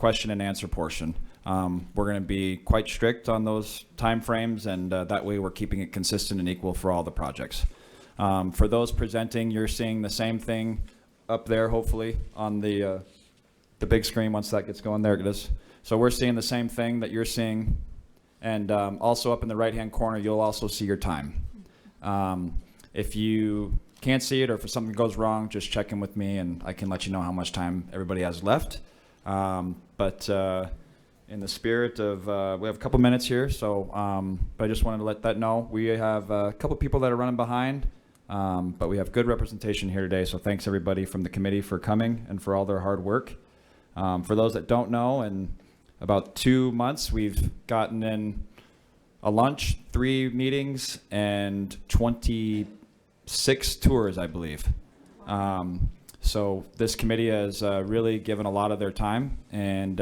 question and answer portion. We're going to be quite strict on those time frames, and that way we're keeping it consistent and equal for all the projects. For those presenting, you're seeing the same thing up there, hopefully, on the big screen once that gets going. There it is. So we're seeing the same thing that you're seeing. And also up in the right-hand corner, you'll also see your time. If you can't see it or if something goes wrong, just check in with me and I can let you know how much time everybody has left. But in the spirit of, we have a couple minutes here, so but I just wanted to let that know. We have a couple people that are running behind, but we have good representation here today, so thanks everybody from the committee for coming and for all their hard work. For those that don't know, in about 2 months, we've gotten in a lunch, 3 meetings, and 26 tours, I believe. So this committee has really given a lot of their time, and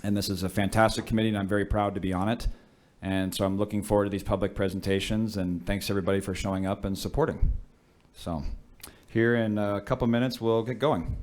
this is a fantastic committee, and I'm very proud to be on it. And so I'm looking forward to these public presentations, and thanks everybody for showing up and supporting. So here in a couple minutes, we'll get going.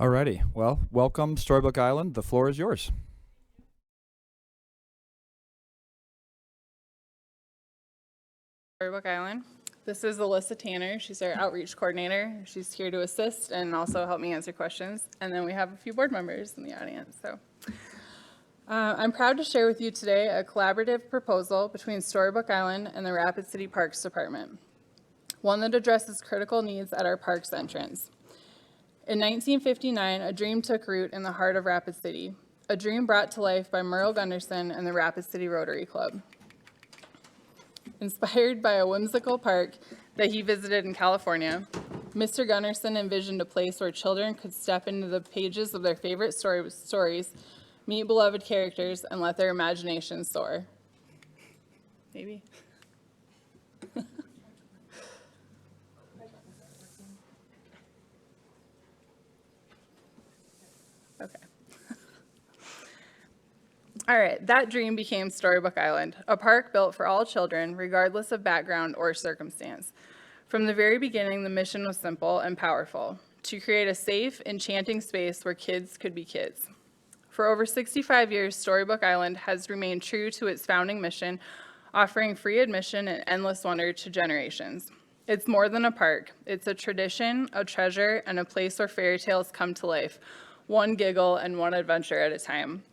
Alrighty, well, welcome Storybook Island. The floor is yours. Storybook Island. This is Alyssa Tanner. She's our outreach coordinator. She's here to assist and also help me answer questions. And then we have a few board members in the audience. So I'm proud to share with you today a collaborative proposal between Storybook Island and the Rapid City Parks Department, one that addresses critical needs at our parks entrance. In 1959, a dream took root in the heart of Rapid City, a dream brought to life by Merle Gunderson and the Rapid City Rotary Club. Inspired by a whimsical park that he visited in California, Mr. Gunderson envisioned a place where children could step into the pages of their favorite stories, meet beloved characters, and let their imaginations soar. Maybe. Okay. All right, that dream became Storybook Island, a park built for all children, regardless of background or circumstance. From the very beginning, the mission was simple and powerful: to create a safe, enchanting space where kids could be kids. For over 65 years, Storybook Island has remained true to its founding mission, offering free admission and endless wonder to generations. It's more than a park. It's a tradition, a treasure, and a place where fairy tales come to life, one giggle and one adventure at a time.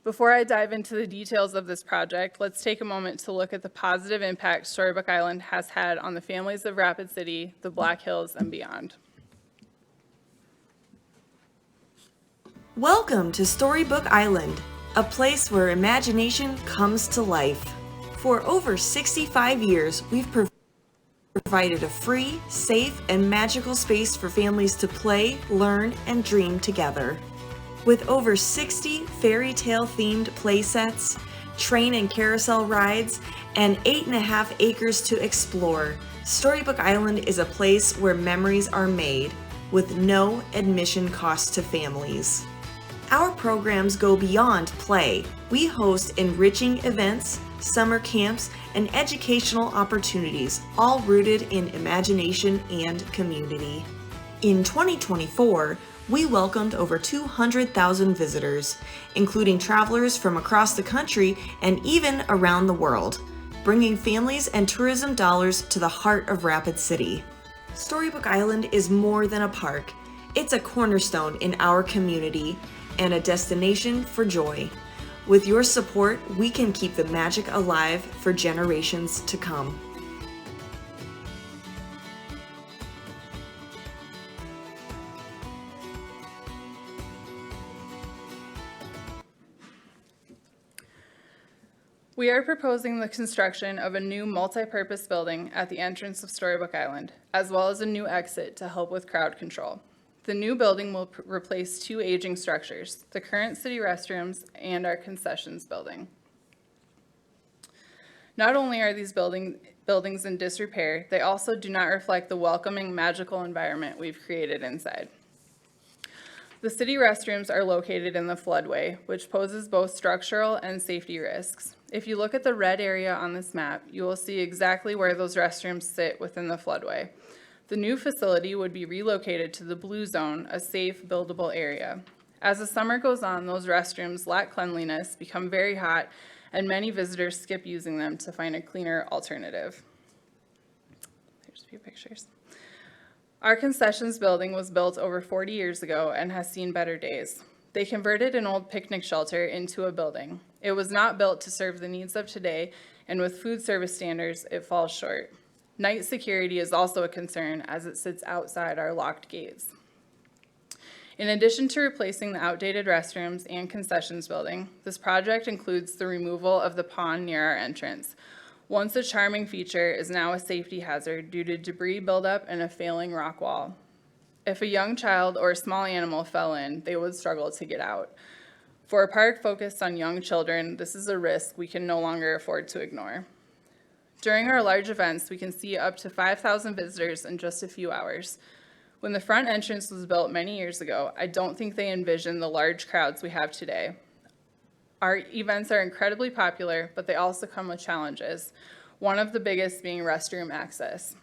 Before I dive into the details of this project, let's take a moment to look at the positive impact Storybook Island has had on the families of Rapid City, the Black Hills, and beyond. Welcome to Storybook Island, a place where imagination comes to life. For over 65 years, we've provided a free, safe, and magical space for families to play, learn, and dream together. With over 60 fairy tale themed play sets, train and carousel rides, and 8.5 acres to explore. Storybook Island is a place where memories are made with no admission cost to families. Our programs go beyond play. We host enriching events, summer camps, and educational opportunities, all rooted in imagination and community. In 2024, we welcomed over 200,000 visitors, including travelers from across the country and even around the world, bringing families and tourism dollars to the heart of Rapid City. Storybook Island is more than a park. It's a cornerstone in our community and a destination for joy. With your support, we can keep the magic alive for generations to come. We are proposing the construction of a new multi-purpose building at the entrance of Storybook Island, as well as a new exit to help with crowd control. The new building will replace two aging structures, the current city restrooms and our concessions building. Not only are these buildings in disrepair, they also do not reflect the welcoming, magical environment we've created inside. The city restrooms are located in the floodway, which poses both structural and safety risks. If you look at the red area on this map, you will see exactly where those restrooms sit within the floodway. The new facility would be relocated to the blue zone, a safe, buildable area. As the summer goes on, those restrooms lack cleanliness, become very hot, and many visitors skip using them to find a cleaner alternative. There's a few pictures. Our concessions building was built over 40 years ago and has seen better days. They converted an old picnic shelter into a building. It was not built to serve the needs of today, and with food service standards, it falls short. Night security is also a concern as it sits outside our locked gates. In addition to replacing the outdated restrooms and concessions building, this project includes the removal of the pond near our entrance. Once a charming feature is now a safety hazard due to debris buildup and a failing rock wall. If a young child or a small animal fell in, they would struggle to get out. For a park focused on young children, this is a risk we can no longer afford to ignore. During our large events, we can see up to 5,000 visitors in just a few hours. When the front entrance was built many years ago, I don't think they envisioned the large crowds we have today. Our events are incredibly popular, but they also come with challenges, one of the biggest being restroom access.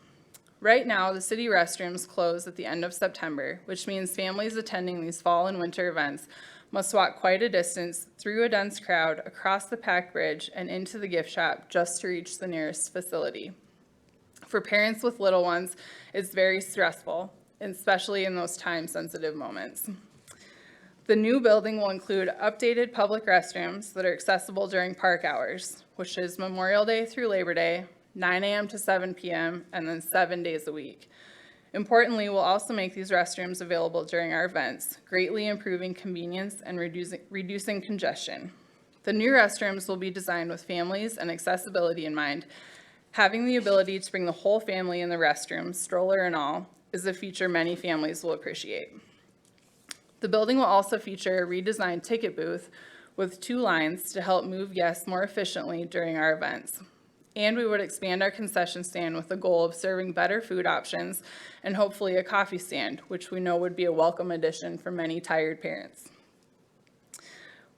Right now, the city restrooms close at the end of September, which means families attending these fall and winter events must walk quite a distance through a dense crowd, across the packed bridge, and into the gift shop just to reach the nearest facility. For parents with little ones, it's very stressful, especially in those time-sensitive moments. The new building will include updated public restrooms that are accessible during park hours, which is Memorial Day through Labor Day, 9 a.m. to 7 p.m., and then 7 days a week. Importantly, we'll also make these restrooms available during our events, greatly improving convenience and reducing congestion. The new restrooms will be designed with families and accessibility in mind. Having the ability to bring the whole family in the restroom, stroller and all, is a feature many families will appreciate. The building will also feature a redesigned ticket booth with 2 lines to help move guests more efficiently during our events. And we would expand our concession stand with the goal of serving better food options and hopefully a coffee stand, which we know would be a welcome addition for many tired parents.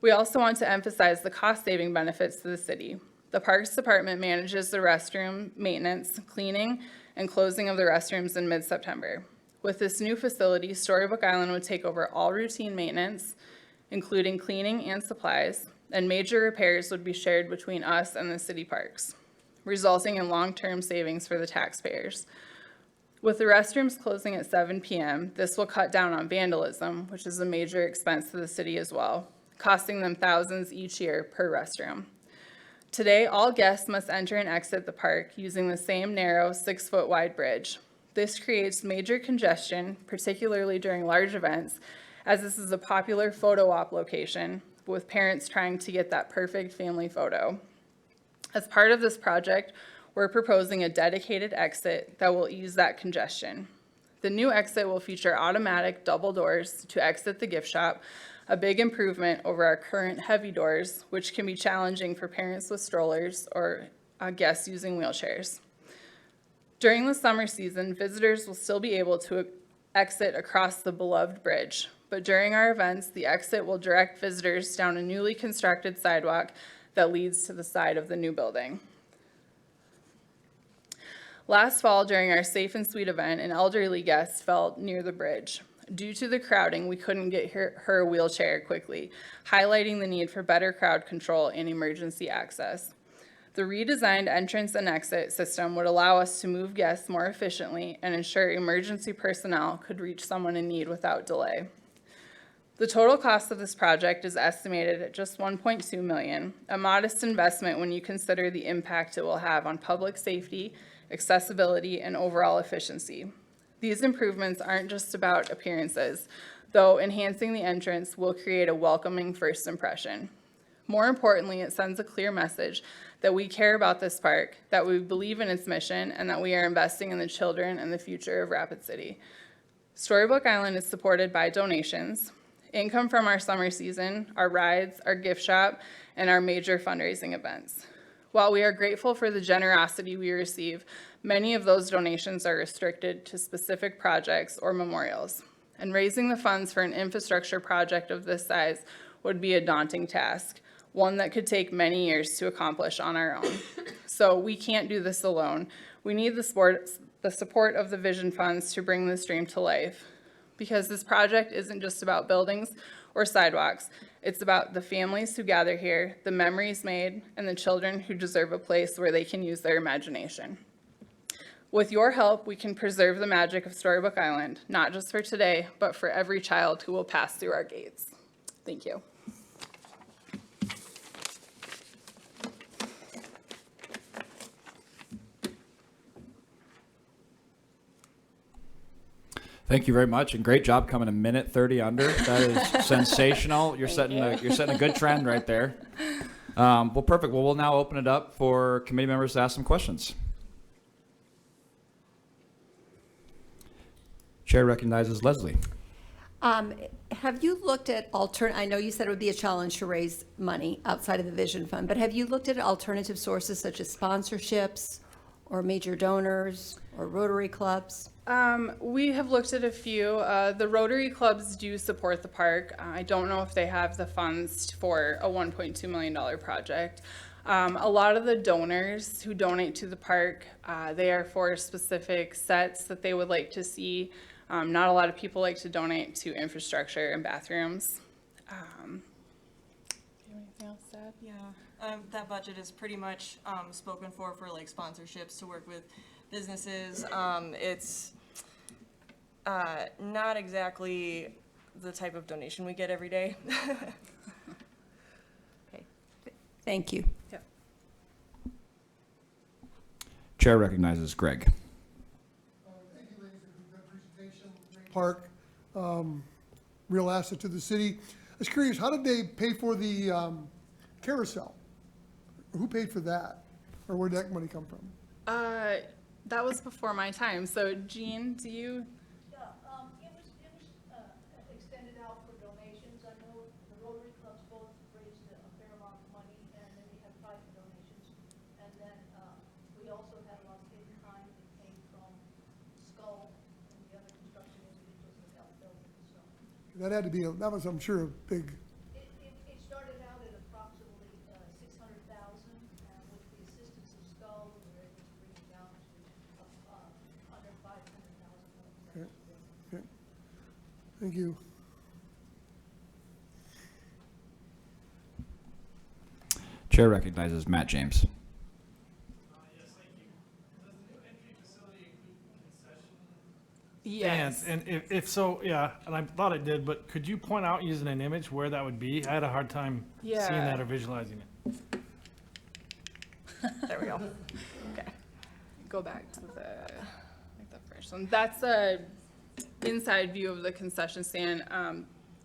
We also want to emphasize the cost-saving benefits to the city. The Parks Department manages the restroom maintenance, cleaning, and closing of the restrooms in mid-September. With this new facility, Storybook Island would take over all routine maintenance, including cleaning and supplies, and major repairs would be shared between us and the city parks, resulting in long-term savings for the taxpayers. With the restrooms closing at 7 p.m., this will cut down on vandalism, which is a major expense to the city as well, costing them thousands each year per restroom. Today, all guests must enter and exit the park using the same narrow 6-foot wide bridge. This creates major congestion, particularly during large events, as this is a popular photo op location with parents trying to get that perfect family photo. As part of this project, we're proposing a dedicated exit that will ease that congestion. The new exit will feature automatic double doors to exit the gift shop, a big improvement over our current heavy doors, which can be challenging for parents with strollers or guests using wheelchairs. During the summer season, visitors will still be able to exit across the beloved bridge, but during our events, the exit will direct visitors down a newly constructed sidewalk that leads to the side of the new building. Last fall, during our Safe and Sweet event, an elderly guest fell near the bridge. Due to the crowding, we couldn't get her a wheelchair quickly, highlighting the need for better crowd control and emergency access. The redesigned entrance and exit system would allow us to move guests more efficiently and ensure emergency personnel could reach someone in need without delay. The total cost of this project is estimated at just $1.2 million, a modest investment when you consider the impact it will have on public safety, accessibility, and overall efficiency. These improvements aren't just about appearances, though enhancing the entrance will create a welcoming first impression. More importantly, it sends a clear message that we care about this park, that we believe in its mission, and that we are investing in the children and the future of Rapid City. Storybook Island is supported by donations, income from our summer season, our rides, our gift shop, and our major fundraising events. While we are grateful for the generosity we receive, many of those donations are restricted to specific projects or memorials, and raising the funds for an infrastructure project of this size would be a daunting task, one that could take many years to accomplish on our own. So we can't do this alone. We need the support of the Vision Funds to bring this dream to life, because this project isn't just about buildings or sidewalks. It's about the families who gather here, the memories made, and the children who deserve a place where they can use their imagination. With your help, we can preserve the magic of Storybook Island, not just for today, but for every child who will pass through our gates. Thank you. Thank you very much, and great job coming a minute 30 under. That is sensational. You're setting a good trend right there. Well, perfect. Well, we'll now open it up for committee members to ask some questions. Chair recognizes Leslie. Have you looked at I know you said it would be a challenge to raise money outside of the Vision Fund, but have you looked at alternative sources such as sponsorships or major donors or Rotary clubs? We have looked at a few. The Rotary clubs do support the park. I don't know if they have the funds for a $1.2 million project. A lot of the donors who donate to the park, they are for specific sets that they would like to see. Not a lot of people like to donate to infrastructure and bathrooms. Do you have anything else to add? Yeah, that budget is pretty much spoken for like sponsorships to work with businesses. It's not exactly the type of donation we get every day. Okay, thank you. Yeah. Chair recognizes Greg. Thank you, ladies, for the presentation. Great park, real asset to the city. I was curious, how did they pay for the carousel? Who paid for that? Or where did that money come from? That was before my time. So Jean, do you? Yeah, it was extended out for donations. I know the Rotary clubs both raised a fair amount of money, and then we had private donations. And then we also had a lot of in-kind that came from Skull and the other construction individuals that helped build it. So That had to be, that was, I'm sure, a big, it started out at approximately 600,000, with the assistance of Skull, we were able to bring it down to under 500,000. okay. Thank you. Chair recognizes Matt James. Yes, thank you. Does the new entry facility include concession? Yes. And if so, yeah, and I thought it did, but could you point out using an image where that would be? I had a hard time seeing Yeah. that or visualizing it. There we go. Okay. Go back to the first one. That's a inside view of the concession stand.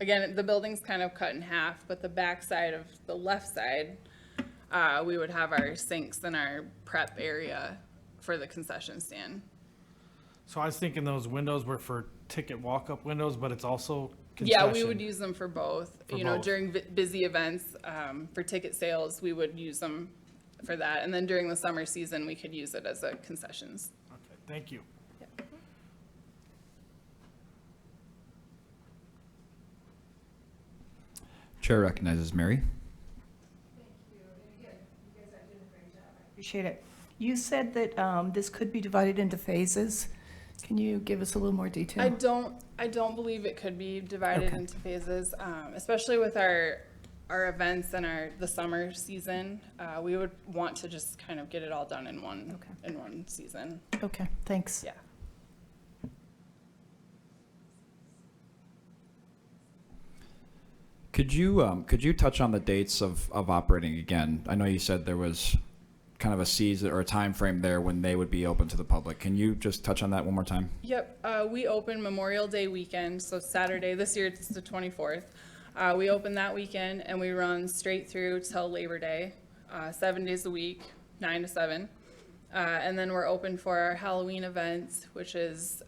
Again, the building's kind of cut in half, but the back side of the left side, we would have our sinks and our prep area for the concession stand. So I was thinking those windows were for ticket walk-up windows, but it's also Yeah, we concession. would use them for both. For You know, both. during busy events, for ticket sales, we would use them for that. And then during the summer season, we could use it as a concessions. Okay, thank you. Chair recognizes Mary. Appreciate it. You said that this could be divided into phases. Can you give us a little more detail? I don't believe it could be divided Okay. into phases, especially with our events and the summer season. We would want to just kind of get it all done in one, Okay. in one season. Okay, thanks. Yeah. Could you touch on the dates of operating again? I know you said there was kind of a season or a time frame there when they would be open to the public. Can you just touch on that one more time? Yep, we open Memorial Day weekend, so Saturday, this year it's the 24th. We open that weekend and we run straight through till Labor Day, 7 days a week, 9 to 7. And then we're open for our Halloween event, which is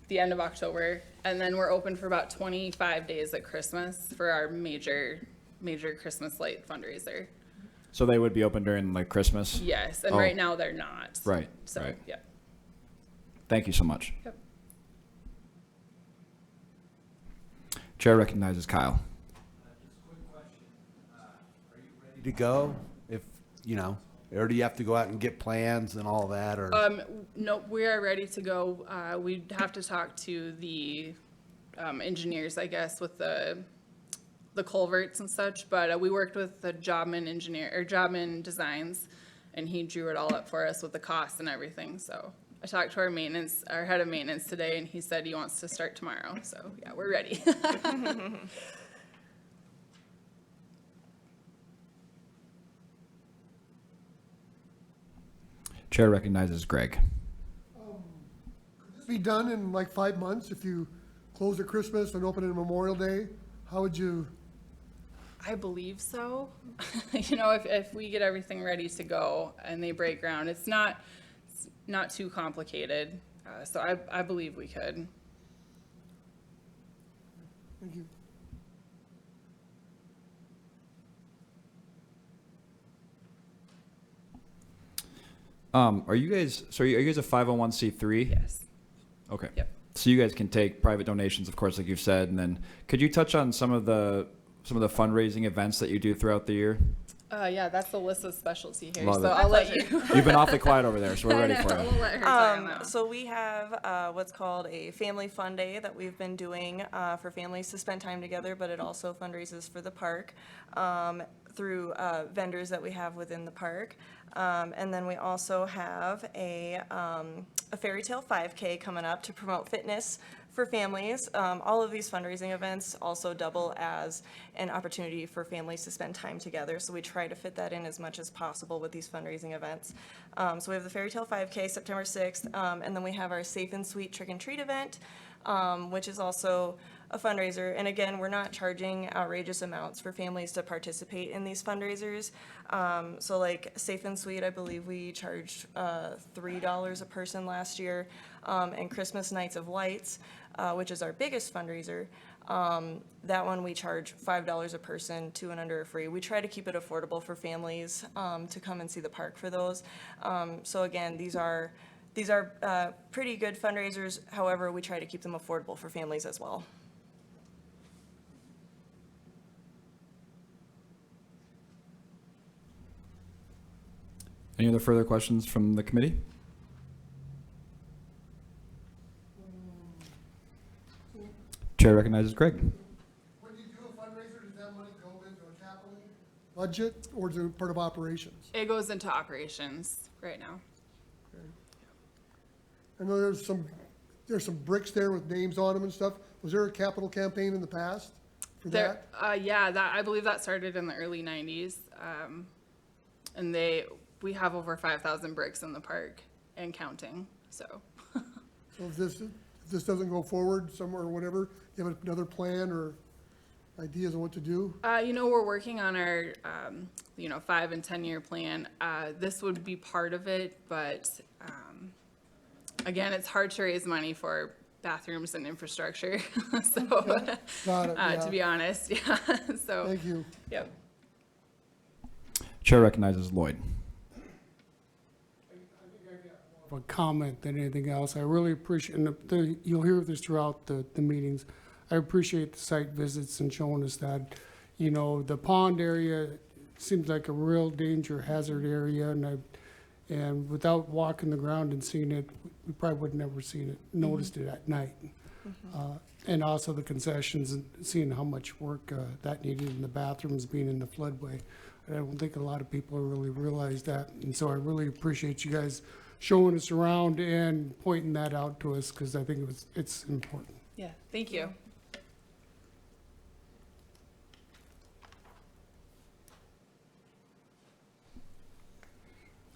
the end of October. And then we're open for about 25 days at Christmas for our major Christmas light fundraiser. So they would be open during like Christmas? Yes, and Oh. right now they're not. Right, So, right. yeah. Thank you so much. Yep. Chair recognizes Kyle. To go, if, or do you have to go out and get plans and all that, or? No, we are ready to go. We'd have to talk to the engineers, I guess, with the culverts and such, but we worked with the Jobman Designs, and he drew it all up for us with the cost and everything, so. I talked to our head of maintenance today, and he said he wants to start tomorrow, so, yeah, we're ready. Chair recognizes Greg. This be done in like 5 months if you close at Christmas and open it on Memorial Day? How would you, I believe so. You know, if we get everything ready to go and they break ground, it's not too complicated. So I believe we could. thank you. Are you guys a 501c3? Yes. Okay. Yep. So you guys can take private donations, of course, like you've said, and then could you touch on some of the fundraising events that you do throughout the year? Yeah, that's Alyssa's specialty here, Love so it. I'll let you. You've been awfully quiet over there, so we're ready for We'll you. let her talk now. So we have what's called a family fun day that we've been doing for families to spend time together, but it also fundraises for the park through vendors that we have within the park. And then we also have a Fairy Tale 5K coming up to promote fitness for families. All of these fundraising events also double as an opportunity for families to spend time together. So we try to fit that in as much as possible with these fundraising events. So we have the Fairy Tale 5K September 6th, and then we have our Safe and Sweet Trick and Treat event, which is also a fundraiser. And again, we're not charging outrageous amounts for families to participate in these fundraisers. So like Safe and Sweet, I believe we charged $3 a person last year. And Christmas Nights of Lights, which is our biggest fundraiser, that one we charge $5 a person, 2 and under are free. We try to keep it affordable for families to come and see the park for those. So again, these are pretty good fundraisers. However, we try to keep them affordable for families as well. Any other further questions from the committee? Chair recognizes Greg. When you do a fundraiser, does that money go into a capital budget or is it part of operations? It goes into operations right now. I know there's some bricks there with names on them and stuff. Was there a capital campaign in the past for There, that? yeah, I believe that started in the early 90s. And we have over 5,000 bricks in the park and counting, so. So if this doesn't go forward somewhere or whatever, you have another plan or ideas on what to do? You know, we're working on our, 5 and 10 year plan. This would be part of it, but, again, it's hard to raise money for bathrooms and infrastructure, so, Got it, yeah. to be honest, yeah, so, Thank you. yep. Chair recognizes Lloyd. A comment than anything else. I really appreciate, and you'll hear this throughout the meetings. I appreciate the site visits and showing us that, you know, the pond area seems like a real danger hazard area, and without walking the ground and seeing it, we probably would never seen it, noticed it at night. And also the concessions and seeing how much work that needed in the bathrooms being in the floodway. I don't think a lot of people really realize that, and so I really appreciate you guys showing us around and pointing that out to us, because I think it's important. Yeah, thank you.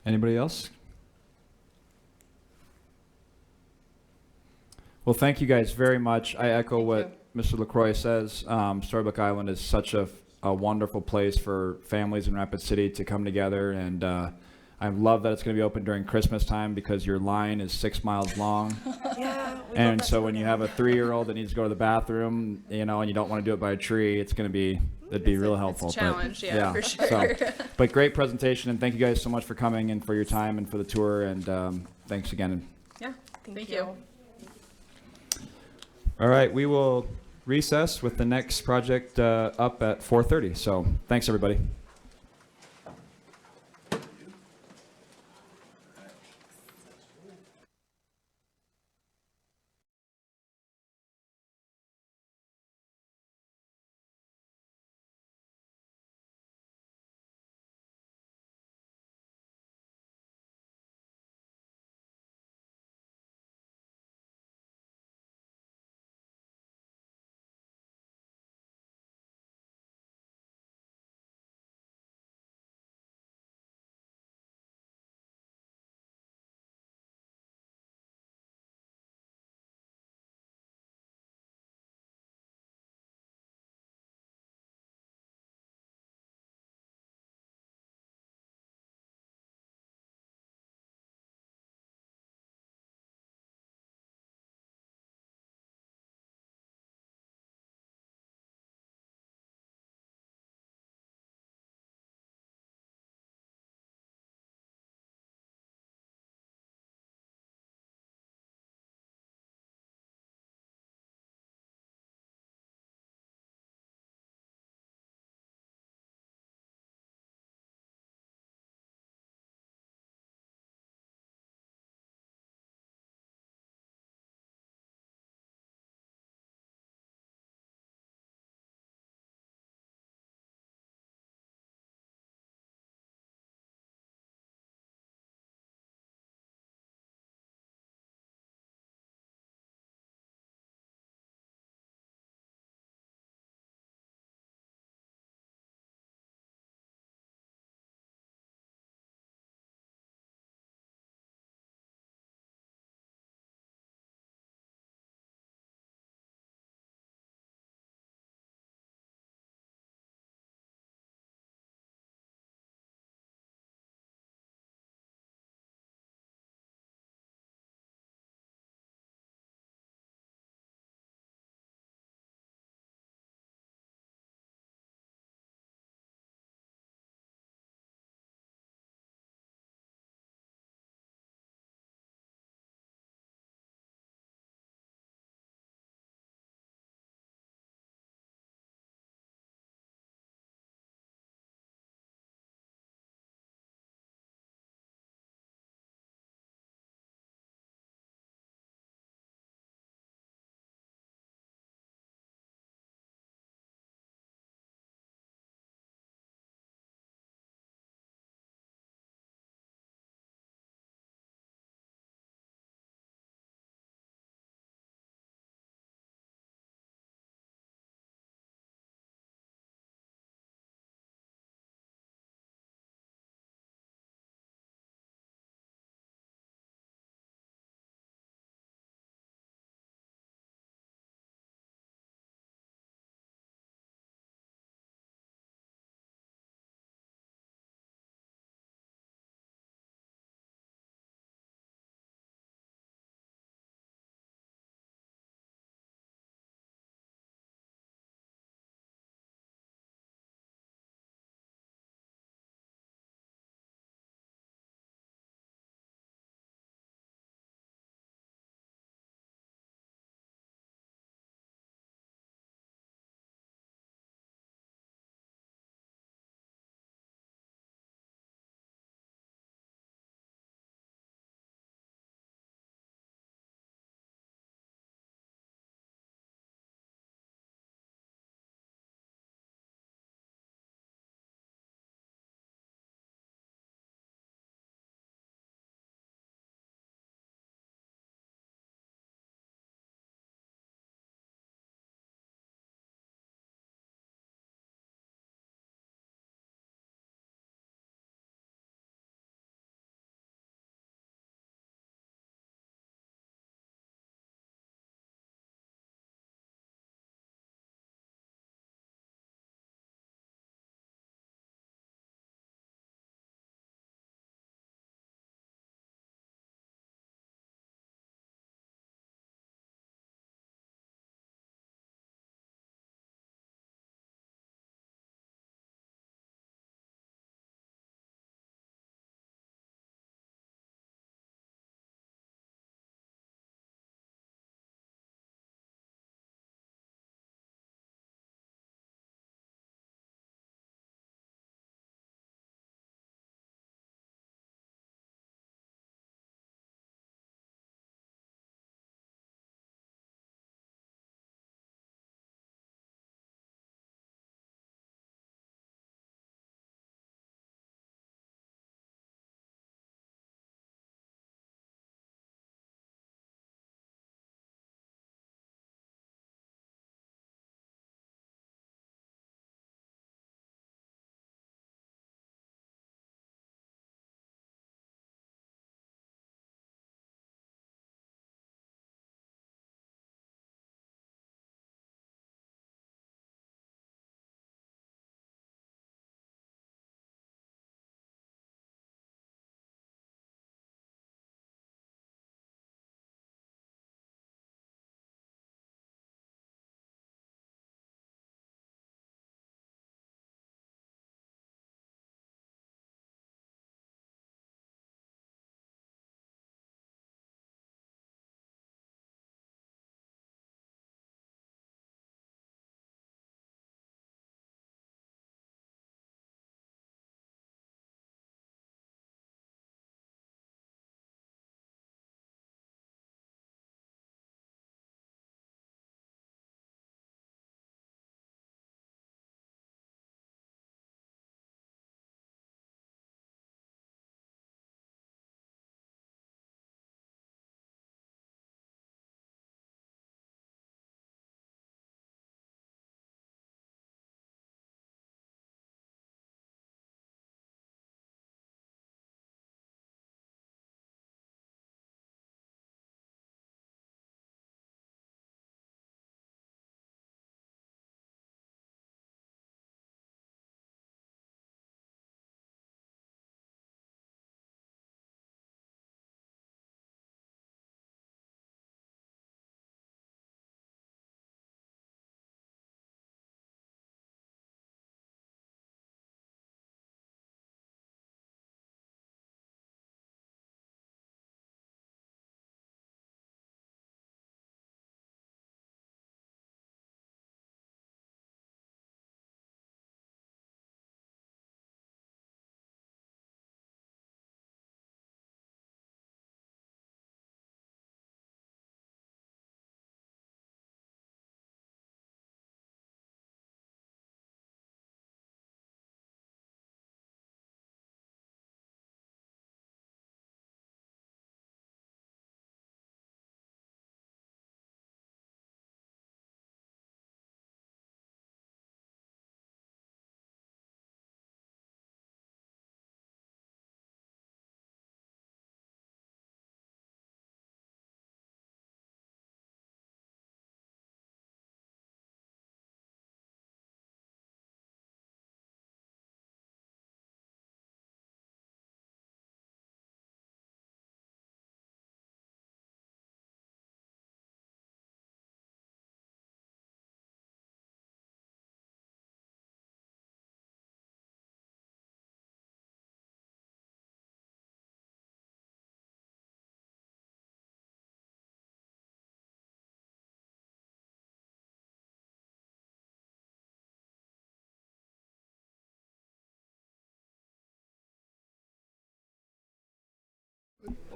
Anybody else? Well, thank you guys very much. I echo what Mr. LaCroix says. Storybook Island is such a wonderful place for families in Rapid City to come together, and I love that it's going to be open during Christmas time because your line is 6 miles long. Yeah. And so when you have a 3-year-old that needs to go to the bathroom, you know, and you don't want to do it by a tree, it'd be real helpful. It's a challenge, yeah, for sure. But great presentation, and thank you guys so much for coming and for your time and for the tour, and thanks again. Yeah, thank you. All right, we will recess with the next project up at 4:30. So thanks, everybody.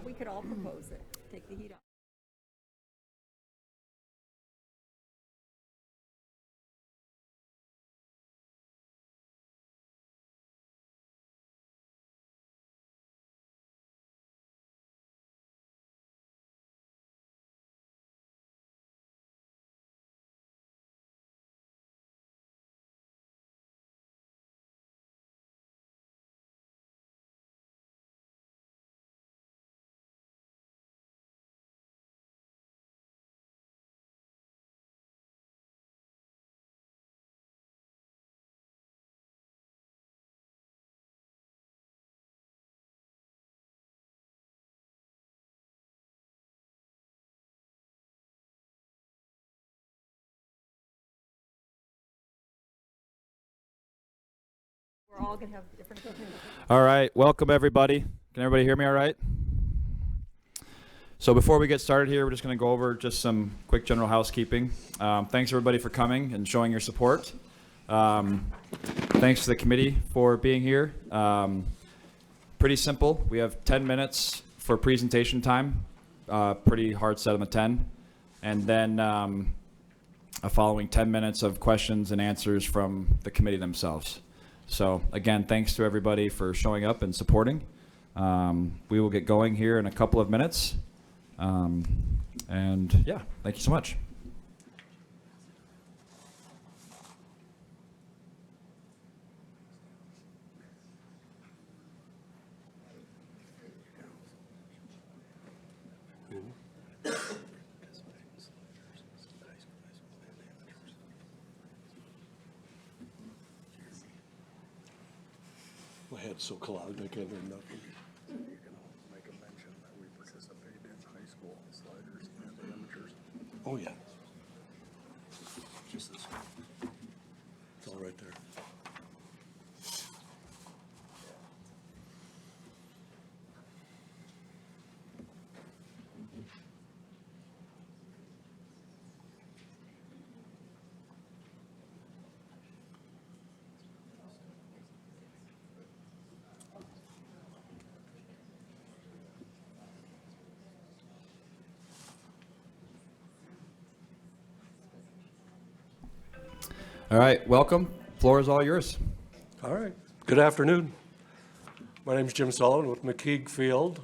We could all propose it, take the heat off. We're all gonna have different opinions. All right, welcome everybody. Can everybody hear me all right? So before we get started here, we're just going to go over just some quick general housekeeping. Thanks everybody for coming and showing your support. Thanks to the committee for being here. Pretty simple. We have 10 minutes for presentation time. Pretty hard set on the 10. And then a following 10 minutes of questions and answers from the committee themselves. So again, thanks to everybody for showing up and supporting. We will get going here in a couple of minutes. And yeah, thank you so much. My head's so clogged I can't hear nothing. Make a mention that we participate in high school sliders and amateurs. Oh, yeah. Just this. It's all right there. All right, welcome. Floor is all yours. All right. Good afternoon. My name's Jim Sullivan with McKeague Field.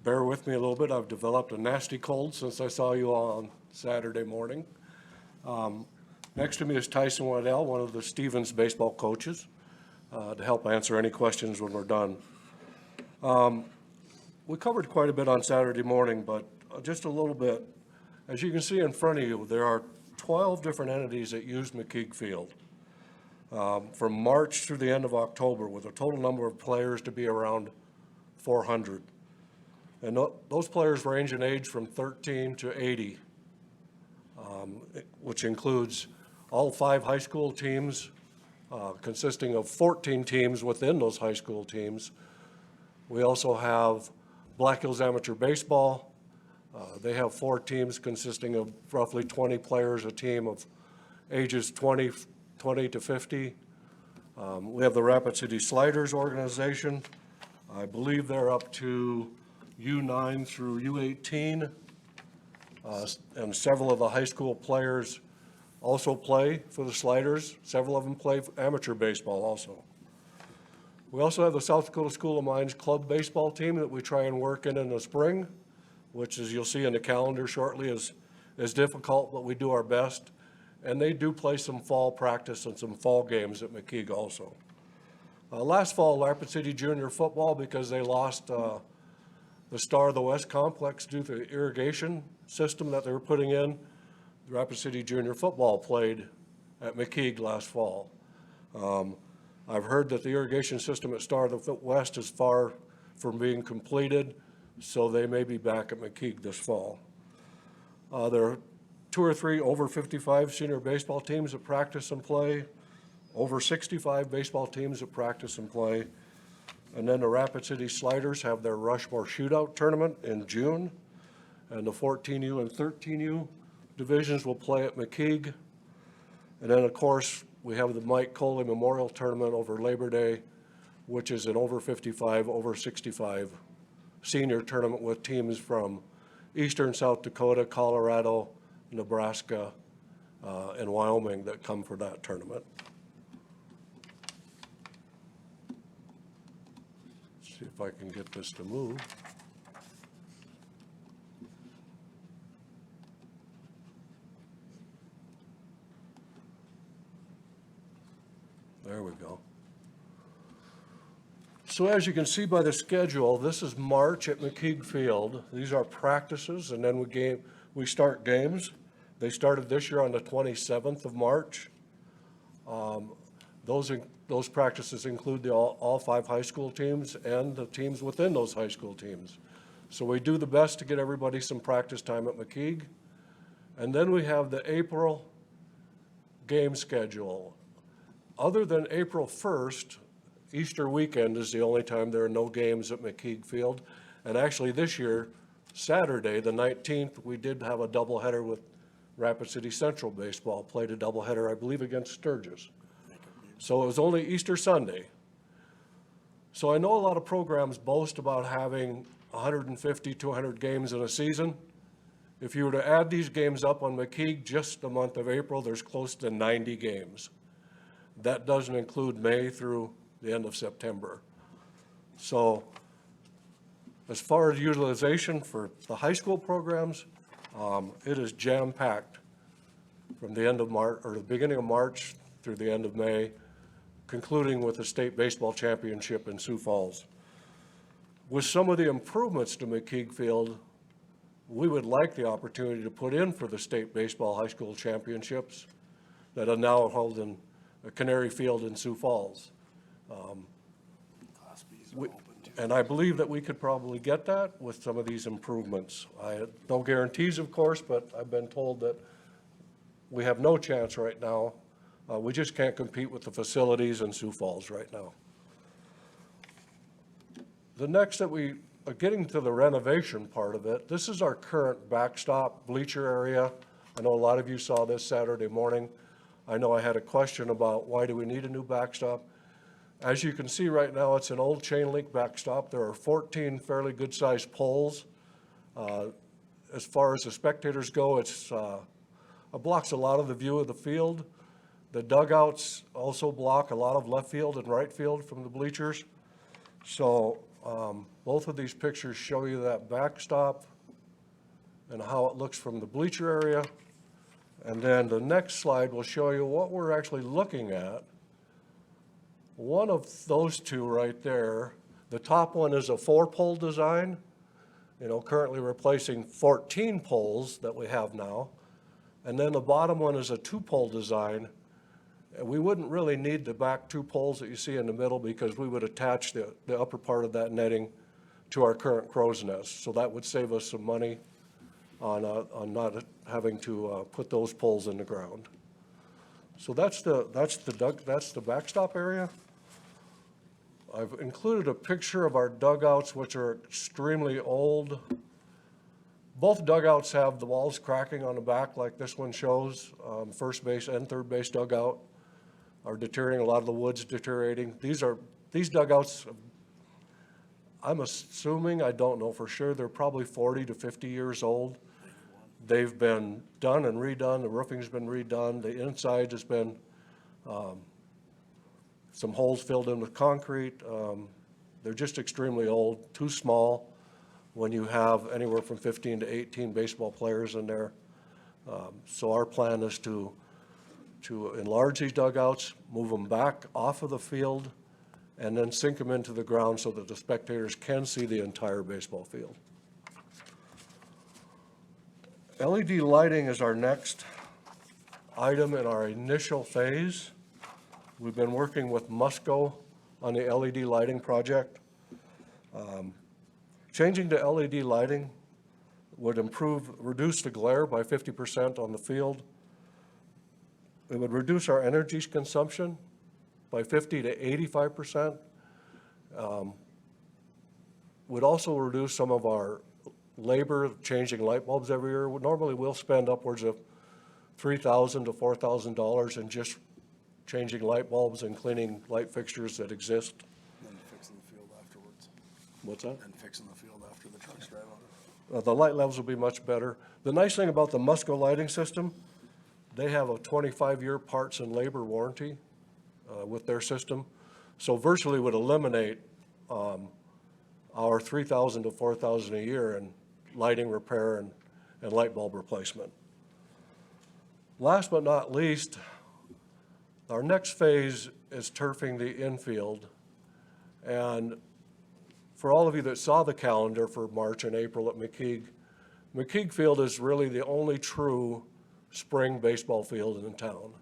Bear with me a little bit. I've developed a nasty cold since I saw you all on Saturday morning. Next to me is Tyson Waddell, one of the Stevens baseball coaches, to help answer any questions when we're done. We covered quite a bit on Saturday morning, but just a little bit. As you can see in front of you, there are 12 different entities that use McKeague Field from March through the end of October, with a total number of players to be around 400. And those players range in age from 13 to 80, which includes all 5 high school teams, consisting of 14 teams within those high school teams. We also have Black Hills Amateur Baseball. They have 4 teams consisting of roughly 20 players a team of ages 20 to 50. We have the Rapid City Sliders organization. I believe they're up to U9 through U18. And several of the high school players also play for the Sliders. Several of them play amateur baseball also. We also have the South Dakota School of Mines club baseball team that we try and work in the spring, which, as you'll see in the calendar shortly, is difficult, but we do our best. And they do play some fall practice and some fall games at McKeague also. Last fall, Rapid City Junior Football, because they lost the Star of the West complex due to the irrigation system that they were putting in, the Rapid City Junior Football played at McKeague last fall. I've heard that the irrigation system at Star of the West is far from being completed, so they may be back at McKeague this fall. There are 2 or 3 over 55 senior baseball teams that practice and play, over 65 baseball teams that practice and play. And then the Rapid City Sliders have their Rushmore Shootout Tournament in June, and the 14U and 13U divisions will play at McKeague. And then, of course, we have the Mike Coley Memorial Tournament over Labor Day, which is an over 55, over 65 senior tournament with teams from eastern South Dakota, Colorado, Nebraska, and Wyoming that come for that tournament. See if I can get this to move. There we go. So as you can see by the schedule, this is March at McKeag Field. These are practices, and then we start games. They started this year on the 27th of March. Those practices include all 5 high school teams and the teams within those high school teams. So we do the best to get everybody some practice time at McKeag. And then we have the April game schedule. Other than April 1st, Easter weekend is the only time there are no games at McKeag Field. And actually this year, Saturday, the 19th, we did have a doubleheader with Rapid City Central Baseball, played a doubleheader, I believe, against Sturgis. So it was only Easter Sunday. So I know a lot of programs boast about having 150, 200 games in a season. If you were to add these games up on McKeag, just the month of April, there's close to 90 games. That doesn't include May through the end of September. So as far as utilization for the high school programs, it is jam-packed from the end of March, or the beginning of March through the end of May, concluding with the state baseball championship in Sioux Falls. With some of the improvements to McKeag Field, we would like the opportunity to put in for the state baseball high school championships that are now held in Canary Field in Sioux Falls. And I believe that we could probably get that with some of these improvements. No guarantees, of course, but I've been told that we have no chance right now. We just can't compete with the facilities in Sioux Falls right now. The next that we are getting to the renovation part of it, this is our current backstop bleacher area. I know a lot of you saw this Saturday morning. I know I had a question about why do we need a new backstop. As you can see right now, it's an old chain link backstop. There are 14 fairly good-sized poles. As far as the spectators go, it blocks a lot of the view of the field. The dugouts also block a lot of left field and right field from the bleachers. So both of these pictures show you that backstop and how it looks from the bleacher area. And then the next slide will show you what we're actually looking at. One of those two right there, the top one is a 4-pole design, currently replacing 14 poles that we have now. And then the bottom one is a 2-pole design. And we wouldn't really need the back 2 poles that you see in the middle because we would attach the upper part of that netting to our current crow's nest. So that would save us some money on not having to put those poles in the ground. So that's the backstop area. I've included a picture of our dugouts, which are extremely old. Both dugouts have the walls cracking on the back like this one shows. First base and third base dugout are deteriorating, a lot of the wood's deteriorating. These dugouts, I'm assuming, I don't know for sure, they're probably 40 to 50 years old. They've been done and redone, the roofing's been redone, the inside has been some holes filled in with concrete. They're just extremely old, too small when you have anywhere from 15 to 18 baseball players in there. So our plan is to enlarge these dugouts, move them back off of the field, and then sink them into the ground so that the spectators can see the entire baseball field. LED lighting is our next item in our initial phase. We've been working with Musco on the LED lighting project. Changing to LED lighting would reduce the glare by 50% on the field. It would reduce our energy consumption by 50 to 85%. Would also reduce some of our labor changing light bulbs every year. Normally we'll spend upwards of $3,000 to $4,000 in just changing light bulbs and cleaning light fixtures that exist. And fixing the field afterwards. What's that? And fixing the field after the trucks drive on it. The light levels will be much better. The nice thing about the Musco lighting system, they have a 25-year parts and labor warranty with their system. So virtually would eliminate our $3,000 to $4,000 a year in lighting repair and light bulb replacement. Last but not least, our next phase is turfing the infield. And for all of you that saw the calendar for March and April at McKeague Field is really the only true spring baseball field in town.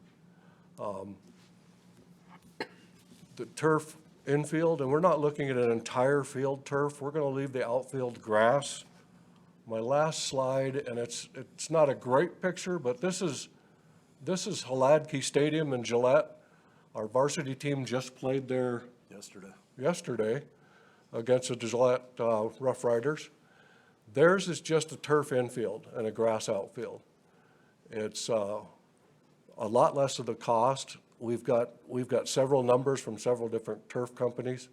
The turf infield, and we're not looking at an entire field turf, we're gonna leave the outfield grass. My last slide, and it's not a great picture, but this is Hladky Stadium in Gillette. Our varsity team just played there yesterday against the Gillette Rough Riders. Theirs is just a turf infield and a grass outfield. It's a lot less of the cost. We've got several numbers from several different turf companies,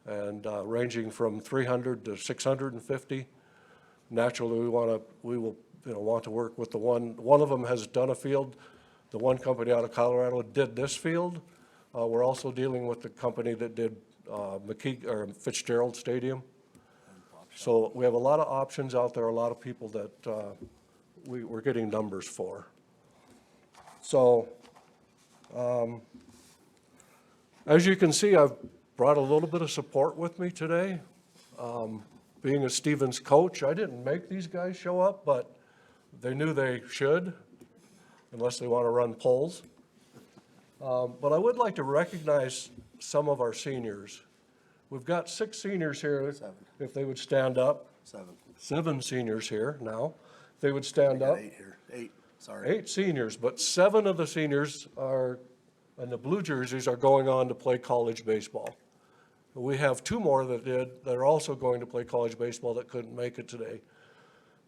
and ranging from 300 to 650. Naturally, we will want to work with the one of them has done a field. The one company out of Colorado did this field. We're also dealing with the company that did McKeague or Fitzgerald Stadium. So we have a lot of options out there, a lot of people that we're getting numbers for. So as you can see, I've brought a little bit of support with me today. Being a Stevens coach, I didn't make these guys show up, but they knew they should, unless they want to run polls. But I would like to recognize some of our seniors. We've got 6 seniors here. If they would stand up. 7 seniors here now. If they would stand up. 8 here. 8, sorry. 8 seniors, but 7 of the seniors are, and the blue jerseys are going on to play college baseball. We have 2 more that are also going to play college baseball that couldn't make it today.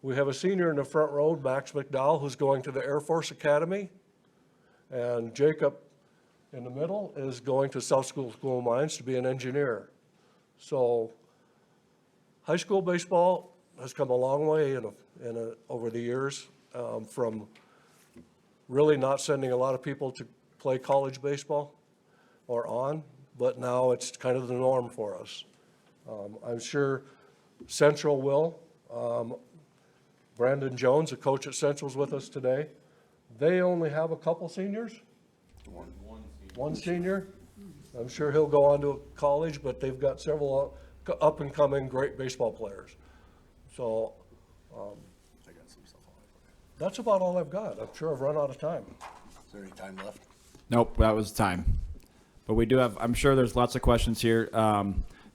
We have a senior in the front row, Max McDowell, who's going to the Air Force Academy. And Jacob in the middle is going to South School of Mines to be an engineer. So high school baseball has come a long way over the years, from really not sending a lot of people to play college baseball or on, but now it's kind of the norm for us. I'm sure Central will. Brandon Jones, a coach at Central's with us today. They only have a couple seniors? One senior. I'm sure he'll go on to college, but they've got several up-and-coming great baseball players. So I got some stuff on it. that's about all I've got. I'm sure I've run out of time. Is there any time left? Nope, that was time. But we do have, I'm sure there's lots of questions here.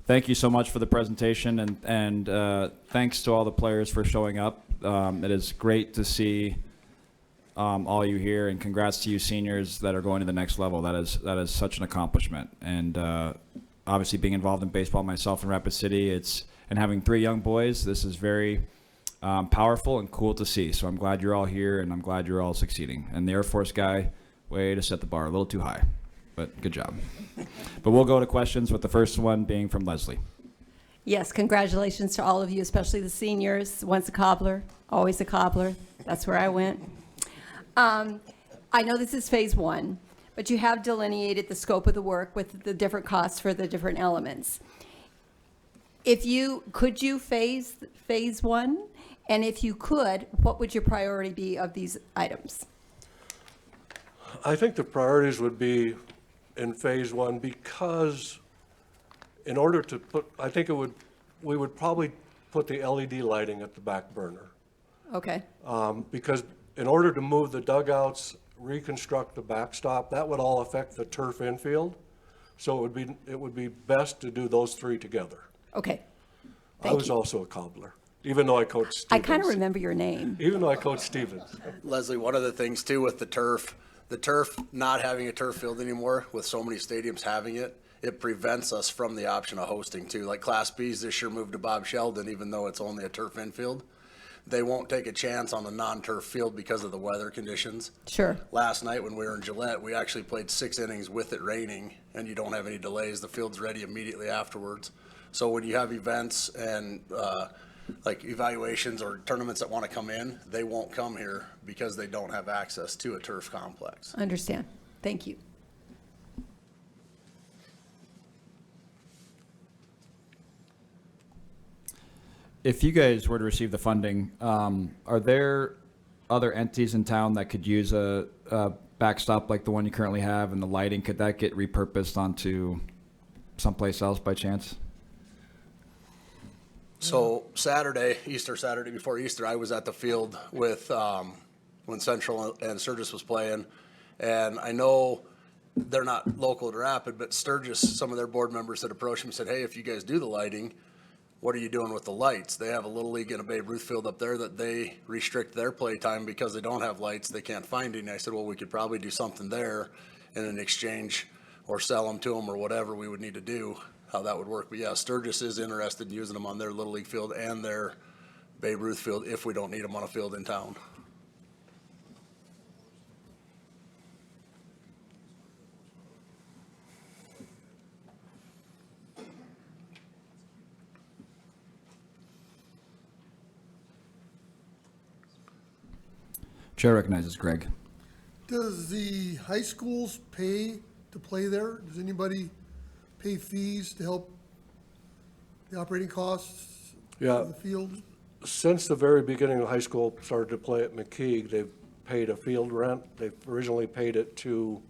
Thank you so much for the presentation, and thanks to all the players for showing up. It is great to see all you here, and congrats to you seniors that are going to the next level. That is such an accomplishment. And obviously being involved in baseball myself in Rapid City, and having 3 young boys, this is very powerful and cool to see. So I'm glad you're all here, and I'm glad you're all succeeding. And the Air Force guy, way to set the bar a little too high, but good job. But we'll go to questions, with the first one being from Leslie. Yes, congratulations to all of you, especially the seniors. Once a cobbler, always a cobbler. That's where I went. I know this is phase 1, but you have delineated the scope of the work with the different costs for the different elements. Could you phase 1? And if you could, what would your priority be of these items? I think the priorities would be in phase 1, because in order to put, I think we would probably put the LED lighting at the back burner. Okay. Because in order to move the dugouts, reconstruct the backstop, that would all affect the turf infield. So it would be best to do those 3 together. Okay. I was also a cobbler, even though I coached Stevens. I kind of remember your name. Even though I coached Stevens. Leslie, one of the things too with the turf not having a turf field anymore, with so many stadiums having it, it prevents us from the option of hosting too. Like Class B's this year moved to Bob Sheldon, even though it's only a turf infield. They won't take a chance on a non-turf field because of the weather conditions. Sure. Last night when we were in Gillette, we actually played 6 innings with it raining, and you don't have any delays. The field's ready immediately afterwards. So when you have events and, like evaluations or tournaments that want to come in, they won't come here because they don't have access to a turf complex. Understand. Thank you. If you guys were to receive the funding, are there other entities in town that could use a backstop like the one you currently have, and the lighting, could that get repurposed onto someplace else by chance? So Saturday, Easter Saturday before Easter, I was at the field with, when Central and Sturgis was playing. And I know they're not local to Rapid, but Sturgis, some of their board members had approached them and said, hey, if you guys do the lighting, what are you doing with the lights? They have a Little League and a Babe Ruth field up there that they restrict their play time because they don't have lights. They can't find any. I said, well, we could probably do something there in an exchange or sell them to them or whatever we would need to do, how that would work. But yeah, Sturgis is interested in using them on their Little League field and their Babe Ruth field if we don't need them on a field in town. Chair recognizes Greg. Does the high schools pay to play there? Does anybody pay fees to help the operating costs Yeah. of the field? Since the very beginning of high school started to play at McKeag, they've paid a field rent. They originally paid it to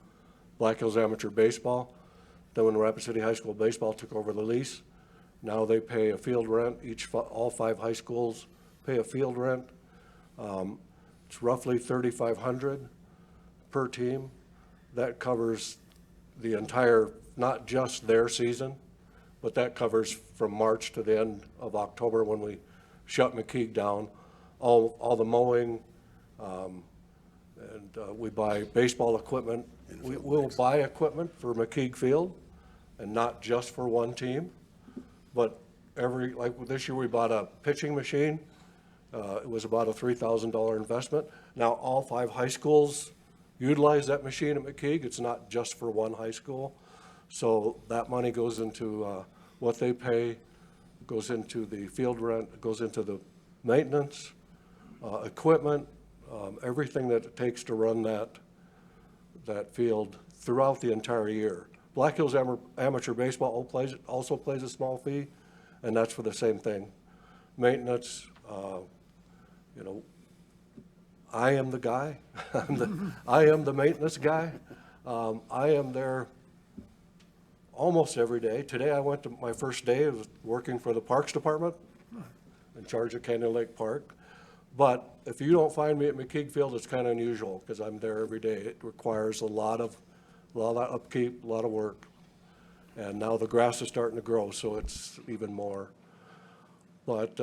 Black Hills Amateur Baseball. Then when Rapid City High School Baseball took over the lease, now they pay a field rent. All 5 high schools pay a field rent. It's roughly $3,500 per team. That covers the entire, not just their season, but that covers from March to the end of October when we shut McKeag down. All the mowing, and we buy baseball equipment. We'll buy equipment for McKeag Field, and not just for one team. But like this year, we bought a pitching machine. It was about a $3,000 investment. Now, all 5 high schools utilize that machine at McKeag. It's not just for one high school. So that money goes into what they pay, goes into the field rent, goes into the maintenance, equipment, everything that it takes to run that field throughout the entire year. Black Hills Amateur Baseball also plays a small fee, and that's for the same thing. Maintenance, I am the guy. I am the maintenance guy. I am there almost every day. Today I went to my first day of working for the Parks Department, in charge of Canyon Lake Park. But if you don't find me at McKeag Field, it's kind of unusual because I'm there every day. It requires a lot of upkeep, a lot of work. And now the grass is starting to grow, so it's even more. But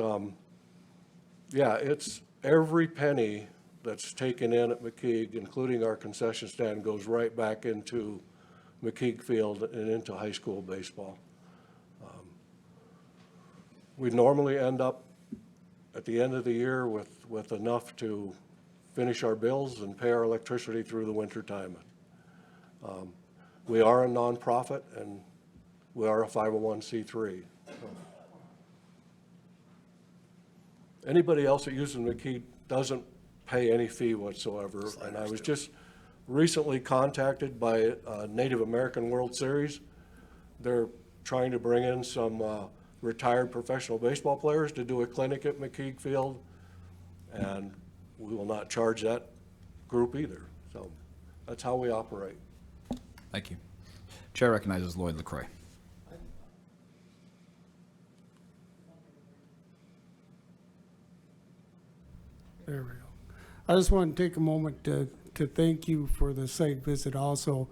yeah, it's every penny that's taken in at McKeag, including our concession stand, goes right back into McKeag Field and into high school baseball. We normally end up at the end of the year with enough to finish our bills and pay our electricity through the winter time. We are a nonprofit and we are a 501c3. Anybody else that uses McKeag doesn't pay any fee whatsoever. And I was just recently contacted by Native American World Series. They're trying to bring in some retired professional baseball players to do a clinic at McKeag Field, and we will not charge that group either. So that's how we operate. Thank you. Chair recognizes Lloyd LaCroix. There we go. I just want to take a moment to thank you for the site visit also,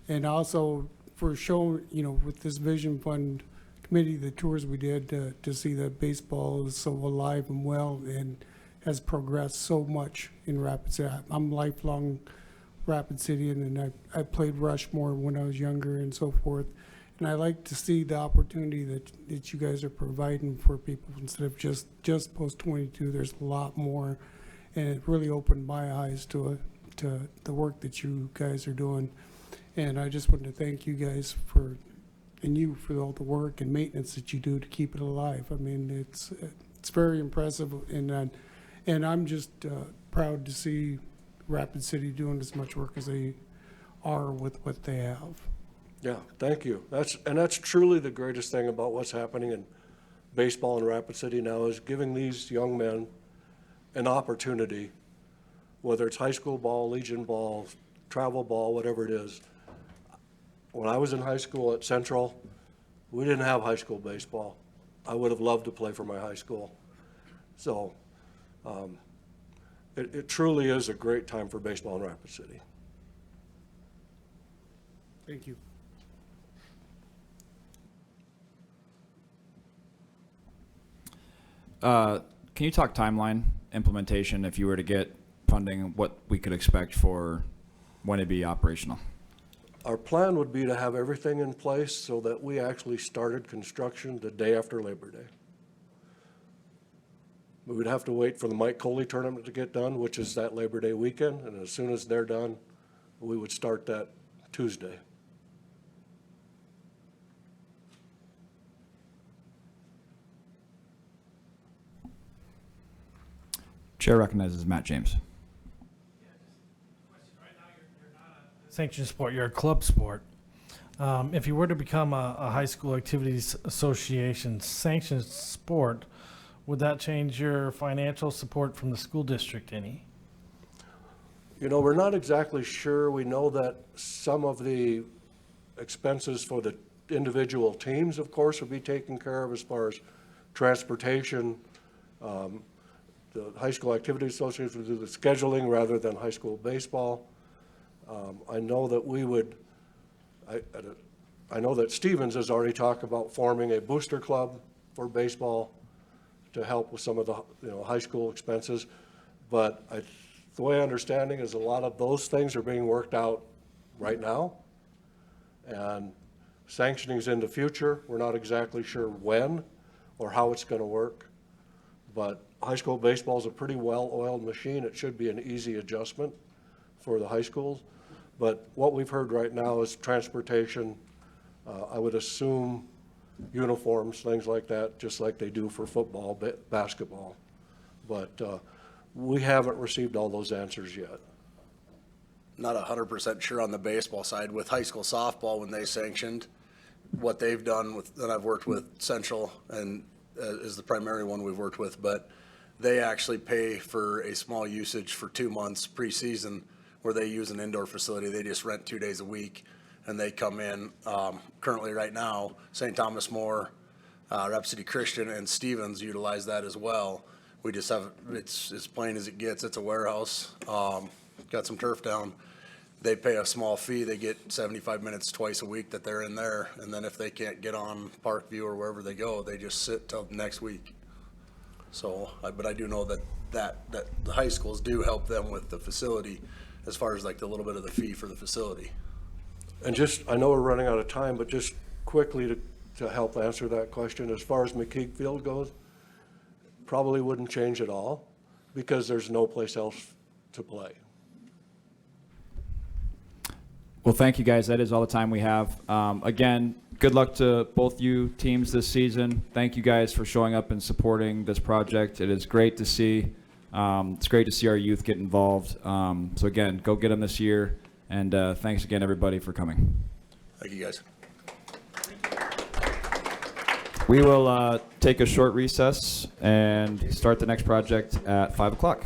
and also for showing, with this Vision Fund committee, the tours we did to see that baseball is so alive and well and has progressed so much in Rapid City. I'm lifelong Rapid City, and I played Rushmore when I was younger and so forth. And I like to see the opportunity that you guys are providing for people instead of just post 22. There's a lot more, and it really opened my eyes to the work that you guys are doing. And I just wanted to thank you guys for and you for all the work and maintenance that you do to keep it alive. I mean, it's very impressive, and I'm just proud to see Rapid City doing as much work as they are with what they have. Yeah, thank you. That's truly the greatest thing about what's happening in baseball in Rapid City now, is giving these young men an opportunity, whether it's high school ball, Legion ball, travel ball, whatever it is. When I was in high school at Central, we didn't have high school baseball. I would have loved to play for my high school. So it truly is a great time for baseball in Rapid City. Thank you. Can you talk timeline implementation if you were to get funding, what we could expect for when it'd be operational? Our plan would be to have everything in place so that we actually started construction the day after Labor Day. We would have to wait for the Mike Coley tournament to get done, which is that Labor Day weekend, and as soon as they're done, we would start that Tuesday. Chair recognizes Matt James. Sanctioned sport, you're a club sport. If you were to become a high school activities association sanctioned sport, would that change your financial support from the school district any? You know, we're not exactly sure. We know that some of the expenses for the individual teams, of course, would be taken care of as far as transportation. The High School Activities Association would do the scheduling rather than high school baseball. I know that we would, I know that Stevens has already talked about forming a booster club for baseball to help with some of the high school expenses. But the way I understand it is a lot of those things are being worked out right now. And sanctioning is in the future. We're not exactly sure when or how it's going to work. But high school baseball is a pretty well-oiled machine. It should be an easy adjustment for the high schools. But what we've heard right now is transportation. I would assume uniforms, things like that, just like they do for football, basketball. But we haven't received all those answers yet. Not 100% sure on the baseball side. With high school softball, when they sanctioned, what they've done with, and I've worked with Central and is the primary one we've worked with, but they actually pay for a small usage for 2 months preseason where they use an indoor facility. They just rent 2 days a week and they come in. Currently right now, St. Thomas More, Rapid City Christian and Stevens utilize that as well. We just have, it's as plain as it gets. It's a warehouse, got some turf down. They pay a small fee. They get 75 minutes twice a week that they're in there. And then if they can't get on Parkview or wherever they go, they just sit till next week. So, but I do know that the high schools do help them with the facility as far as like the little bit of the fee for the facility. And just, I know we're running out of time, but just quickly to help answer that question, as far as McKeag Field goes, probably wouldn't change at all because there's no place else to play. Well, thank you guys. That is all the time we have. Again, good luck to both you teams this season. Thank you guys for showing up and supporting this project. It is great to see. It's great to see our youth get involved. So again, go get them this year. And thanks again, everybody, for coming. Thank you, guys. We will take a short recess and start the next project at 5 o'clock.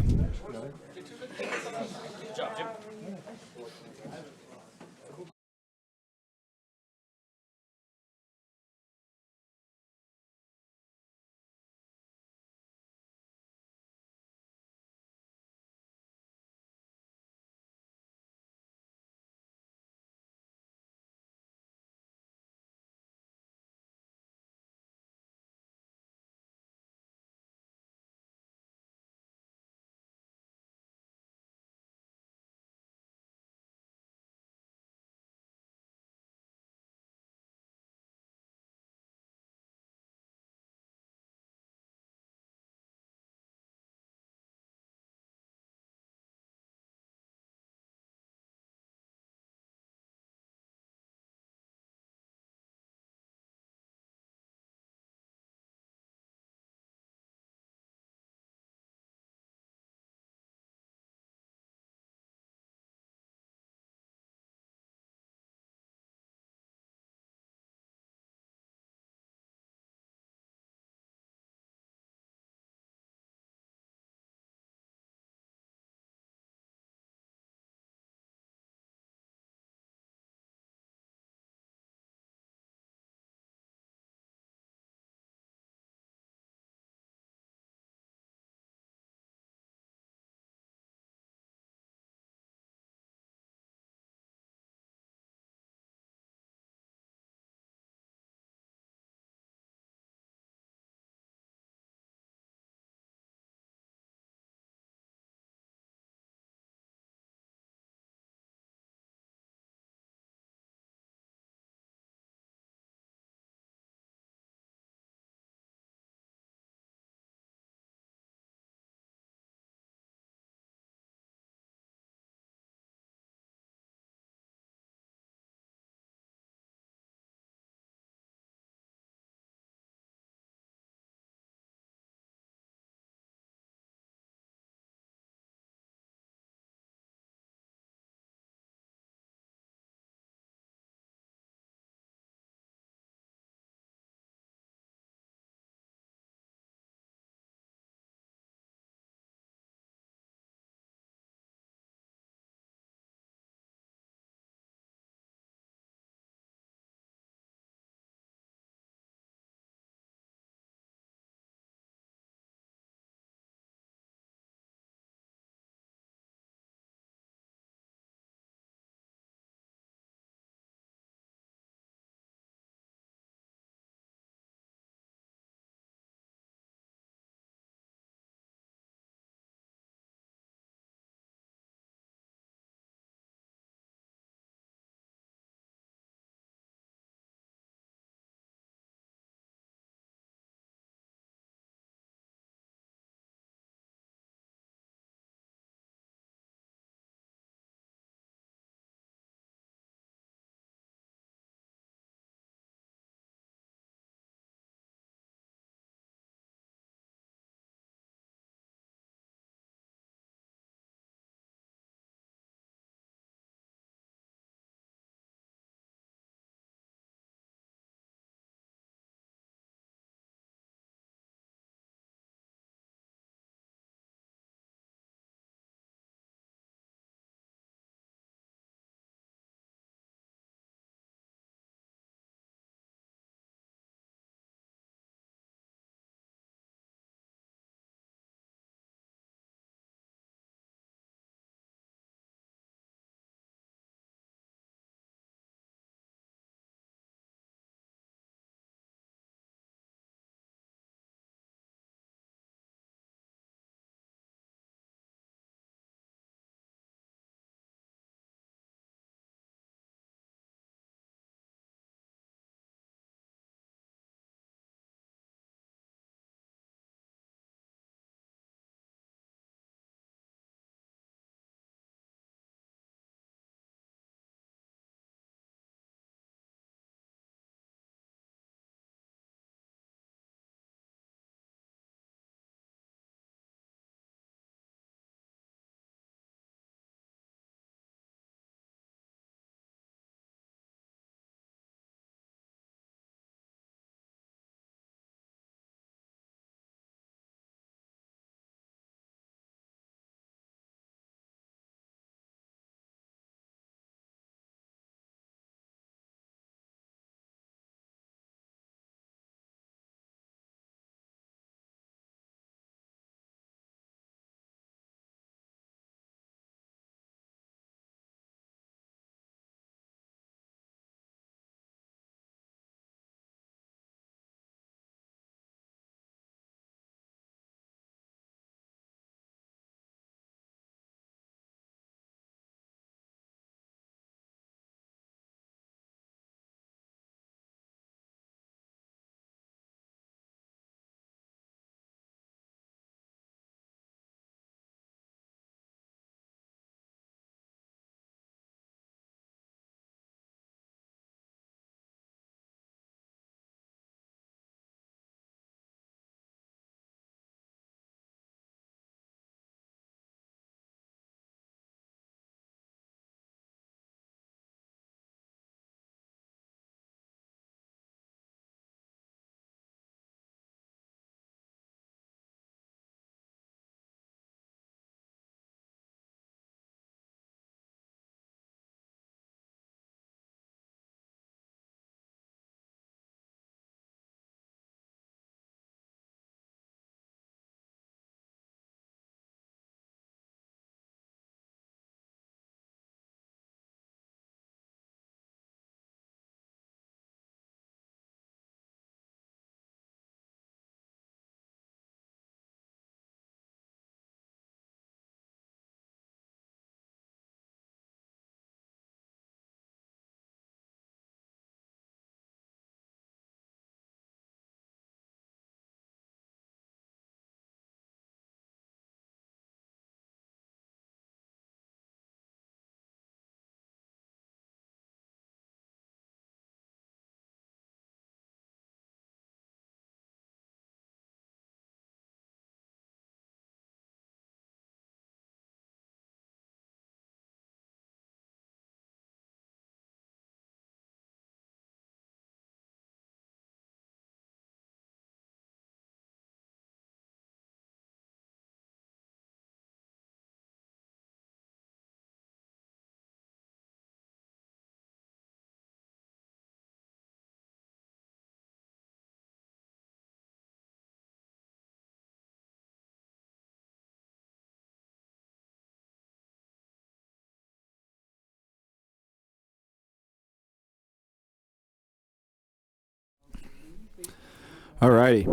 All righty.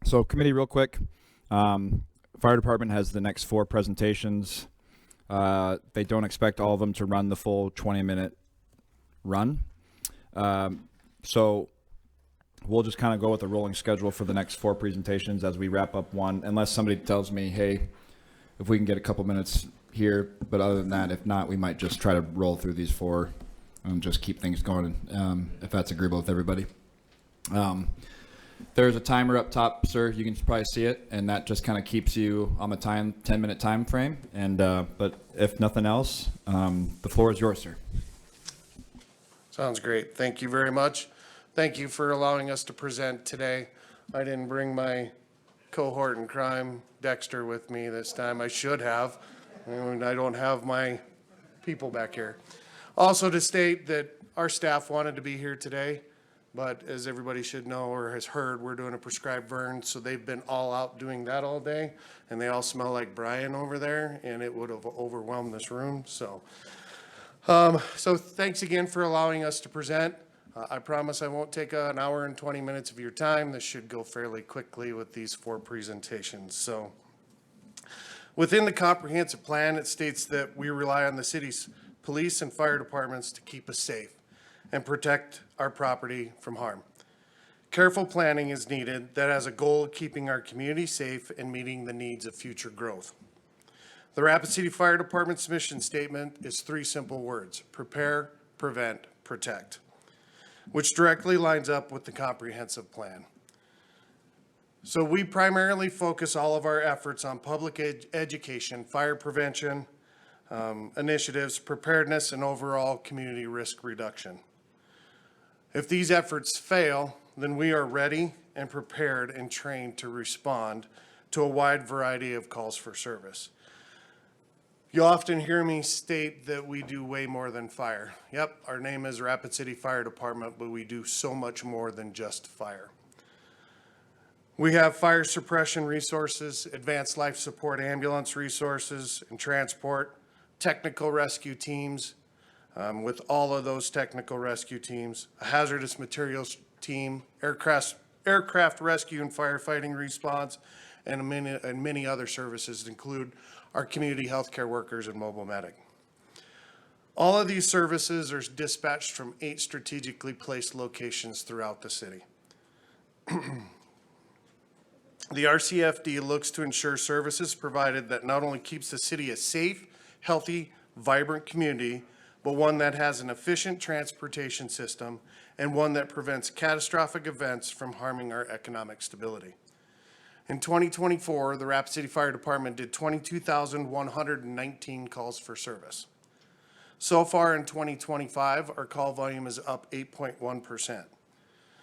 So committee, real quick. Fire department has the next 4 presentations. They don't expect all of them to run the full 20-minute run. So we'll just kind of go with a rolling schedule for the next 4 presentations as we wrap up one, unless somebody tells me, hey, if we can get a couple minutes here. But other than that, if not, we might just try to roll through these 4 and just keep things going, if that's agreeable with everybody. There's a timer up top, sir. You can probably see it, and that just kind of keeps you on the 10-minute time frame. And but if nothing else, the floor is yours, sir. Sounds great. Thank you very much. Thank you for allowing us to present today. I didn't bring my cohort in crime, Dexter, with me this time. I should have, and I don't have my people back here. Also to state that our staff wanted to be here today, but as everybody should know or has heard, we're doing a prescribed burn, so they've been all out doing that all day, and they all smell like Brian over there, and it would have overwhelmed this room. So thanks again for allowing us to present. I promise I won't take an hour and 20 minutes of your time. This should go fairly quickly with these 4 presentations. So within the comprehensive plan, it states that we rely on the city's police and fire departments to keep us safe and protect our property from harm. Careful planning is needed that has a goal of keeping our community safe and meeting the needs of future growth. The Rapid City Fire Department's mission statement is 3 simple words: prepare, prevent, protect, which directly lines up with the comprehensive plan. So we primarily focus all of our efforts on public education, fire prevention, initiatives, preparedness, and overall community risk reduction. If these efforts fail, then we are ready and prepared and trained to respond to a wide variety of calls for service. You often hear me state that we do way more than fire. Yep, our name is Rapid City Fire Department, but we do so much more than just fire. We have fire suppression resources, advanced life support ambulance resources and transport, technical rescue teams, with all of those technical rescue teams, a hazardous materials team, aircraft rescue and firefighting response, and many other services that include our community healthcare workers and mobile medic. All of these services are dispatched from 8 strategically placed locations throughout the city. The RCFD looks to ensure services provided that not only keeps the city a safe, healthy, vibrant community, but one that has an efficient transportation system and one that prevents catastrophic events from harming our economic stability. In 2024, the Rapid City Fire Department did 22,119 calls for service. So far in 2025, our call volume is up 8.1%.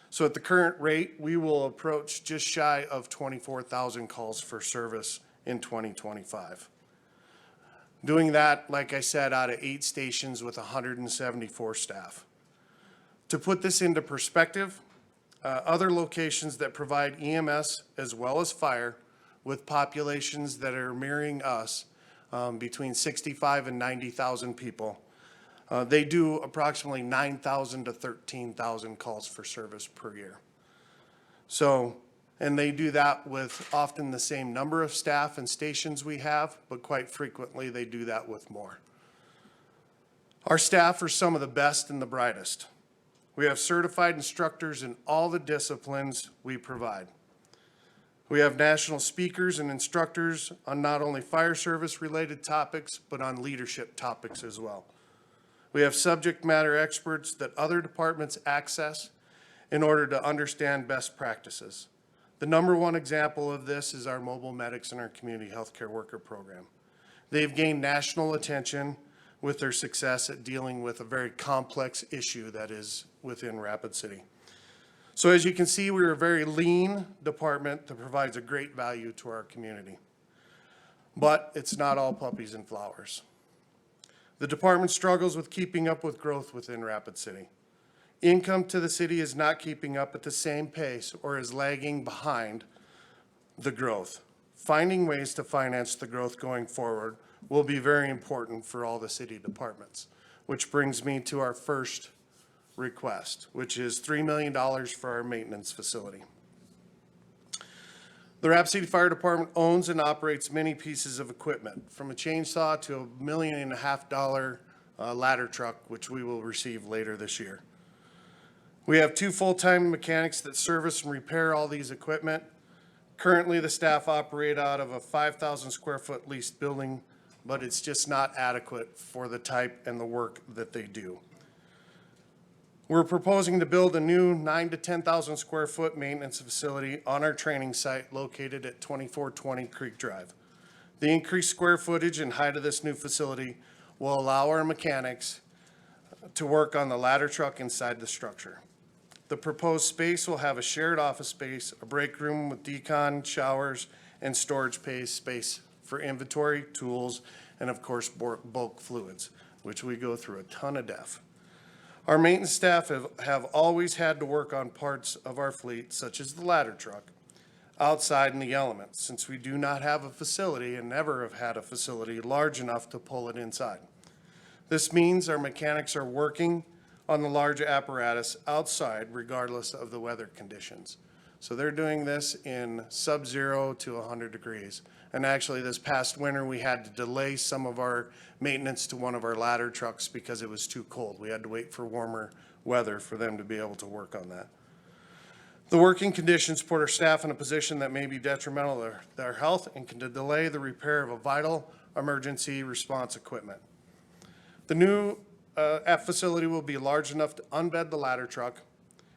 So at the current rate, we will approach just shy of 24,000 calls for service in 2025. Doing that, like I said, out of 8 stations with 174 staff. To put this into perspective, other locations that provide EMS as well as fire with populations that are mirroring us, between 65 and 90,000 people, they do approximately 9,000 to 13,000 calls for service per year. So, and they do that with often the same number of staff and stations we have, but quite frequently they do that with more. Our staff are some of the best and the brightest. We have certified instructors in all the disciplines we provide. We have national speakers and instructors on not only fire service related topics, but on leadership topics as well. We have subject matter experts that other departments access in order to understand best practices. The number one example of this is our mobile medics and our community healthcare worker program. They've gained national attention with their success at dealing with a very complex issue that is within Rapid City. So as you can see, we're a very lean department that provides a great value to our community. But it's not all puppies and flowers. The department struggles with keeping up with growth within Rapid City. Income to the city is not keeping up at the same pace or is lagging behind the growth. Finding ways to finance the growth going forward will be very important for all the city departments, which brings me to our first request, which is $3 million for our maintenance facility. The Rapid City Fire Department owns and operates many pieces of equipment, from a chainsaw to $1.5 million ladder truck, which we will receive later this year. We have 2 full-time mechanics that service and repair all these equipment. Currently, the staff operate out of a 5,000 square foot leased building, but it's just not adequate for the type and the work that they do. We're proposing to build a new 9,000 to 10,000 square foot maintenance facility on our training site located at 2420 Creek Drive. The increased square footage and height of this new facility will allow our mechanics to work on the ladder truck inside the structure. The proposed space will have a shared office space, a break room with decon, showers, and storage space for inventory, tools, and of course, bulk fluids, which we go through a ton of DEF. Our maintenance staff have always had to work on parts of our fleet, such as the ladder truck, outside in the elements, since we do not have a facility and never have had a facility large enough to pull it inside. This means our mechanics are working on the large apparatus outside regardless of the weather conditions. So they're doing this in sub-zero to 100 degrees. And actually this past winter, we had to delay some of our maintenance to one of our ladder trucks because it was too cold. We had to wait for warmer weather for them to be able to work on that. The working conditions put our staff in a position that may be detrimental to their health and can delay the repair of a vital emergency response equipment. The new facility will be large enough to unbed the ladder truck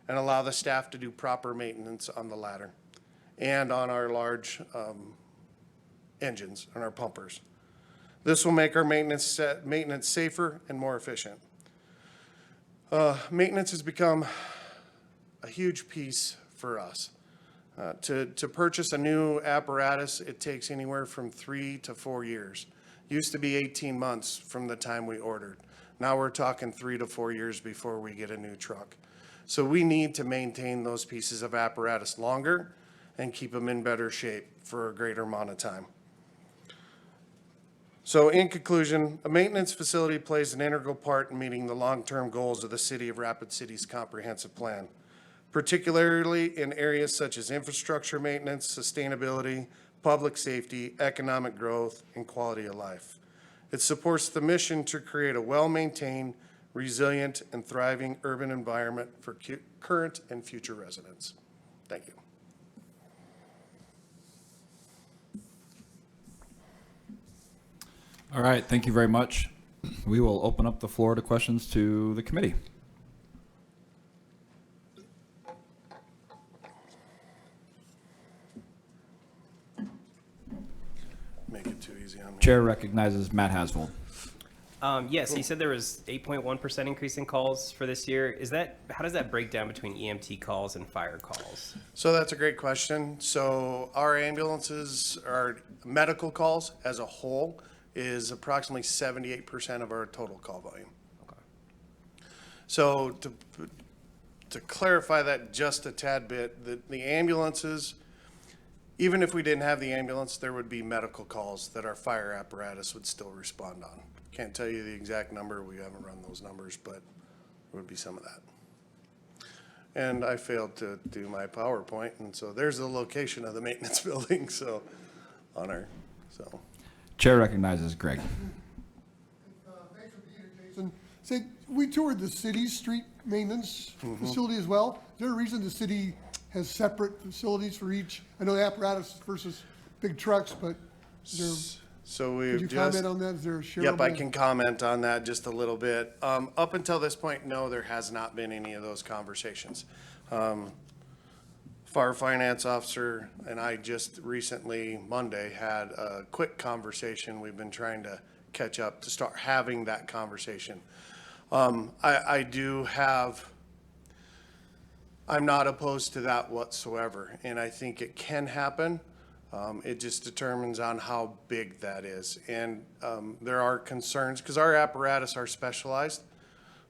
and allow the staff to do proper maintenance on the ladder and on our large engines and our pumpers. This will make our maintenance safer and more efficient. Maintenance has become a huge piece for us. To purchase a new apparatus, it takes anywhere from 3 to 4 years. Used to be 18 months from the time we ordered. Now we're talking 3 to 4 years before we get a new truck. So we need to maintain those pieces of apparatus longer and keep them in better shape for a greater amount of time. So in conclusion, a maintenance facility plays an integral part in meeting the long-term goals of the City of Rapid City's comprehensive plan, particularly in areas such as infrastructure maintenance, sustainability, public safety, economic growth, and quality of life. It supports the mission to create a well-maintained, resilient, and thriving urban environment for current and future residents. Thank you. All right, thank you very much. We will open up the floor to questions to the committee. Make it too easy on me. Chair recognizes Matt Hasvold. Yes, you said there was 8.1% increase in calls for this year. How does that break down between EMT calls and fire calls? So that's a great question. So our ambulances, our medical calls as a whole is approximately 78% of our total call volume. Okay. So to clarify that just a tad bit, the ambulances, even if we didn't have the ambulance, there would be medical calls that our fire apparatus would still respond on. Can't tell you the exact number. We haven't run those numbers, but there would be some of that. And I failed to do my PowerPoint, and so there's the location of the maintenance building, so Chair recognizes Greg. Thanks for being here, Jason. Say, we toured the city's street maintenance facility as well. Is there a reason the city has separate facilities for each? I know the apparatus versus big trucks, but is there, so could you comment on that? Is there a shareable? Yep, I can comment on that just a little bit. Up until this point, no, there has not been any of those conversations. Fire finance officer and I just recently, Monday, had a quick conversation. We've been trying to catch up to start having that conversation. I'm not opposed to that whatsoever, and I think it can happen. It just determines on how big that is. And there are concerns, because our apparatus are specialized,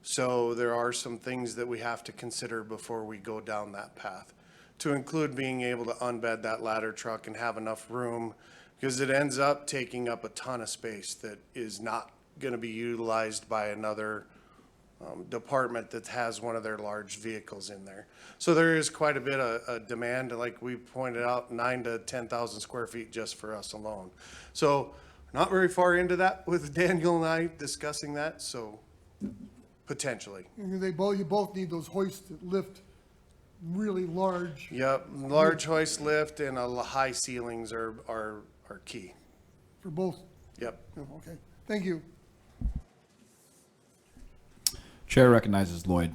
so there are some things that we have to consider before we go down that path, to include being able to unbed that ladder truck and have enough room, because it ends up taking up a ton of space that is not going to be utilized by another department that has one of their large vehicles in there. So there is quite a bit of demand, like we pointed out, 9 to 10,000 square feet just for us alone. So not very far into that with Daniel and I discussing that, so potentially. And you both need those hoists that lift really large. Yep, large hoist lift and high ceilings are key. For both. Yep. Oh, okay, thank you. Chair recognizes Lloyd.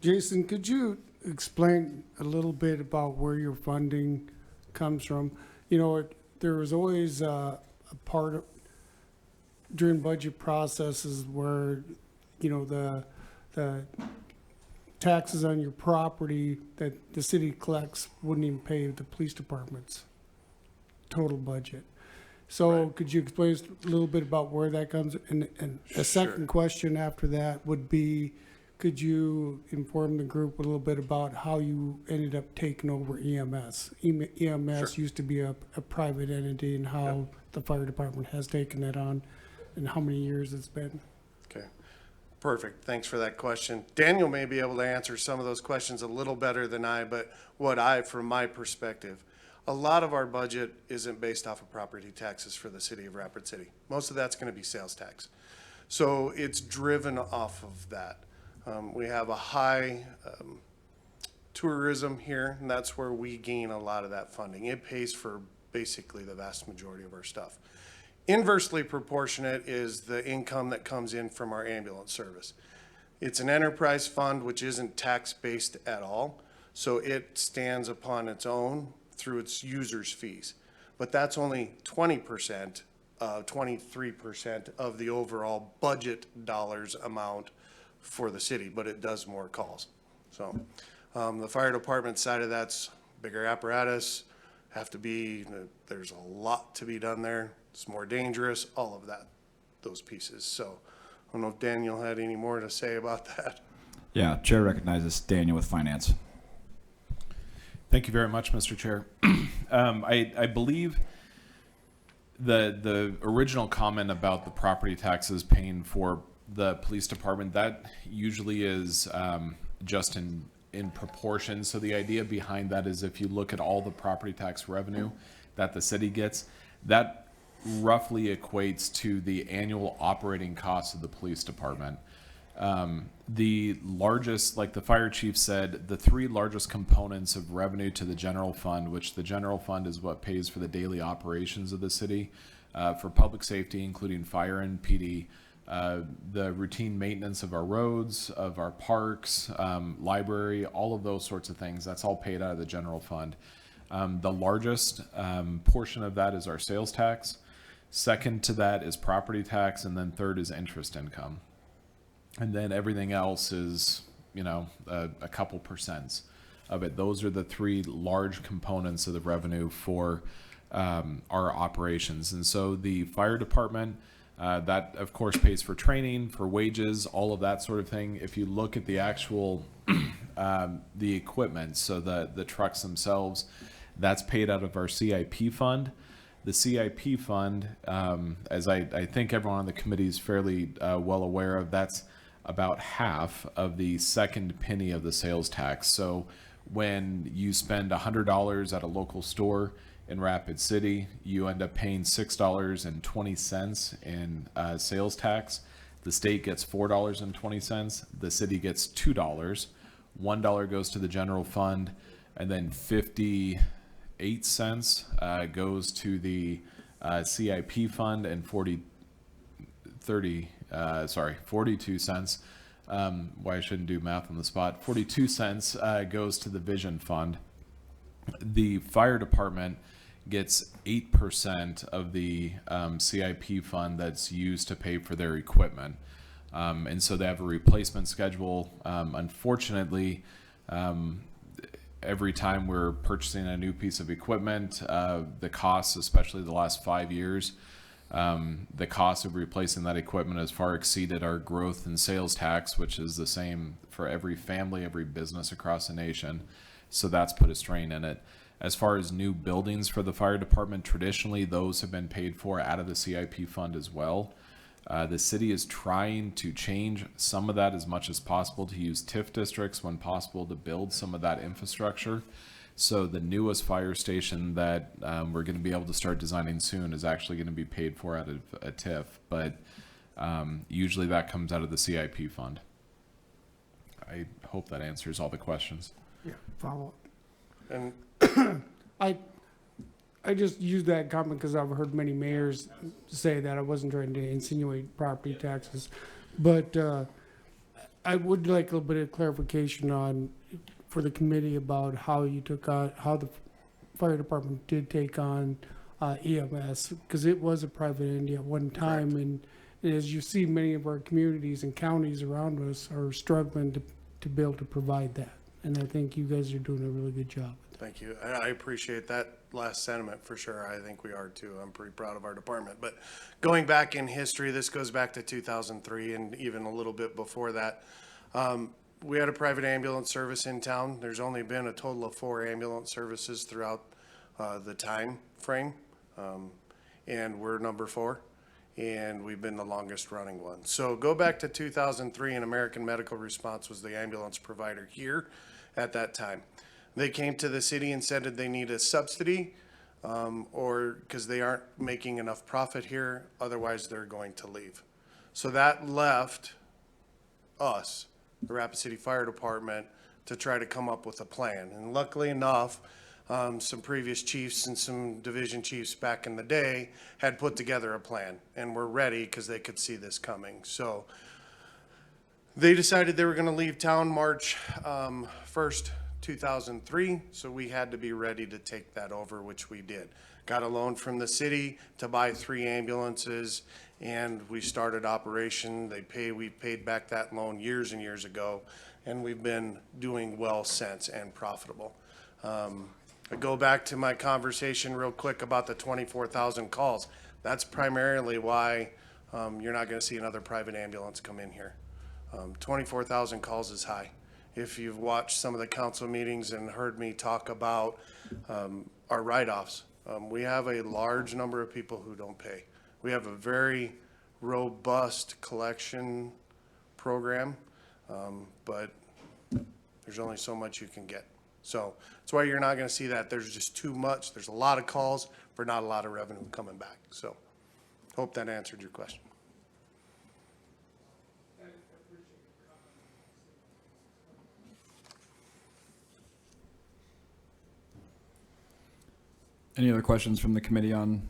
Jason, could you explain a little bit about where your funding comes from? You know, there was always a part of, during budget processes where, you know, the taxes on your property that the city collects wouldn't even pay the police department's total budget. So could you explain a little bit about where that comes? And a second question after that would be, could you inform the group a little bit about how you ended up taking over EMS? EMS used to be a private entity, and how the fire department has taken that on and how many years it's been. Okay, perfect. Thanks for that question. Daniel may be able to answer some of those questions a little better than I, but from my perspective, a lot of our budget isn't based off of property taxes for the city of Rapid City. Most of that's going to be sales tax. So it's driven off of that. We have a high tourism here, and that's where we gain a lot of that funding. It pays for basically the vast majority of our stuff. Inversely proportionate is the income that comes in from our ambulance service. It's an enterprise fund which isn't tax-based at all, so it stands upon its own through its users' fees. But that's only 20%, 23% of the overall budget dollars amount for the city, but it does more calls. So the fire department side of that's bigger apparatus, there's a lot to be done there. It's more dangerous, all of that, those pieces. So I don't know if Daniel had any more to say about that. Yeah, Chair recognizes Daniel with Finance. Thank you very much, Mr. Chair. I believe the original comment about the property taxes paying for the police department, that usually is just in proportion. So the idea behind that is if you look at all the property tax revenue that the city gets, that roughly equates to the annual operating costs of the police department. The largest, like the fire chief said, the three largest components of revenue to the general fund, which the general fund is what pays for the daily operations of the city, for public safety, including fire and PD, the routine maintenance of our roads, of our parks, library, all of those sorts of things. That's all paid out of the general fund. The largest portion of that is our sales tax. Second to that is property tax, and then third is interest income. And then everything else is, you know, a couple percents of it. Those are the three large components of the revenue for our operations. And so the fire department, that of course pays for training, for wages, all of that sort of thing. If you look at the actual, the equipment, so the trucks themselves, that's paid out of our CIP fund. The CIP fund, as I think everyone on the committee is fairly well aware of, that's about half of the second penny of the sales tax. So when you spend $100 at a local store in Rapid City, you end up paying $6.20 in sales tax. The state gets $4.20. The city gets $2. $1 goes to the general fund, and then 58 cents goes to the CIP fund, and 42 cents. Why I shouldn't do math on the spot. 42 cents goes to the Vision Fund. The fire department gets 8% of the CIP fund that's used to pay for their equipment. And so they have a replacement schedule. Unfortunately, every time we're purchasing a new piece of equipment, the costs, especially the last 5 years, the cost of replacing that equipment has far exceeded our growth in sales tax, which is the same for every family, every business across the nation. So that's put a strain in it. As far as new buildings for the fire department, traditionally those have been paid for out of the CIP fund as well. The city is trying to change some of that as much as possible to use TIF districts when possible to build some of that infrastructure. So the newest fire station that we're going to be able to start designing soon is actually going to be paid for out of a TIF, but usually that comes out of the CIP fund. I hope that answers all the questions. Yeah, follow up. And I just use that comment because I've heard many mayors say that. I wasn't trying to insinuate property taxes. But I would like a little bit of clarification on, for the committee, about how you took on, how the fire department did take on EMS, because it was a private entity at one time. And as you see, many of our communities and counties around us are struggling to be able to provide that. And I think you guys are doing a really good job. thank you. I appreciate that last sentiment for sure. I think we are too. I'm pretty proud of our department. But going back in history, this goes back to 2003 and even a little bit before that. We had a private ambulance service in town. There's only been a total of 4 ambulance services throughout the time frame. And we're number 4. And we've been the longest running one. So go back to 2003, and American Medical Response was the ambulance provider here at that time. They came to the city and said that they need a subsidy, or because they aren't making enough profit here, otherwise they're going to leave. So that left us, the Rapid City Fire Department, to try to come up with a plan. And luckily enough, some previous chiefs and some division chiefs back in the day had put together a plan and were ready because they could see this coming. So they decided they were going to leave town March 1st, 2003. So we had to be ready to take that over, which we did. Got a loan from the city to buy 3 ambulances, and we started operation. We paid back that loan years and years ago, and we've been doing well since and profitable. I go back to my conversation real quick about the 24,000 calls. That's primarily why you're not going to see another private ambulance come in here. 24,000 calls is high. If you've watched some of the council meetings and heard me talk about our write-offs, we have a large number of people who don't pay. We have a very robust collection program, but there's only so much you can get. So that's why you're not going to see that. There's just too much. There's a lot of calls for not a lot of revenue coming back. So hope that answered your question. Any other questions from the committee on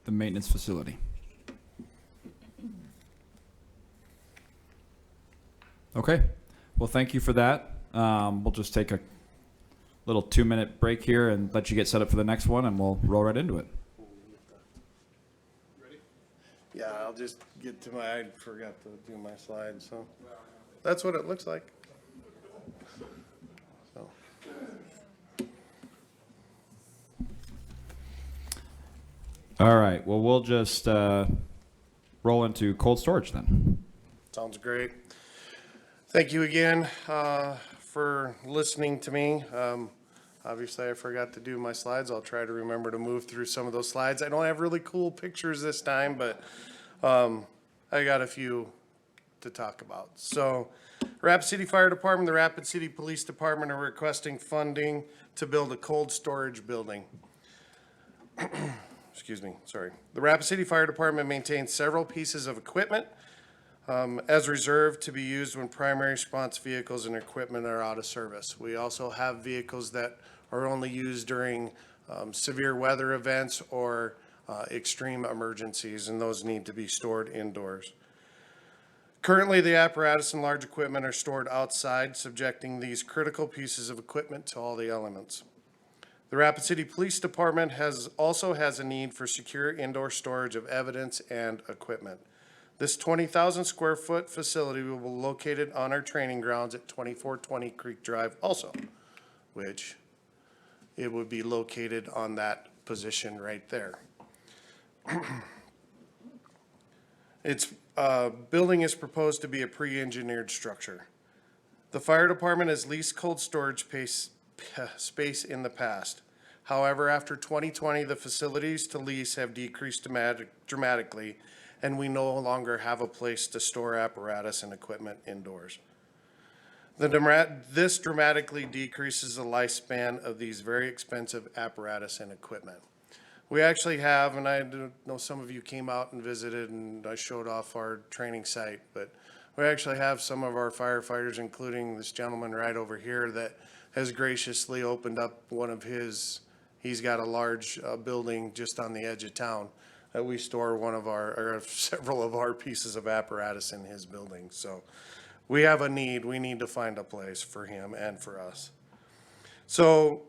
the maintenance facility? Okay, well, thank you for that. We'll just take a little 2-minute break here and let you get set up for the next one, and we'll roll right into it. Yeah, I'll just get to I forgot to do my slides, so that's what it looks like. So. All right, well, we'll just roll into cold storage then. Sounds great. Thank you again for listening to me. Obviously, I forgot to do my slides. I'll try to remember to move through some of those slides. I don't have really cool pictures this time, but I got a few to talk about. So, Rapid City Fire Department, the Rapid City Police Department are requesting funding to build a cold storage building. Excuse me, sorry. The Rapid City Fire Department maintains several pieces of equipment as reserved to be used when primary response vehicles and equipment are out of service. We also have vehicles that are only used during severe weather events or extreme emergencies, and those need to be stored indoors. Currently, the apparatus and large equipment are stored outside, subjecting these critical pieces of equipment to all the elements. The Rapid City Police Department also has a need for secure indoor storage of evidence and equipment. This 20,000 square foot facility will be located on our training grounds at 2420 Creek Drive also, which it would be located on that position right there. Its building is proposed to be a pre-engineered structure. The fire department has leased cold storage space in the past. However, after 2020, the facilities to lease have decreased dramatically and we no longer have a place to store apparatus and equipment indoors. This dramatically decreases the lifespan of these very expensive apparatus and equipment. We actually have, and I know some of you came out and visited, and I showed off our training site, but we actually have some of our firefighters, including this gentleman right over here, that has graciously opened up one of his, he's got a large building just on the edge of town that we store one of our, or several of our pieces of apparatus in his building. So we have a need. We need to find a place for him and for us. So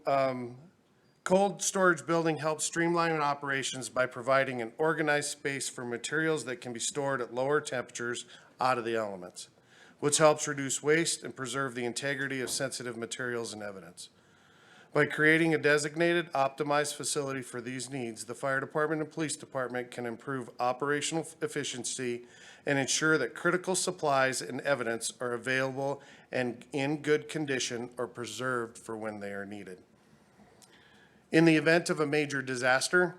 cold storage building helps streamline operations by providing an organized space for materials that can be stored at lower temperatures out of the elements, which helps reduce waste and preserve the integrity of sensitive materials and evidence. By creating a designated, optimized facility for these needs, the fire department and police department can improve operational efficiency and ensure that critical supplies and evidence are available and in good condition or preserved for when they are needed. In the event of a major disaster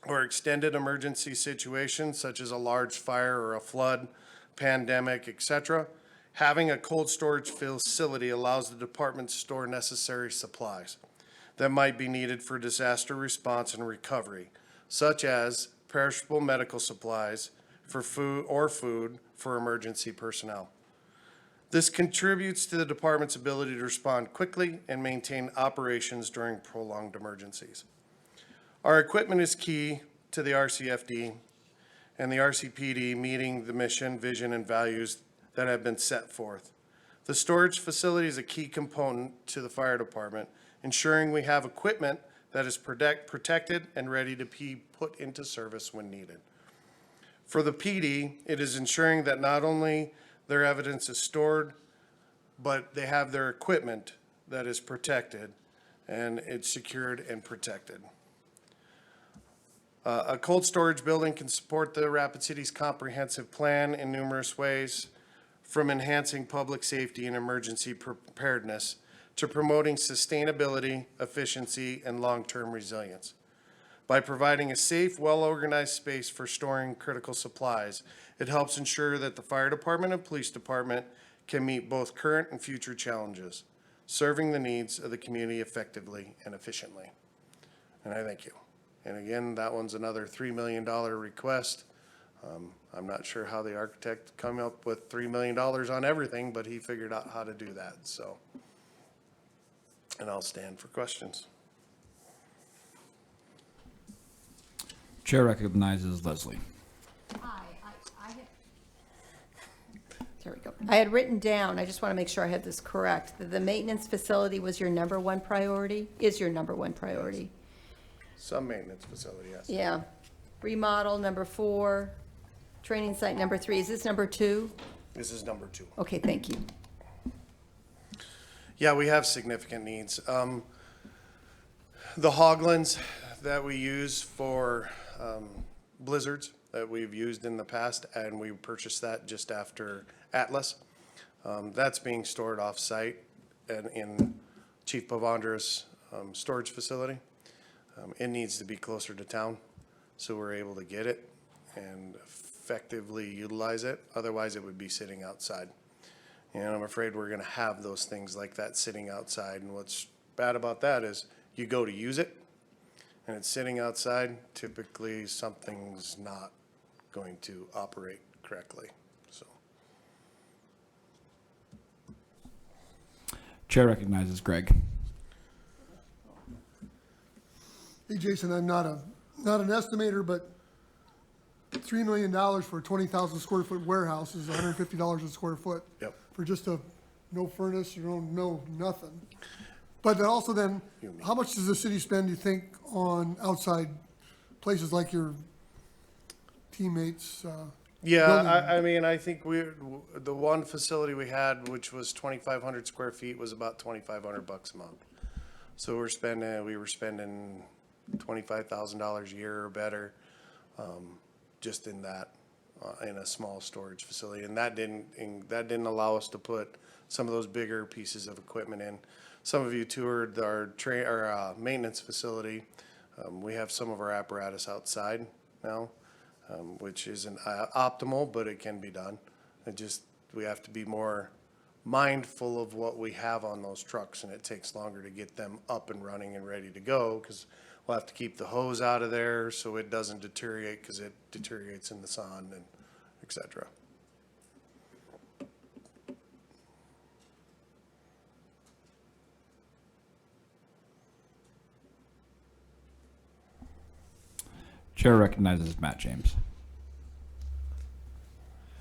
or extended emergency situation, such as a large fire or a flood, pandemic, etc., having a cold storage facility allows the department to store necessary supplies that might be needed for disaster response and recovery, such as perishable medical supplies for food for emergency personnel. This contributes to the department's ability to respond quickly and maintain operations during prolonged emergencies. Our equipment is key to the RCFD and the RCPD meeting the mission, vision, and values that have been set forth. The storage facility is a key component to the fire department, ensuring we have equipment that is protected and ready to be put into service when needed. For the PD, it is ensuring that not only their evidence is stored, but they have their equipment that is protected and it's secured and protected. A cold storage building can support the Rapid City's comprehensive plan in numerous ways, from enhancing public safety and emergency preparedness to promoting sustainability, efficiency, and long-term resilience. By providing a safe, well-organized space for storing critical supplies, it helps ensure that the fire department and police department can meet both current and future challenges, serving the needs of the community effectively and efficiently. And I thank you. And again, that one's another $3 million request. I'm not sure how the architect came up with $3 million on everything, but he figured out how to do that, so. And I'll stand for questions. Chair recognizes Leslie. There we go. I had written down, I just want to make sure I had this correct, that the maintenance facility was your number one priority, is your number one priority. Some maintenance facility, yes. Yeah. Remodel, number 4. Training site, number 3. Is this number 2? This is number 2. Okay, thank you. Yeah, we have significant needs. The Hoglins that we use for blizzards that we've used in the past, and we purchased that just after Atlas. That's being stored off-site and in Chief Pavandra's storage facility. It needs to be closer to town, so we're able to get it and effectively utilize it. Otherwise, it would be sitting outside. And I'm afraid we're going to have those things like that sitting outside. And what's bad about that is you go to use it, and it's sitting outside. Typically, something's not going to operate correctly. So, Chair recognizes Greg. Hey, Jason, I'm not an estimator, but $3 million for a 20,000 square foot warehouse is $150 a square foot. Yep. For just a, no furnace, no nothing. But then also then, how much does the city spend, do you think, on outside places like your teammates? yeah, building? I mean, I think the one facility we had, which was 2,500 square feet, was about $2,500 a month. So we were spending $25,000 a year or better, just in that, in a small storage facility. And that didn't allow us to put some of those bigger pieces of equipment in. Some of you toured our maintenance facility. We have some of our apparatus outside now. which isn't optimal, but it can be done. We have to be more mindful of what we have on those trucks, and it takes longer to get them up and running and ready to go, because we'll have to keep the hose out of there so it doesn't deteriorate, because it deteriorates in the sun and et cetera. Chair recognizes Matt James.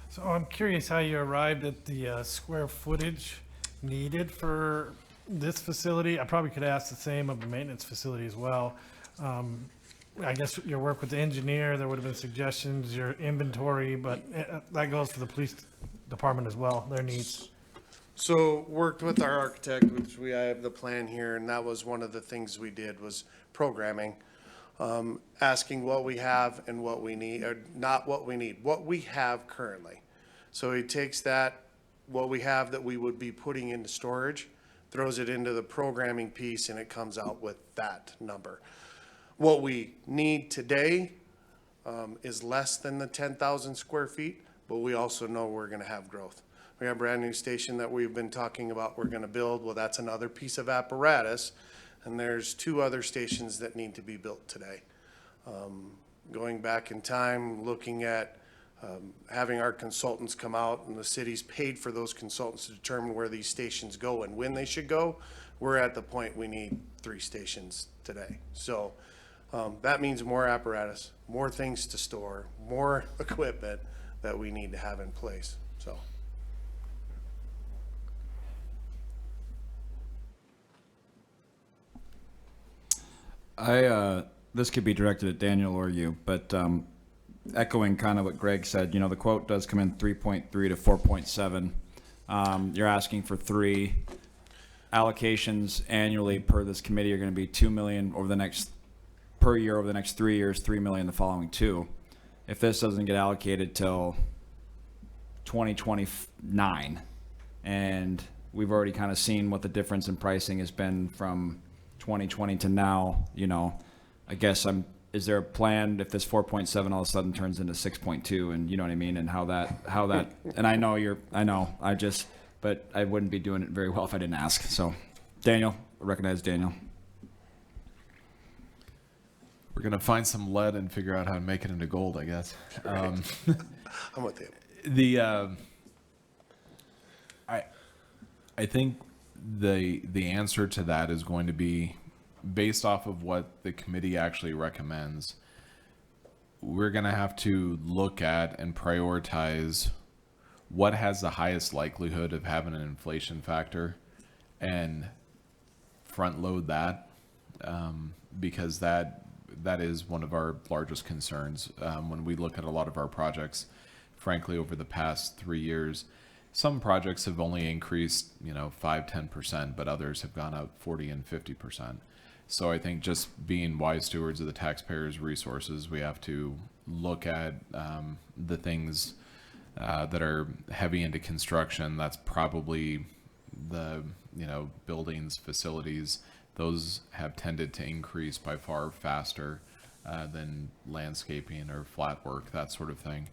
So I'm curious how you arrived at the square footage needed for this facility. I probably could ask the same of the maintenance facility as well. I guess your work with the engineer, there would have been suggestions, your inventory, but that goes for the police department as well, their needs. So worked with our architect, which I have the plan here, and that was one of the things we did was programming. Asking what we have and what we need, or not what we need, what we have currently. So he takes that, what we have that we would be putting into storage, throws it into the programming piece, and it comes out with that number. What we need today is less than the 10,000 square feet, but we also know we're gonna have growth. We have a brand new station that we've been talking about we're gonna build. Well, that's another piece of apparatus. And there's 2 other stations that need to be built today. Going back in time, looking at having our consultants come out, and the city's paid for those consultants to determine where these stations go and when they should go. We're at the point we need 3 stations today. So that means more apparatus, more things to store, more equipment that we need to have in place, so. This could be directed at Daniel or you, but echoing kind of what Greg said, you know, the quote does come in 3.3 to 4.7. You're asking for 3 allocations annually per this committee are going to be 2 million per year over the next 3 years, 3 million the following 2. If this doesn't get allocated till 2029, and we've already kind of seen what the difference in pricing has been from 2020 to now, you know, I guess is there a plan if this 4.7 all of a sudden turns into 6.2, and you know what I mean, and how that, and but I wouldn't be doing it very well if I didn't ask. So Daniel, I recognize Daniel. We're gonna find some lead and figure out how to make it into gold, I guess. I'm with you. I think the answer to that is going to be based off of what the committee actually recommends. We're going to have to look at and prioritize what has the highest likelihood of having an inflation factor and front load that, because that is one of our largest concerns when we look at a lot of our projects. Frankly, over the past 3 years, some projects have only increased, 5-10%, but others have gone up 40 and 50%. So I think just being wise stewards of the taxpayers' resources, we have to look at the things that are heavy into construction. That's probably the, buildings, facilities. Those have tended to increase by far faster than landscaping or flat work, that sort of thing.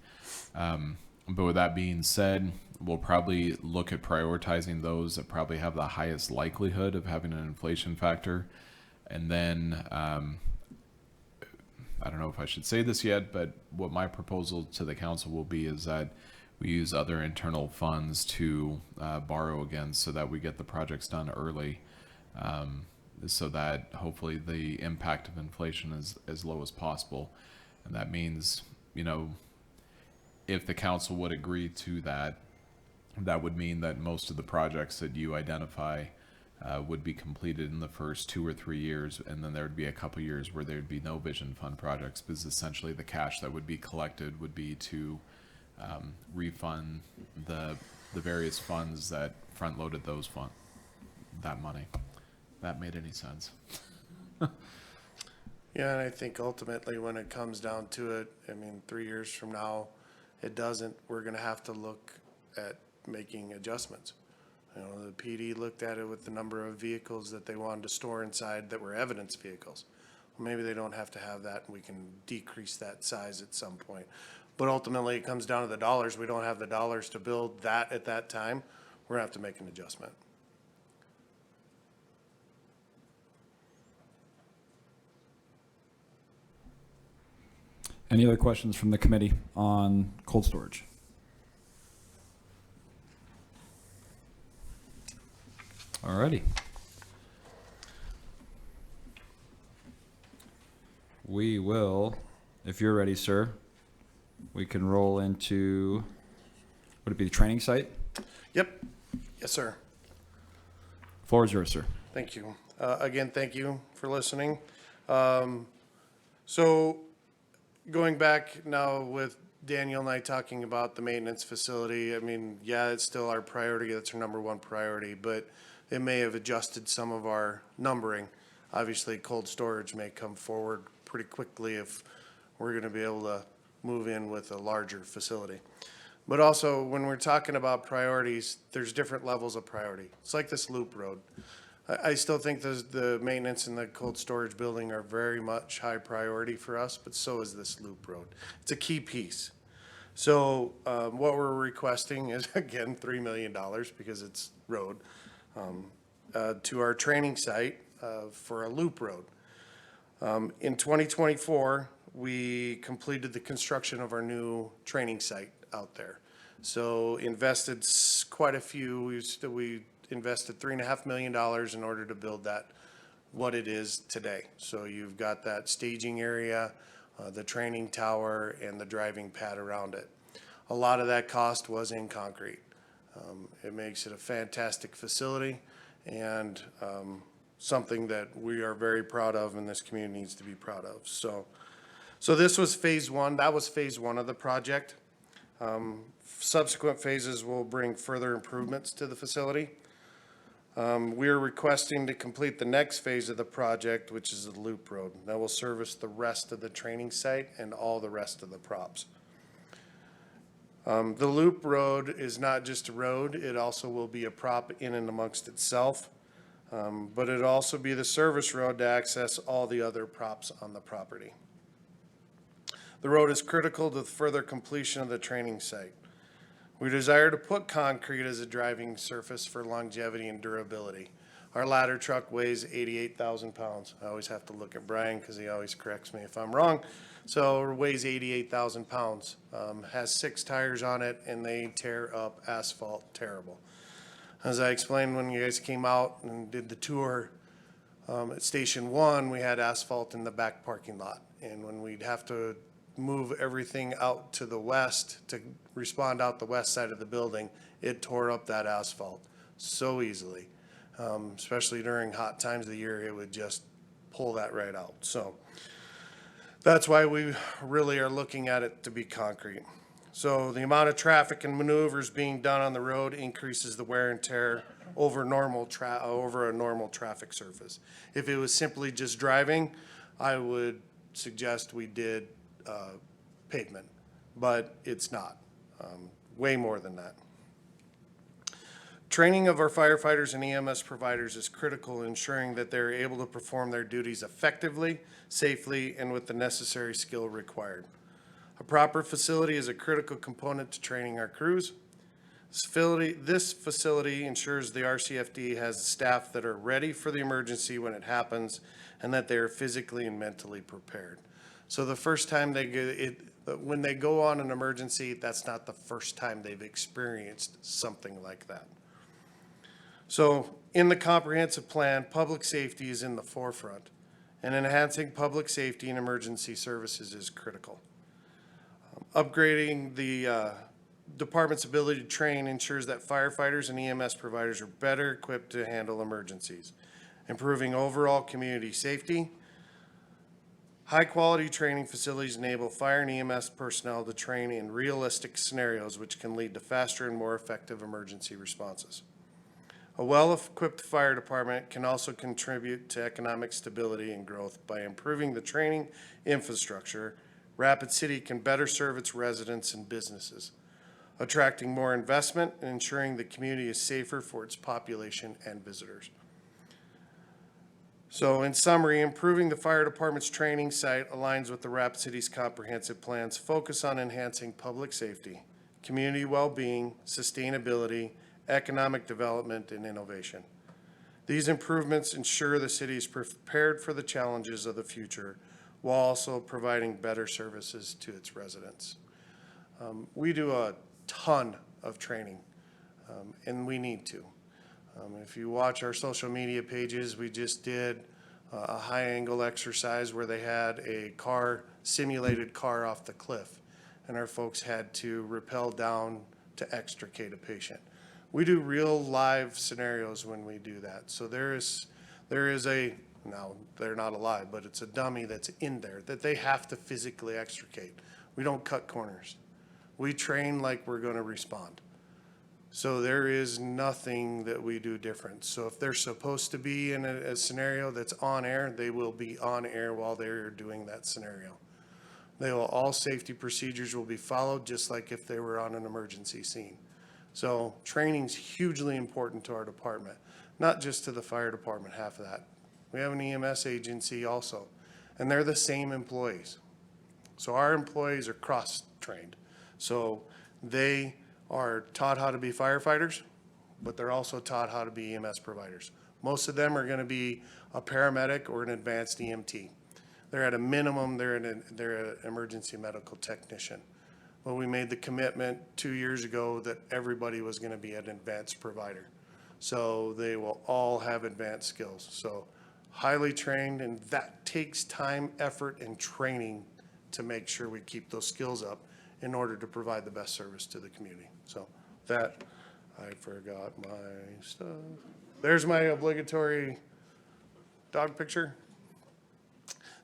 But with that being said, we'll probably look at prioritizing those that probably have the highest likelihood of having an inflation factor. And then, I don't know if I should say this yet, but what my proposal to the council will be is that we use other internal funds to borrow against so that we get the projects done early, so that hopefully the impact of inflation is as low as possible. And that means, if the council would agree to that, that would mean that most of the projects that you identify would be completed in the first 2 or 3 years, and then there would be a couple years where there would be no vision fund projects, because essentially the cash that would be collected would be to refund the various funds that front loaded that money. That made any sense? Yeah, and I think ultimately when it comes down to it, 3 years from now, we're gonna have to look at making adjustments. The PD looked at it with the number of vehicles that they wanted to store inside that were evidence vehicles. maybe they don't have to have that, and we can decrease that size at some point. But ultimately, it comes down to the dollars. We don't have the dollars to build that at that time. We're gonna have to make an adjustment. Any other questions from the committee on cold storage? Alrighty. We will, if you're ready, sir, we can roll into, would it be the training site? Yep. Yes, sir. Floor is yours, sir. Thank you. Again, thank you for listening. So going back now with Daniel and I talking about the maintenance facility, I mean, yeah, it's still our priority. That's our number one priority, but it may have adjusted some of our numbering. Obviously, cold storage may come forward pretty quickly if we're going to be able to move in with a larger facility. But also, when we're talking about priorities, there's different levels of priority. It's like this loop road. I still think the maintenance in the cold storage building are very much high priority for us, but so is this loop road. It's a key piece. So what we're requesting is, again, $3 million because it's road, to our training site for a loop road. In 2024, we completed the construction of our new training site out there. So invested quite a few. We invested $3.5 million in order to build that, what it is today. So you've got that staging area, the training tower, and the driving pad around it. A lot of that cost was in concrete. It makes it a fantastic facility and something that we are very proud of and this community needs to be proud of. So this was phase one. That was phase one of the project. Subsequent phases will bring further improvements to the facility. We are requesting to complete the next phase of the project, which is the loop road. That will service the rest of the training site and all the rest of the props. The loop road is not just a road, it also will be a prop in and amongst itself. But it'll also be the service road to access all the other props on the property. The road is critical to the further completion of the training site. We desire to put concrete as a driving surface for longevity and durability. Our ladder truck weighs 88,000 pounds. I always have to look at Brian because he always corrects me if I'm wrong. So it weighs 88,000 pounds, has 6 tires on it, and they tear up asphalt terrible. As I explained when you guys came out and did the tour, at Station 1, we had asphalt in the back parking lot. And when we'd have to move everything out to the west to respond out the west side of the building, it tore up that asphalt so easily. Especially during hot times of the year, it would just pull that right out. So that's why we really are looking at it to be concrete. So the amount of traffic and maneuvers being done on the road increases the wear and tear over a normal traffic surface. If it was simply just driving, I would suggest we did pavement, but it's not. Way more than that. Training of our firefighters and EMS providers is critical in ensuring that they're able to perform their duties effectively, safely, and with the necessary skill required. A proper facility is a critical component to training our crews. This facility ensures the RCFD has staff that are ready for the emergency when it happens and that they are physically and mentally prepared. So the first time when they go on an emergency, that's not the first time they've experienced something like that. So in the comprehensive plan, public safety is in the forefront, and enhancing public safety and emergency services is critical. Upgrading the department's ability to train ensures that firefighters and EMS providers are better equipped to handle emergencies, improving overall community safety. High-quality training facilities enable fire and EMS personnel to train in realistic scenarios, which can lead to faster and more effective emergency responses. A well-equipped fire department can also contribute to economic stability and growth by improving the training infrastructure. Rapid City can better serve its residents and businesses, attracting more investment and ensuring the community is safer for its population and visitors. So in summary, improving the fire department's training site aligns with the Rapid City's comprehensive plans, focus on enhancing public safety, community well-being, sustainability, economic development, and innovation. These improvements ensure the city is prepared for the challenges of the future while also providing better services to its residents. We do a ton of training, and we need to. If you watch our social media pages, we just did a high-angle exercise where they had a simulated car off the cliff, and our folks had to rappel down to extricate a patient. We do real live scenarios when we do that. So there is now they're not alive, but it's a dummy that's in there that they have to physically extricate. We don't cut corners. We train like we're going to respond. So there is nothing that we do different. So if they're supposed to be in a scenario that's on air, they will be on air while they're doing that scenario. All safety procedures will be followed, just like if they were on an emergency scene. So training's hugely important to our department, not just to the fire department, half of that. We have an EMS agency also, and they're the same employees. So our employees are cross-trained. So they are taught how to be firefighters, but they're also taught how to be EMS providers. Most of them are going to be a paramedic or an advanced EMT. They're at a minimum, they're an emergency medical technician. Well, we made the commitment 2 years ago that everybody was going to be an advanced provider. So they will all have advanced skills. So highly trained, and that takes time, effort, and training to make sure we keep those skills up in order to provide the best service to the community. So that, I forgot my stuff. There's my obligatory dog picture.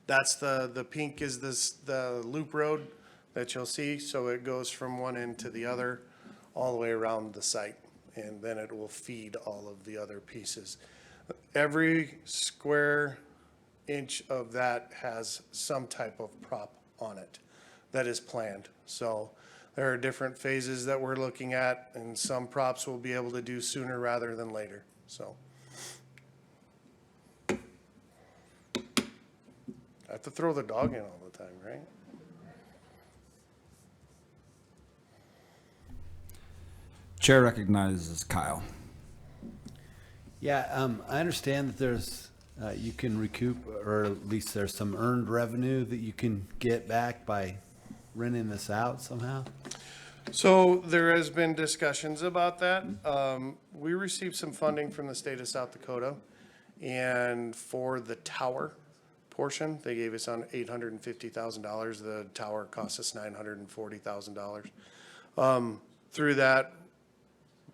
That's the pink is the loop road that you'll see. So it goes from one end to the other, all the way around the site. And then it will feed all of the other pieces. Every square inch of that has some type of prop on it that is planned. So there are different phases that we're looking at, and some props we'll be able to do sooner rather than later. So I have to throw the dog in all the time, right? Chair recognizes Kyle. Yeah, I understand that there's, you can recoup, or at least there's some earned revenue that you can get back by renting this out somehow. So there has been discussions about that. We received some funding from the state of South Dakota, and for the tower portion, they gave us on $850,000. The tower cost us $940,000. Through that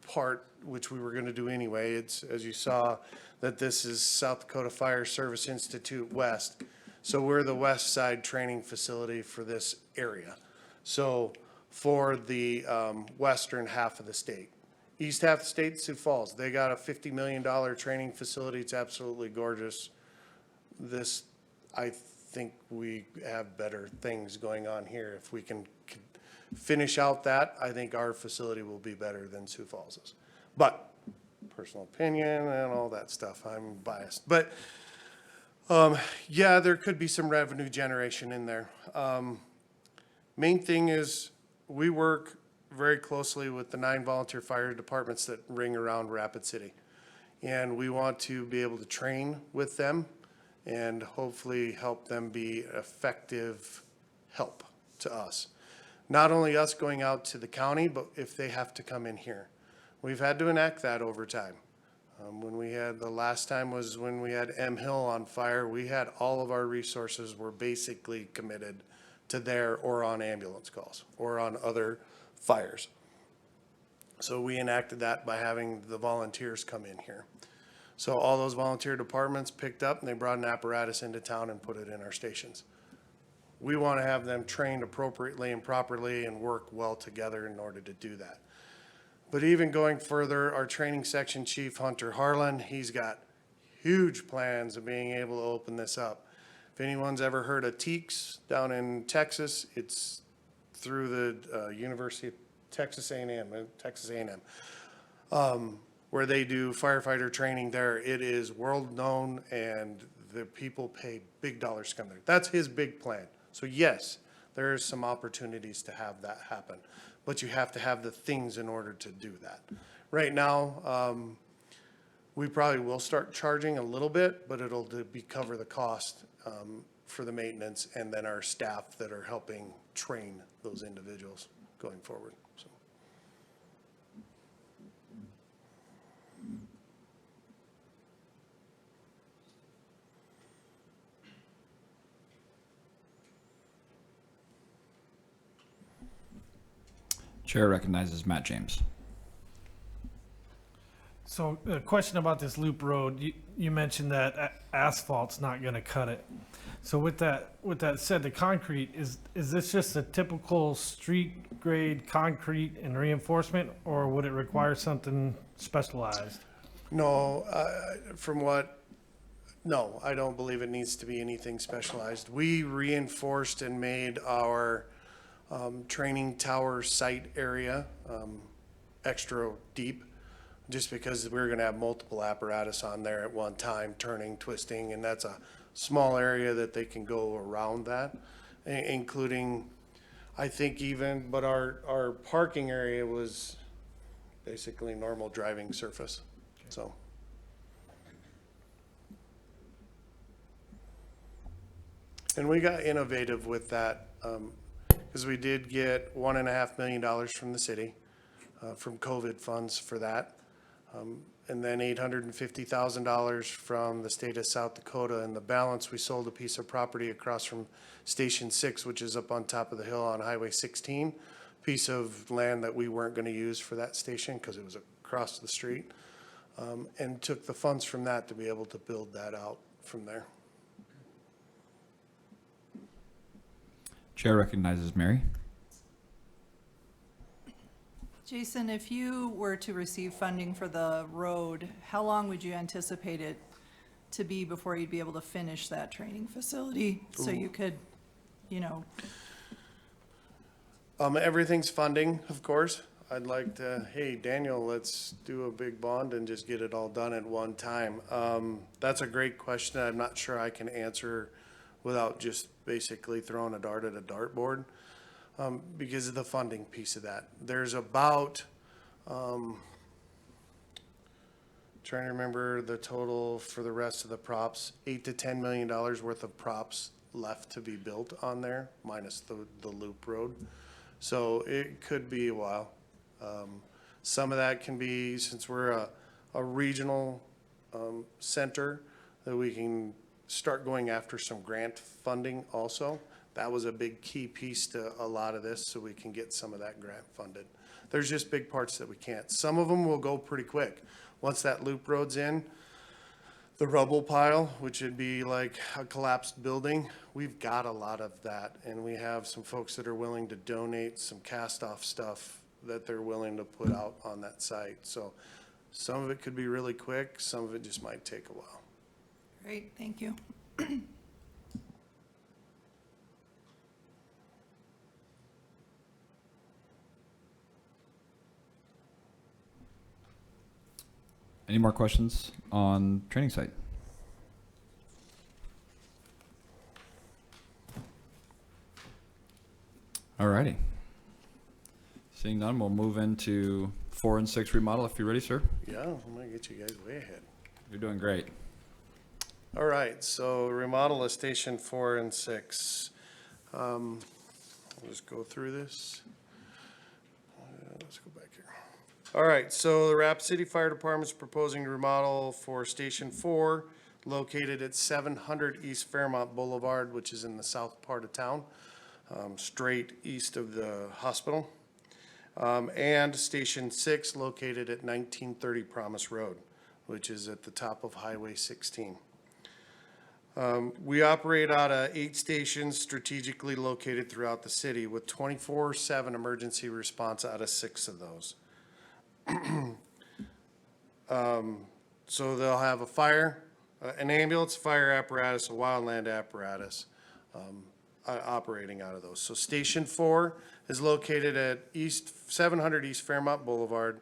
part, which we were going to do anyway, it's, as you saw, that this is South Dakota Fire Service Institute West. So we're the west side training facility for this area. So for the western half of the state. East half of the state, Sioux Falls, they got a $50 million training facility. It's absolutely gorgeous. This, I think we have better things going on here. If we can finish out that, I think our facility will be better than Sioux Falls's. But personal opinion and all that stuff, I'm biased. But yeah, there could be some revenue generation in there. Main thing is we work very closely with the 9 volunteer fire departments that ring around Rapid City. And we want to be able to train with them and hopefully help them be effective help to us. Not only us going out to the county, but if they have to come in here. We've had to enact that over time. When we had, the last time was when we had M Hill on fire, we had all of our resources were basically committed to there or on ambulance calls or on other fires. So we enacted that by having the volunteers come in here. So all those volunteer departments picked up and they brought an apparatus into town and put it in our stations. We want to have them trained appropriately and properly and work well together in order to do that. But even going further, our training section chief, Hunter Harlan, he's got huge plans of being able to open this up. If anyone's ever heard of TEACS down in Texas, it's through the University of Texas A&M, where they do firefighter training there. It is world known, and the people pay big dollars to come there. That's his big plan. So yes, there is some opportunities to have that happen, but you have to have the things in order to do that. Right now, we probably will start charging a little bit, but it'll cover the cost for the maintenance and then our staff that are helping train those individuals going forward, so. Chair recognizes Matt James. So a question about this loop road, you mentioned that asphalt's not gonna cut it. So with that said, the concrete, is this just a typical street grade concrete and reinforcement, or would it require something specialized? No, no, I don't believe it needs to be anything specialized. We reinforced and made our training tower site area extra deep, just because we're gonna have multiple apparatus on there at one time, turning, twisting, and that's a small area that they can go around that, including, I think even, but our parking area was basically normal driving surface, so. And we got innovative with that, because we did get $1.5 million from the city, from COVID funds for that. And then $850,000 from the state of South Dakota, and the balance, we sold a piece of property across from Station 6, which is up on top of the hill on Highway 16, piece of land that we weren't gonna use for that station because it was across the street, and took the funds from that to be able to build that out from there. Chair recognizes Mary. Jason, if you were to receive funding for the road, how long would you anticipate it to be before you'd be able to finish that training facility? So you could, you know. Everything's funding, of course. I'd like to, hey, Daniel, let's do a big bond and just get it all done at one time. That's a great question. I'm not sure I can answer without just basically throwing a dart at a dartboard. Because of the funding piece of that. There's about, trying to remember the total for the rest of the props, $8 to $10 million worth of props left to be built on there, minus the loop road. So it could be a while. Some of that can be, since we're a regional center, that we can start going after some grant funding also. That was a big key piece to a lot of this, so we can get some of that grant funded. There's just big parts that we can't. Some of them will go pretty quick. Once that loop road's in, the rubble pile, which would be like a collapsed building, we've got a lot of that. And we have some folks that are willing to donate some cast-off stuff that they're willing to put out on that site. So some of it could be really quick, some of it just might take a while. Great, thank you. Any more questions on training site? Alrighty. Seeing none, we'll move into 4 and 6 remodel if you're ready, sir. Yeah, I'm gonna get you guys way ahead. You're doing great. All right, so remodel of Station 4 and 6. I'll just go through this. Let's go back here. All right, so the Rapid City Fire Department's proposing to remodel for Station 4, located at 700 East Fairmont Boulevard, which is in the south part of town, straight east of the hospital. And Station 6, located at 1930 Promise Road, which is at the top of Highway 16. We operate out of 8 stations strategically located throughout the city with 24/7 emergency response out of 6 of those. So they'll have a fire, an ambulance, fire apparatus, a wildland apparatus, operating out of those. So Station 4 is located at 700 East Fairmont Boulevard,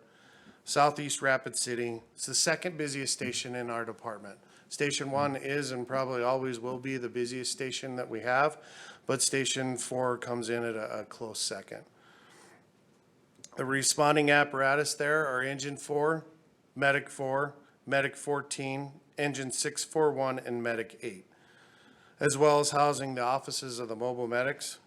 southeast Rapid City. It's the second busiest station in our department. Station 1 is and probably always will be the busiest station that we have, but Station 4 comes in at a close second. The responding apparatus there are Engine 4, Medic 4, Medic 14, Engine 641, and Medic 8, as well as housing the offices of the mobile medics.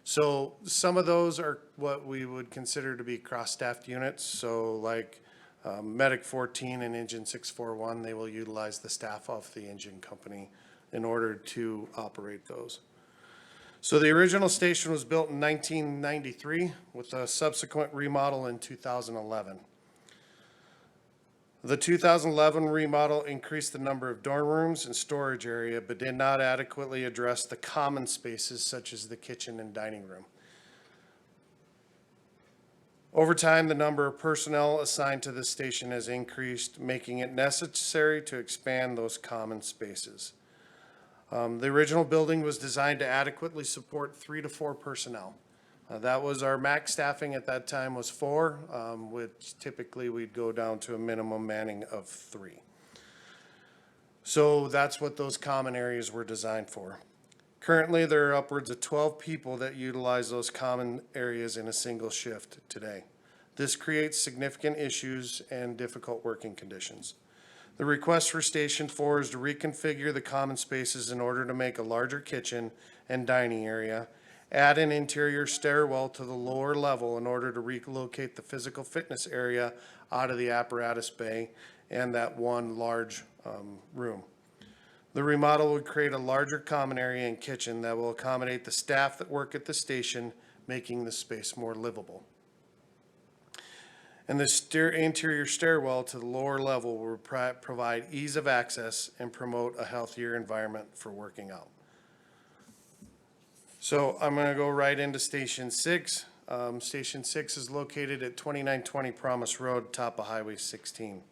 So some of those are what we would consider to be cross-staffed units. So like Medic 14 and Engine 641, they will utilize the staff of the engine company in order to operate those. So the original station was built in 1993 with a subsequent remodel in 2011. The 2011 remodel increased the number of dorm rooms and storage area, but did not adequately address the common spaces such as the kitchen and dining room. Over time, the number of personnel assigned to this station has increased, making it necessary to expand those common spaces. The original building was designed to adequately support 3 to 4 personnel. That was our max staffing at that time was 4, which typically we'd go down to a minimum manning of 3. So that's what those common areas were designed for. Currently, there are upwards of 12 people that utilize those common areas in a single shift today. This creates significant issues and difficult working conditions. The request for Station 4 is to reconfigure the common spaces in order to make a larger kitchen and dining area, add an interior stairwell to the lower level in order to relocate the physical fitness area out of the apparatus bay and that one large room. The remodel would create a larger common area and kitchen that will accommodate the staff that work at the station, making the space more livable. And the interior stairwell to the lower level will provide ease of access and promote a healthier environment for working out. So I'm going to go right into Station 6. Station 6 is located at 2920 Promise Road, top of Highway 16.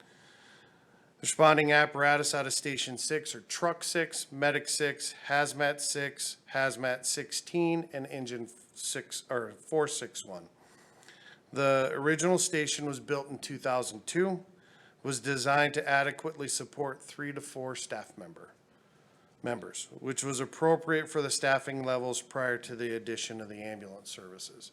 Responding apparatus out of Station 6 are Truck 6, Medic 6, Hazmat 6, Hazmat 16, and Engine 461. The original station was built in 2002, was designed to adequately support 3 to 4 staff members, which was appropriate for the staffing levels prior to the addition of the ambulance services.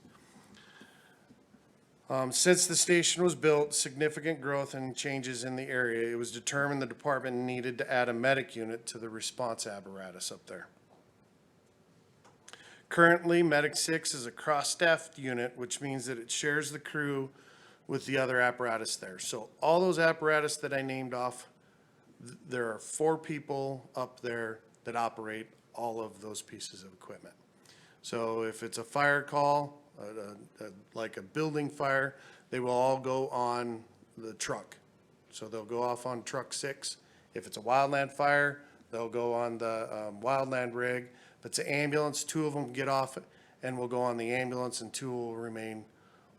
Since the station was built, significant growth and changes in the area, it was determined the department needed to add a medic unit to the response apparatus up there. Currently, Medic 6 is a cross-staffed unit, which means that it shares the crew with the other apparatus there. So all those apparatus that I named off, there are 4 people up there that operate all of those pieces of equipment. So if it's a fire call, like a building fire, they will all go on the truck. So they'll go off on Truck 6. If it's a wildland fire, they'll go on the wildland rig. If it's an ambulance, 2 of them get off and will go on the ambulance and 2 will remain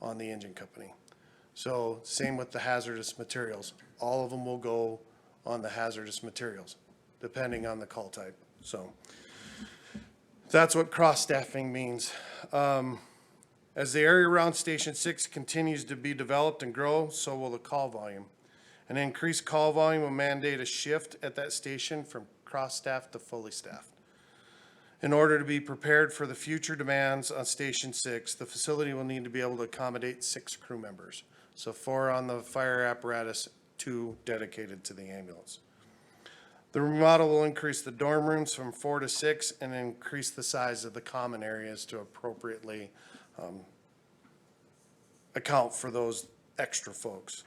on the engine company. So same with the hazardous materials. All of them will go on the hazardous materials, depending on the call type. So that's what cross-staffing means. As the area around Station 6 continues to be developed and grow, so will the call volume. An increased call volume will mandate a shift at that station from cross-staffed to fully staffed. In order to be prepared for the future demands on Station 6, the facility will need to be able to accommodate 6 crew members. So 4 on the fire apparatus, 2 dedicated to the ambulance. The remodel will increase the dorm rooms from 4 to 6 and increase the size of the common areas to appropriately account for those extra folks.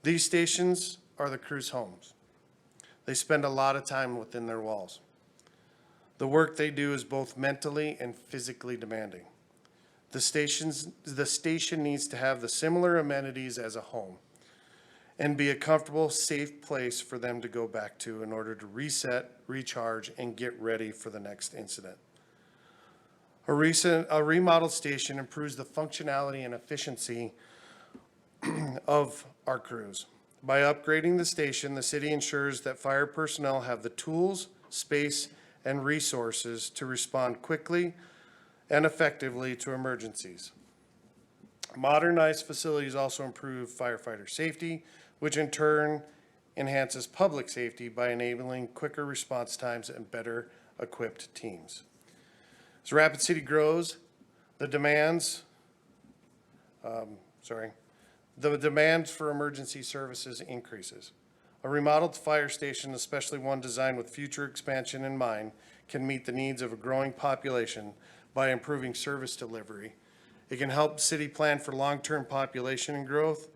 These stations are the crew's homes. They spend a lot of time within their walls. The work they do is both mentally and physically demanding. The station needs to have the similar amenities as a home and be a comfortable, safe place for them to go back to in order to reset, recharge, and get ready for the next incident. A remodeled station improves the functionality and efficiency of our crews. By upgrading the station, the city ensures that fire personnel have the tools, space, and resources to respond quickly and effectively to emergencies. Modernized facilities also improve firefighter safety, which in turn enhances public safety by enabling quicker response times and better equipped teams. As Rapid City grows, the demands for emergency services increases. A remodeled fire station, especially one designed with future expansion in mind, can meet the needs of a growing population by improving service delivery. It can help city plan for long-term population and growth,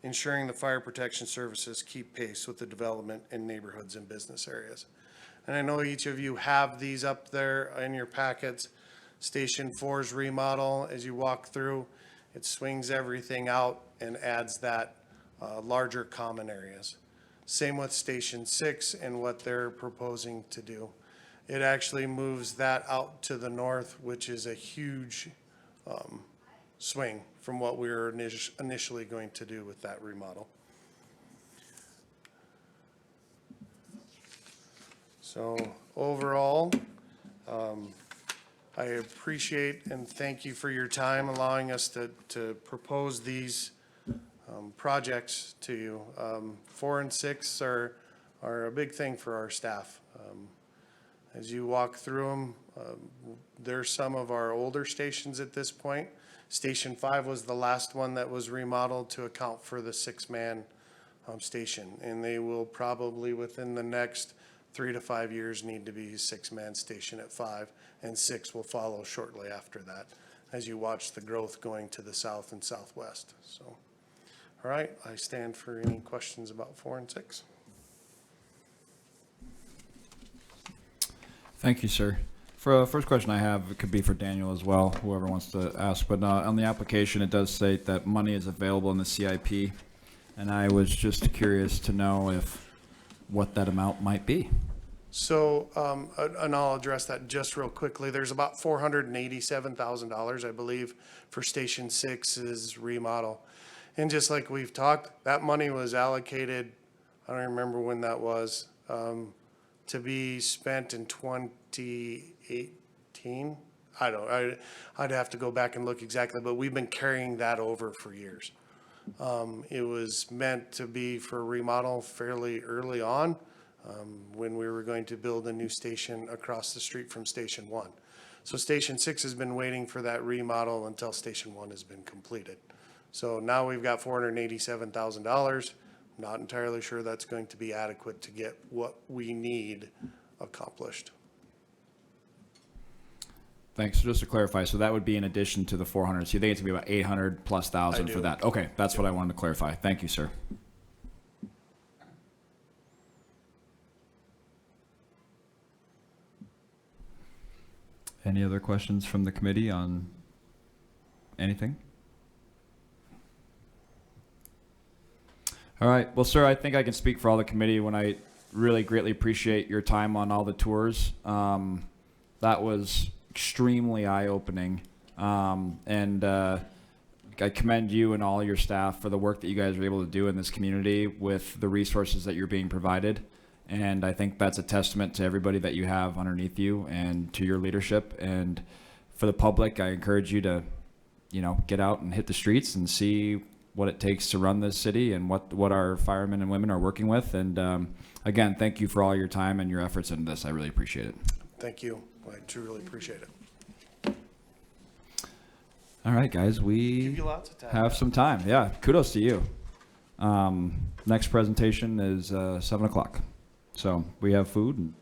ensuring the fire protection services keep pace with the development in neighborhoods and business areas. And I know each of you have these up there in your packets. Station 4's remodel, as you walk through, it swings everything out and adds that larger common areas. Same with Station 6 and what they're proposing to do. It actually moves that out to the north, which is a huge swing from what we were initially going to do with that remodel. So overall, I appreciate and thank you for your time allowing us to propose these projects to you. 4 and 6 are a big thing for our staff. As you walk through them, there's some of our older stations at this point. Station 5 was the last one that was remodeled to account for the 6-man station. And they will probably, within the next 3 to 5 years, need to be a 6-man station at 5, and 6 will follow shortly after that, as you watch the growth going to the south and southwest. So, all right, I stand for any questions about 4 and 6. Thank you, sir. For first question I have, it could be for Daniel as well, whoever wants to ask. But on the application, it does state that money is available in the CIP, and I was just curious to know what that amount might be. So, and I'll address that just real quickly. There's about $487,000, I believe, for Station 6's remodel. And just like we've talked, that money was allocated, I don't remember when that was, to be spent in 2018. I'd have to go back and look exactly, but we've been carrying that over for years. It was meant to be for remodel fairly early on, when we were going to build a new station across the street from Station 1. So Station 6 has been waiting for that remodel until Station 1 has been completed. So now we've got $487,000. Not entirely sure that's going to be adequate to get what we need accomplished. Thanks. So just to clarify, so that would be in addition to the 400. So you think it's gonna be about 800 plus thousand for that? Okay, that's what I wanted to clarify. Thank you, sir. Any other questions from the committee on anything? All right. Well, sir, I think I can speak for all the committee when I really greatly appreciate your time on all the tours. That was extremely eye-opening. I commend you and all your staff for the work that you guys are able to do in this community with the resources that you're being provided. And I think that's a testament to everybody that you have underneath you and to your leadership. And for the public, I encourage you to, get out and hit the streets and see what it takes to run this city and what our firemen and women are working with. And again, thank you for all your time and your efforts into this. I really appreciate it. Thank you. I truly appreciate it. All right, guys, we Give you lots of time. have some time. Yeah, kudos to you. Next presentation is 7 o'clock. So we have food. And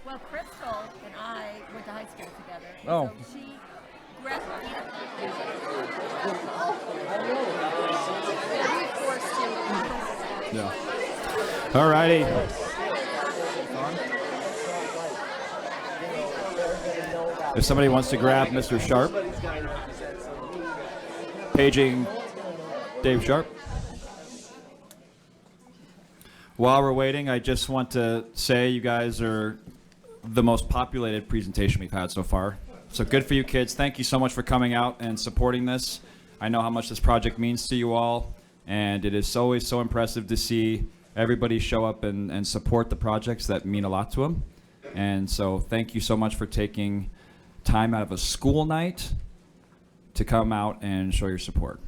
Well, Crystal and I went to high school together. Oh. So she graduated. Yeah. All righty. If somebody wants to grab Mr. Sharp, paging Dave Sharp. While we're waiting, I just want to say you guys are the most populated presentation we've had so far. So good for you kids. Thank you so much for coming out and supporting this. I know how much this project means to you all, and it is always so impressive to see everybody show up and support the projects that mean a lot to them. And so thank you so much for taking time out of a school night to come out and show your support.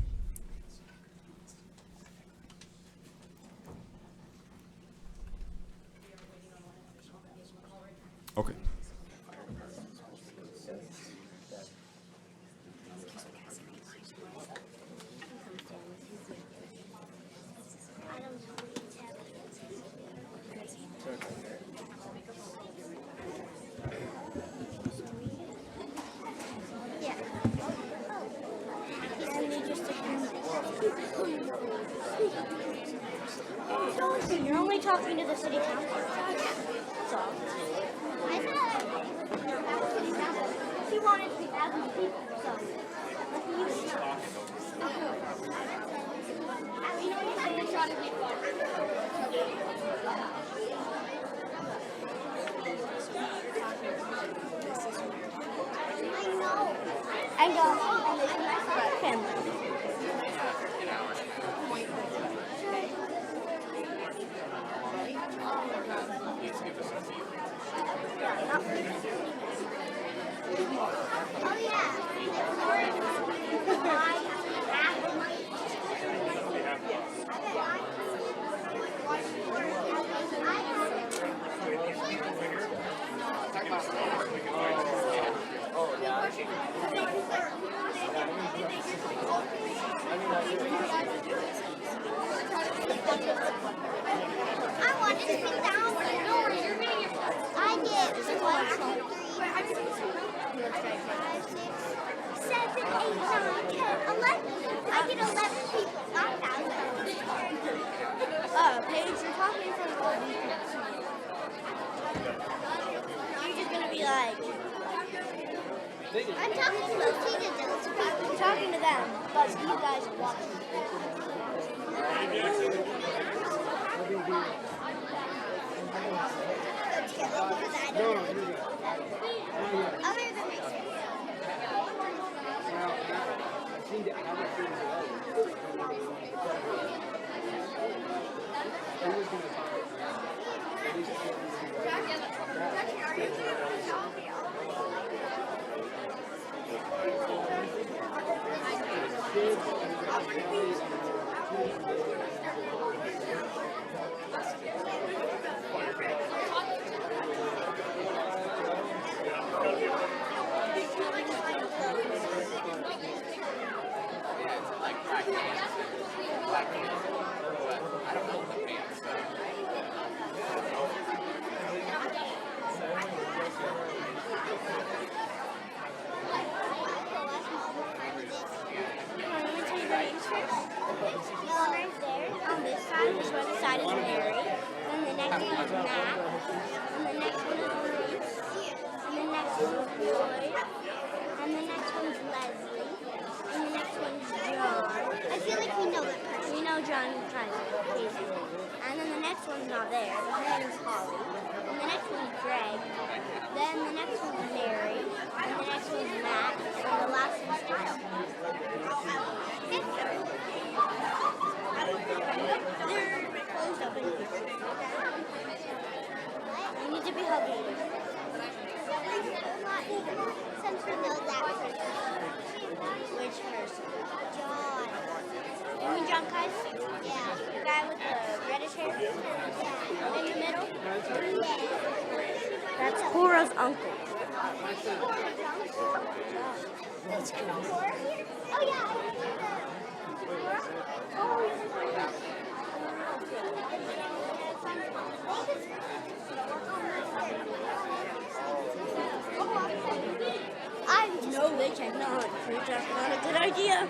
Okay. You're only talking to the city council. That's all. I thought city council. He wanted to be thousands of people, so you try to make one. I know. And they can family. Oh yeah. I wanted to sit down. I get 1, 2, 3, 4, 5, 6, 7, 8, 9, 10, 11. I get 11 people, not 1,000. Paige, you're talking from all these You're just gonna be like, I'm talking to those teenagers. I'm talking to them, but you guys are watching. Other than this. And then the next one's not there, but her name's Holly. And the next one's Greg. Then the next one's Mary. And the next one's Matt. And the last one's Kyle. They're closed up in here. We need to be hugging. Since we know that person. Which person? John. You mean John Kaiser? Yeah. The guy with the reddish hair? Yeah. In the middle? Yeah. That's Cora's uncle. That's cool. Oh, yeah. Oh, technology. That's not a good idea.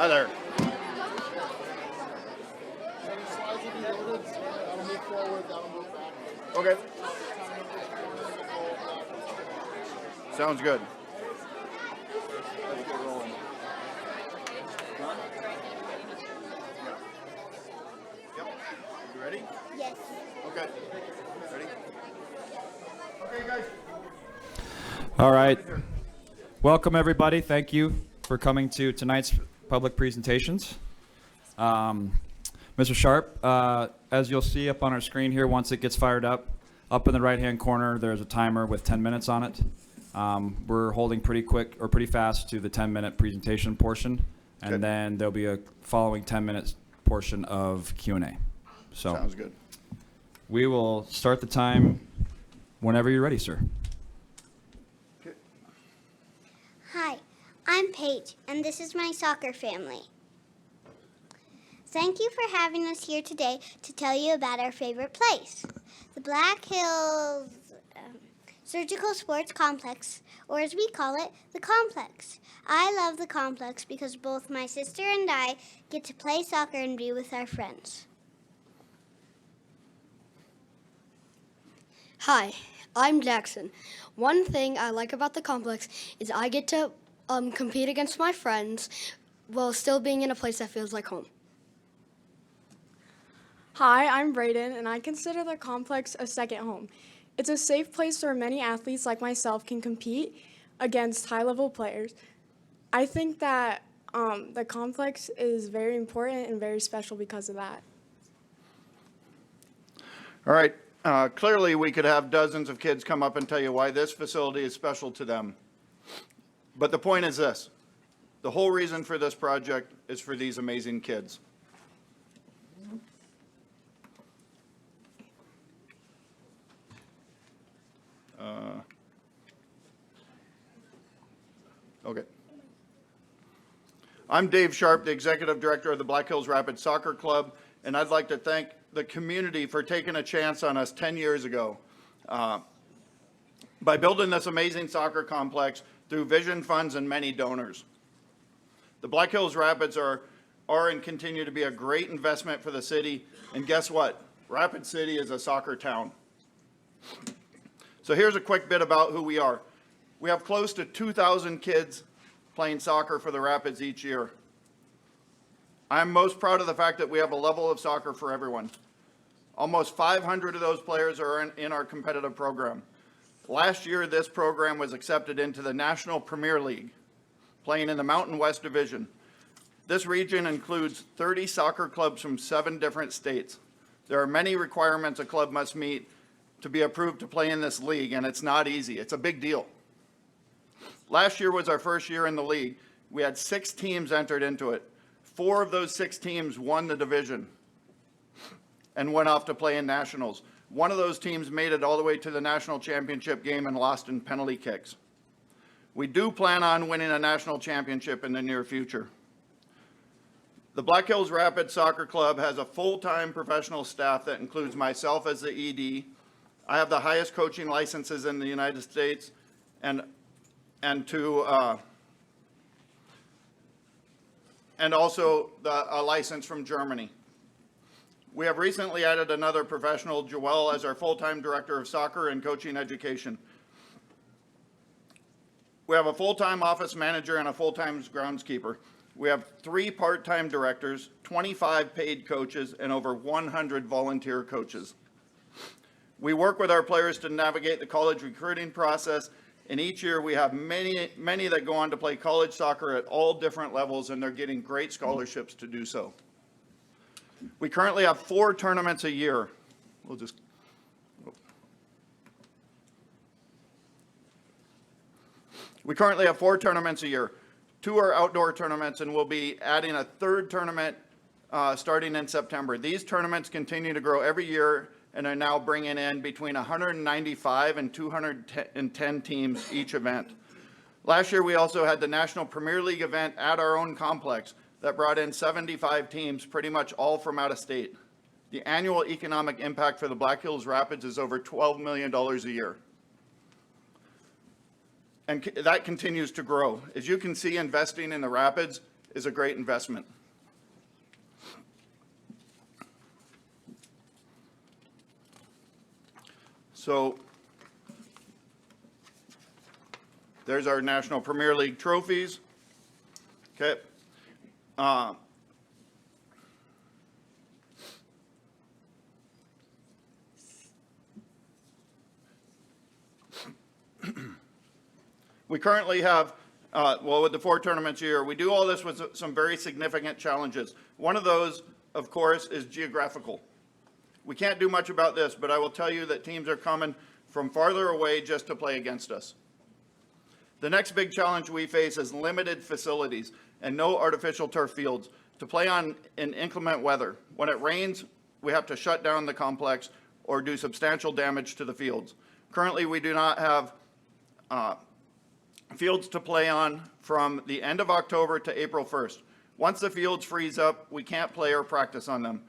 Hi there. Okay. Sounds good. Let's get rolling. Yep. You ready? Yes. Okay. Ready? Okay, guys. All right. Welcome, everybody. Thank you for coming to tonight's public presentations. Mr. Sharp, as you'll see up on our screen here, once it gets fired up in the right-hand corner, there's a timer with 10 minutes on it. We're holding pretty quick or pretty fast to the 10-minute presentation portion, and then there'll be a following 10-minute portion of Q&A. So Sounds good. we will start the time whenever you're ready, sir. Hi, I'm Paige, and this is my soccer family. Thank you for having us here today to tell you about our favorite place, the Black Hills Surgical Sports Complex, or as we call it, the Complex. I love the Complex because both my sister and I get to play soccer and be with our friends. Hi, I'm Jackson. One thing I like about the complex is I get to compete against my friends while still being in a place that feels like home. Hi, I'm Brayden, and I consider the complex a second home. It's a safe place where many athletes like myself can compete against high-level players. I think that the complex is very important and very special because of that. All right. Clearly, we could have dozens of kids come up and tell you why this facility is special to them. But the point is this. The whole reason for this project is for these amazing kids. Okay. I'm Dave Sharp, the Executive Director of the Black Hills Rapids Soccer Club, and I'd like to thank the community for taking a chance on us 10 years ago by building this amazing soccer complex through vision funds and many donors. The Black Hills Rapids are and continue to be a great investment for the city, and guess what? Rapid City is a soccer town. So here's a quick bit about who we are. We have close to 2,000 kids playing soccer for the Rapids each year. I'm most proud of the fact that we have a level of soccer for everyone. Almost 500 of those players are in our competitive program. Last year, this program was accepted into the National Premier League, playing in the Mountain West Division. This region includes 30 soccer clubs from 7 different states. There are many requirements a club must meet to be approved to play in this league, and it's not easy. It's a big deal. Last year was our first year in the league. We had 6 teams entered into it. 4 of those 6 teams won the division and went off to play in nationals. One of those teams made it all the way to the national championship game and lost in penalty kicks. We do plan on winning a national championship in the near future. The Black Hills Rapids Soccer Club has a full-time professional staff that includes myself as the ED. I have the highest coaching licenses in the United States and also a license from Germany. We have recently added another professional, Joelle, as our full-time director of soccer and coaching education. We have a full-time office manager and a full-time groundskeeper. We have 3 part-time directors, 25 paid coaches, and over 100 volunteer coaches. We work with our players to navigate the college recruiting process, and each year we have many that go on to play college soccer at all different levels, and they're getting great scholarships to do so. We currently have 4 tournaments a year. We currently have 4 tournaments a year. 2 are outdoor tournaments, and we'll be adding a 3rd tournament starting in September. These tournaments continue to grow every year and are now bringing in between 195 and 210 teams each event. Last year, we also had the National Premier League event at our own complex that brought in 75 teams, pretty much all from out of state. The annual economic impact for the Black Hills Rapids is over $12 million a year. And that continues to grow. As you can see, investing in the Rapids is a great investment. So there's our National Premier League trophies. Okay. We currently have with the 4 tournaments a year. We do all this with some very significant challenges. One of those, of course, is geographical. We can't do much about this, but I will tell you that teams are coming from farther away just to play against us. The next big challenge we face is limited facilities and no artificial turf fields to play on in inclement weather. When it rains, we have to shut down the complex or do substantial damage to the fields. Currently, we do not have fields to play on from the end of October to April 1st. Once the fields freeze up, we can't play or practice on them.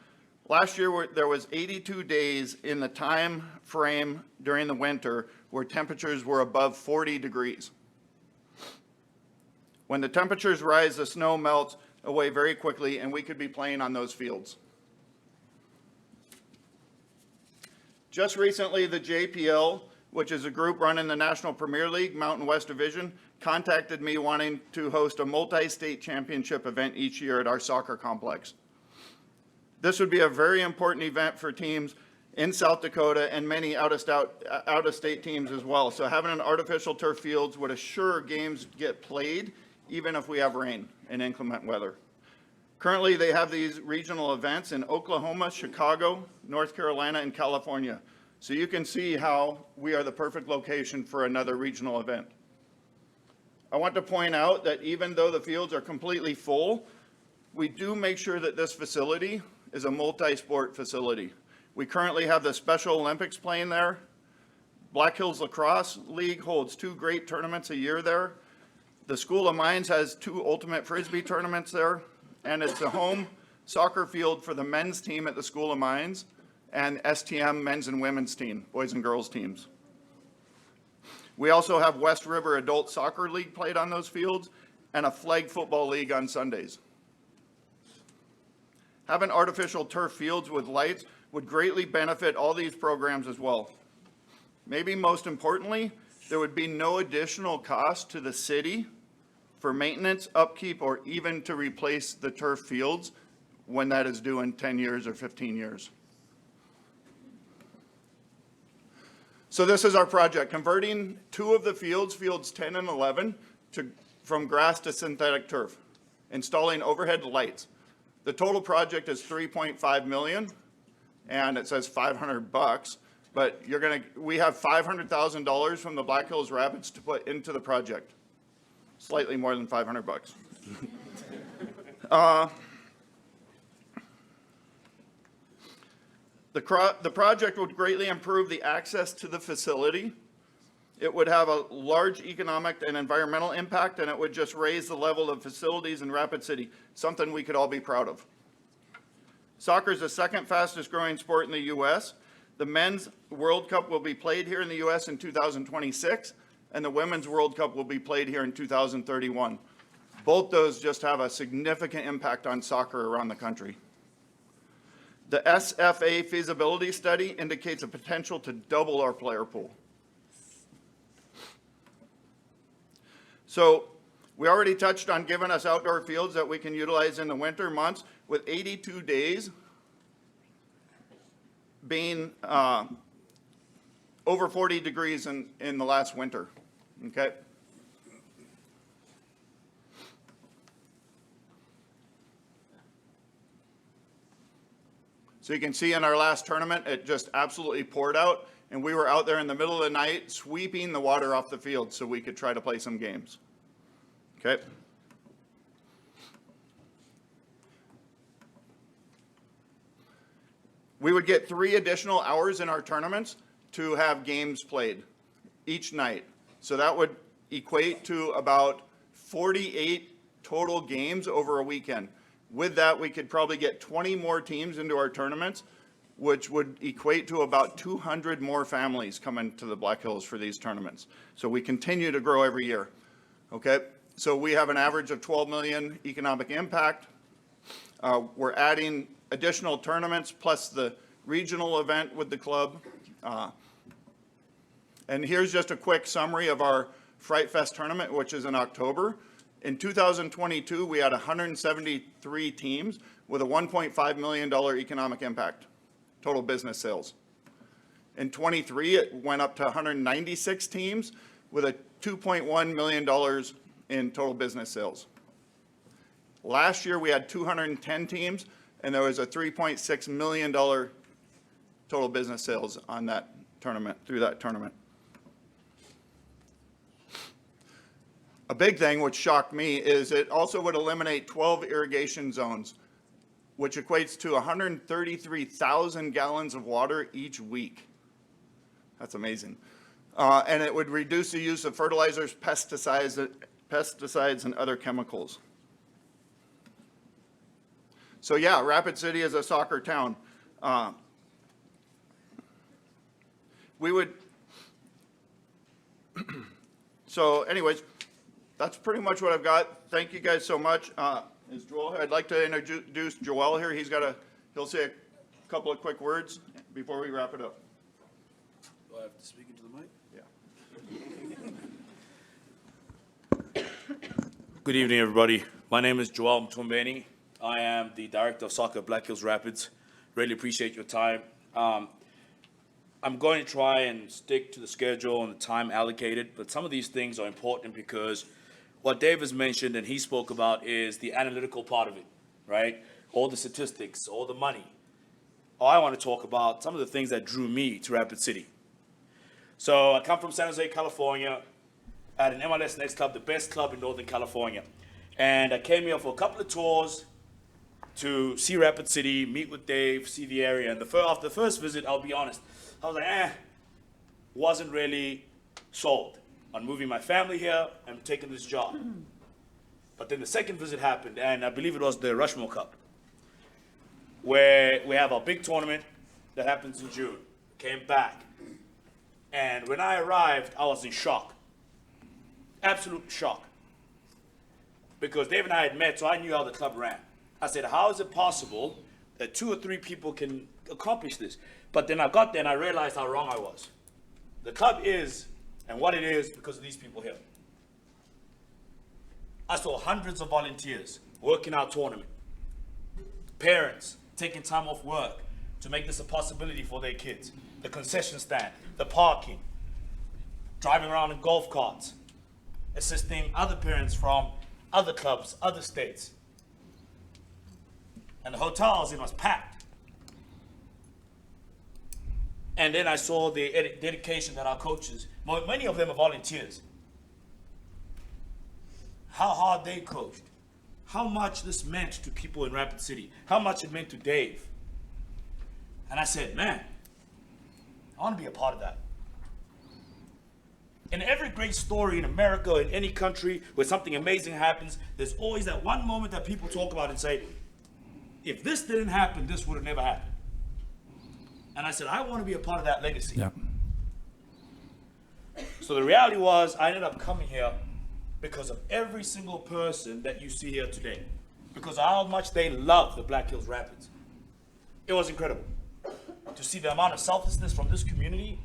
Last year, there was 82 days in the time frame during the winter where temperatures were above 40 degrees. When the temperatures rise, the snow melts away very quickly, and we could be playing on those fields. Just recently, the JPL, which is a group running the National Premier League Mountain West Division, contacted me wanting to host a multi-state championship event each year at our soccer complex. This would be a very important event for teams in South Dakota and many out-of-state teams as well. So having an artificial turf fields would assure games get played even if we have rain and inclement weather. Currently, they have these regional events in Oklahoma, Chicago, North Carolina, and California. So you can see how we are the perfect location for another regional event. I want to point out that even though the fields are completely full, we do make sure that this facility is a multi-sport facility. We currently have the Special Olympics playing there. Black Hills Lacrosse League holds 2 great tournaments a year there. The School of Mines has 2 Ultimate Frisbee tournaments there, and it's a home soccer field for the men's team at the School of Mines and STM men's and women's team, boys and girls teams. We also have West River Adult Soccer League played on those fields and a flag football league on Sundays. Having artificial turf fields with lights would greatly benefit all these programs as well. Maybe most importantly, there would be no additional cost to the city for maintenance, upkeep, or even to replace the turf fields when that is due in 10 years or 15 years. So this is our project, converting 2 of the fields, fields 10 and 11, from grass to synthetic turf, installing overhead lights. The total project is $3.5 million, and it says $500, but we have $500,000 from the Black Hills Rapids to put into the project. Slightly more than $500. The project would greatly improve the access to the facility. It would have a large economic and environmental impact, and it would just raise the level of facilities in Rapid City, something we could all be proud of. Soccer is the 2nd fastest growing sport in the U.S. The Men's World Cup will be played here in the U.S. in 2026, and the Women's World Cup will be played here in 2031. Both those just have a significant impact on soccer around the country. The SFA feasibility study indicates a potential to double our player pool. So we already touched on giving us outdoor fields that we can utilize in the winter months, with 82 days being over 40 degrees in the last winter, okay? So you can see in our last tournament, it just absolutely poured out, and we were out there in the middle of the night sweeping the water off the field so we could try to play some games, okay? We would get 3 additional hours in our tournaments to have games played each night. So that would equate to about 48 total games over a weekend. With that, we could probably get 20 more teams into our tournaments, which would equate to about 200 more families coming to the Black Hills for these tournaments. So we continue to grow every year, okay? So we have an average of 12 million economic impact. We're adding additional tournaments plus the regional event with the club. And here's just a quick summary of our Fright Fest tournament, which is in October. In 2022, we had 173 teams with a $1.5 million economic impact, total business sales. In 23, it went up to 196 teams with a $2.1 million in total business sales. Last year, we had 210 teams, and there was a $3.6 million total business sales on that tournament, through that tournament. A big thing which shocked me is it also would eliminate 12 irrigation zones, which equates to 133,000 gallons of water each week. That's amazing. And it would reduce the use of fertilizers, pesticides, and other chemicals. So yeah, Rapid City is a soccer town. We would, so anyways, that's pretty much what I've got. Thank you guys so much. Is Joel here? I'd like to introduce Joel here. He'll say a couple of quick words before we wrap it up. Do I have to speak into the mic? Yeah. Good evening, everybody. My name is Joel Mtombeni. I am the Director of Soccer at Black Hills Rapids. Really appreciate your time. I'm going to try and stick to the schedule and the time allocated, but some of these things are important because what Dave has mentioned and he spoke about is the analytical part of it, right? All the statistics, all the money. I want to talk about some of the things that drew me to Rapid City. So I come from San Jose, California, at an MLS Next Club, the best club in Northern California. And I came here for a couple of tours to see Rapid City, meet with Dave, see the area. And after the first visit, I'll be honest, I was like, wasn't really sold on moving my family here and taking this job. But then the second visit happened, and I believe it was the Rushmore Cup, where we have our big tournament that happens in June. Came back. And when I arrived, I was in shock. Absolute shock. Because Dave and I had met, so I knew how the club ran. I said, how is it possible that 2 or 3 people can accomplish this? But then I got there and I realized how wrong I was. The club is, and what it is, because of these people here. I saw hundreds of volunteers working our tournament. Parents taking time off work to make this a possibility for their kids. The concession stand, the parking, driving around in golf carts, assisting other parents from other clubs, other states. And the hotels, it was packed. And then I saw the dedication that our coaches, many of them are volunteers, how hard they coached, how much this meant to people in Rapid City, how much it meant to Dave. And I said, man, I want to be a part of that. In every great story in America, in any country where something amazing happens, there's always that one moment that people talk about and say, if this didn't happen, this would have never happened. And I said, I want to be a part of that legacy. Yeah. So the reality was, I ended up coming here because of every single person that you see here today. Because of how much they love the Black Hills Rapids. It was incredible to see the amount of selflessness from this community,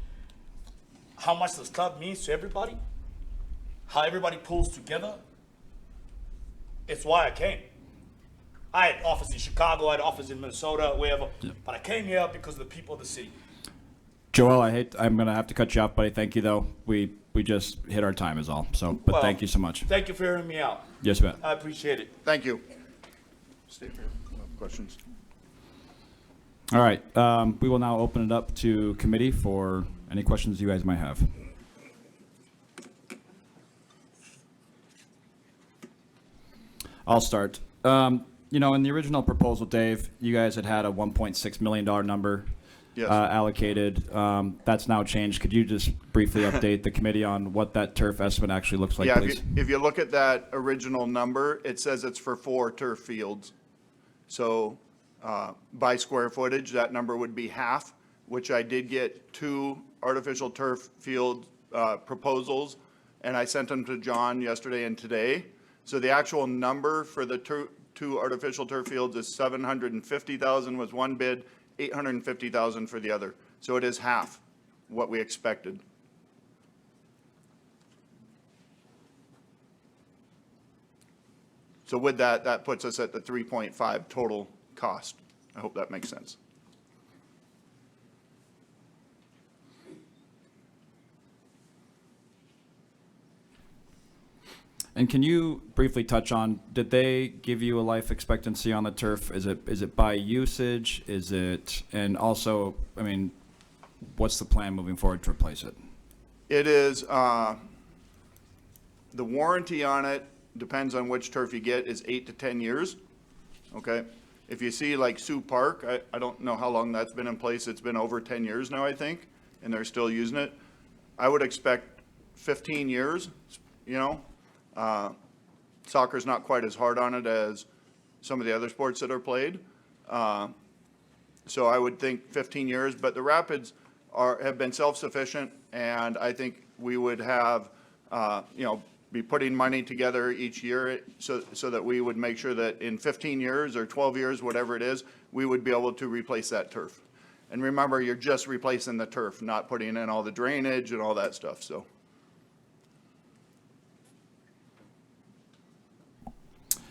how much this club means to everybody, how everybody pulls together. It's why I came. I had office in Chicago, I had office in Minnesota, wherever, but I came here because of the people of the city. Joel, I'm going to have to cut you off, buddy. Thank you, though. We just hit our time is all. So, but Well, thank you so much. Thank you for hearing me out. Yes, ma'am. I appreciate it. Thank you. Stay here. Questions? All right. We will now open it up to committee for any questions you guys might have. I'll start. In the original proposal, Dave, you guys had a $1.6 million number Yes. allocated. That's now changed. Could you just briefly update the committee on what that turf estimate actually looks like, Yeah, please? if you look at that original number, it says it's for 4 turf fields. So by square footage, that number would be half, which I did get 2 artificial turf field proposals, and I sent them to John yesterday and today. So the actual number for the 2 artificial turf fields is $750,000 was one bid, $850,000 for the other. So it is half what we expected. So with that, that puts us at the 3.5 total cost. I hope that makes sense. And can you briefly touch on, did they give you a life expectancy on the turf? Is it by usage? And also, I mean, what's the plan moving forward to replace it? It is, the warranty on it, depends on which turf you get, is 8 to 10 years, okay? If you see like Sioux Park, I don't know how long that's been in place. It's been over 10 years now, I think, and they're still using it. I would expect 15 years, you know? Soccer's not quite as hard on it as some of the other sports that are played. So I would think 15 years, but the Rapids have been self-sufficient, and I think we would have, be putting money together each year so that we would make sure that in 15 years or 12 years, whatever it is, we would be able to replace that turf. And remember, you're just replacing the turf, not putting in all the drainage and all that stuff, so.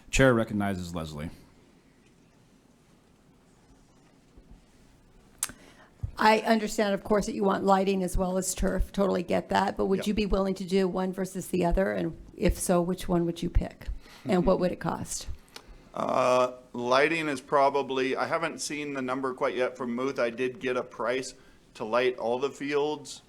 Chair recognizes Leslie. I understand, of course, that you want lighting as well as turf, totally get that, but would Yep. you be willing to do one versus the other? And if so, which one would you pick? And what would it cost? Lighting is probably, I haven't seen the number quite yet from Muth. I did get a price to light all the fields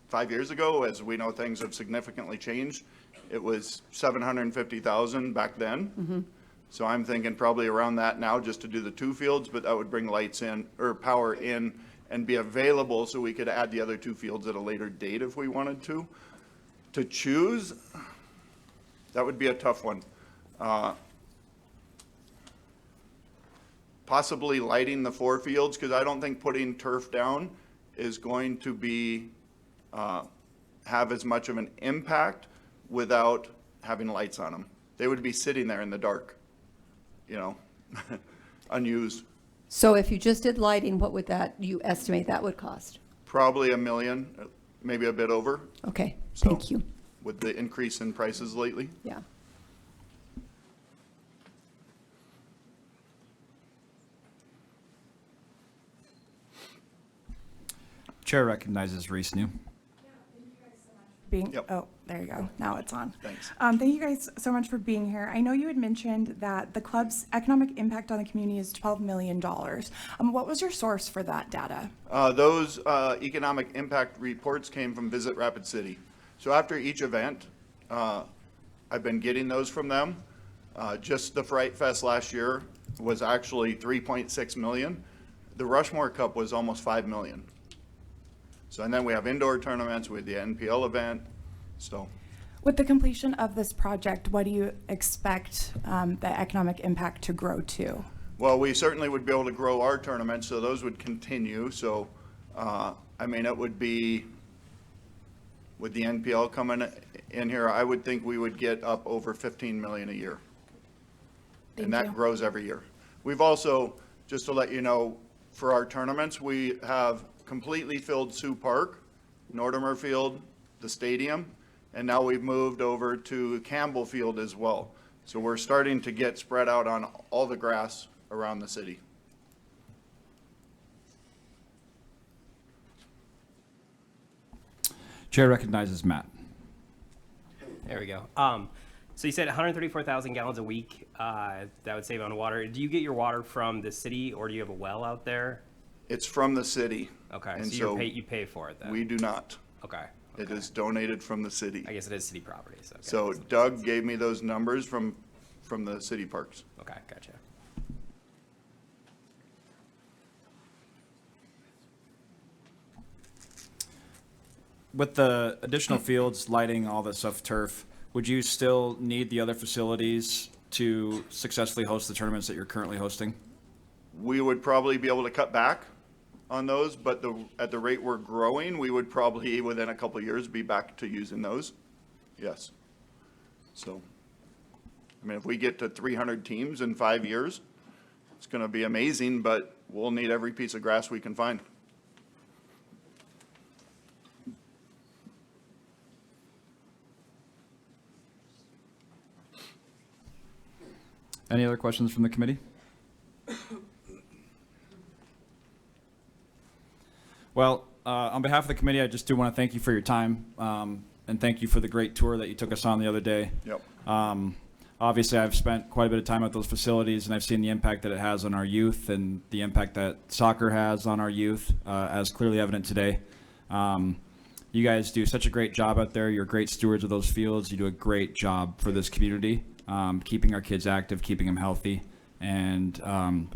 5 years ago. As we know, things have significantly changed. It was $750,000 back then. So I'm thinking probably around that now just to do the 2 fields, but that would bring lights in, or power in, and be available so we could add the other 2 fields at a later date if we wanted to. To choose, that would be a tough one. Possibly lighting the 4 fields, because I don't think putting turf down is going to be, have as much of an impact without having lights on them. They would be sitting there in the dark, you know, unused. So if you just did lighting, what would you estimate that would cost? Probably $1 million, maybe a bit over. Okay, So, thank you. with the increase in prices lately. Yeah. Chair recognizes Reese New. Yep. Oh, there you go. Now it's on. Thanks. Thank you guys so much for being here. I know you had mentioned that the club's economic impact on the community is $12 million. What was your source for that data? Those economic impact reports came from Visit Rapid City. So after each event, I've been getting those from them. Just the Fright Fest last year was actually 3.6 million. The Rushmore Cup was almost 5 million. So, and then we have indoor tournaments with the NPL event, so. With the completion of this project, what do you expect the economic impact to grow to? Well, we certainly would be able to grow our tournaments, so those would continue. So, I mean, it would be, with the NPL coming in here, I would think we would get up over 15 million a year. And that grows every year. We've also, just to let you know, for our tournaments, we have completely filled Sioux Park, Nortimer Field, the stadium, and now we've moved over to Campbell Field as well. So we're starting to get spread out on all the grass around the city. Chair recognizes Matt. There we go. So you said 134,000 gallons a week, that would save on water. Do you get your water from the city, or do you have a well out there? It's from the city. Okay, and so you pay for it then? We do not. Okay. It is donated from the city. I guess it is city property, so. Okay. So Doug gave me those numbers from the city parks. Okay, gotcha. With the additional fields, lighting, all this stuff, turf, would you still need the other facilities to successfully host the tournaments that you're currently hosting? We would probably be able to cut back on those, but at the rate we're growing, we would probably, within a couple of years, be back to using those. Yes. So, I mean, if we get to 300 teams in 5 years, it's going to be amazing, but we'll need every piece of grass we can find. Any other questions from the committee? Well, on behalf of the committee, I just do want to thank you for your time. and thank you for the great tour that you took us on the other day. Yep. Obviously, I've spent quite a bit of time at those facilities, and I've seen the impact that it has on our youth and the impact that soccer has on our youth, as clearly evident today. You guys do such a great job out there. You're great stewards of those fields. You do a great job for this community, keeping our kids active, keeping them healthy. And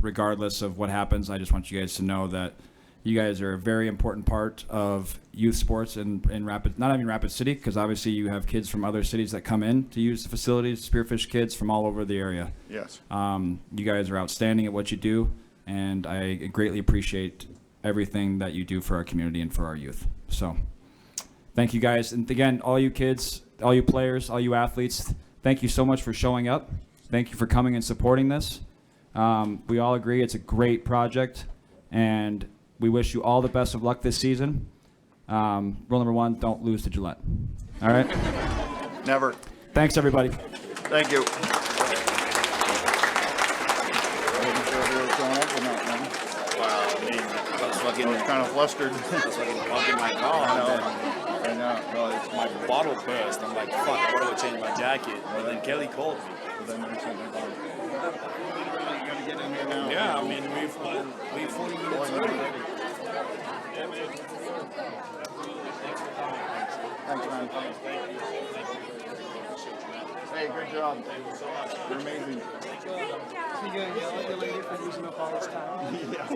regardless of what happens, I just want you guys to know that you guys are a very important part of youth sports in Rapid, not even Rapid City, because obviously you have kids from other cities that come in to use the facilities, Spearfish kids from all over the area. Yes. You guys are outstanding at what you do, and I greatly appreciate everything that you do for our community and for our youth. So thank you guys. And again, all you kids, all you players, all you athletes, thank you so much for showing up. Thank you for coming and supporting this. We all agree it's a great project, and we wish you all the best of luck this season. Rule number 1, don't lose to Gillette. All right? Never. Thanks, everybody. Thank you. Well, I mean, I was fucking, I was kind of flustered. I was fucking bumping my car. I know. No, it's my bottle burst. I'm like, fuck, I gotta go change my jacket. But then Kelly called me. Yeah, I mean, we've 40 minutes early. Thanks, man. Hey, good job. You're amazing. You gonna yell at the lady for using up all this time? Yeah.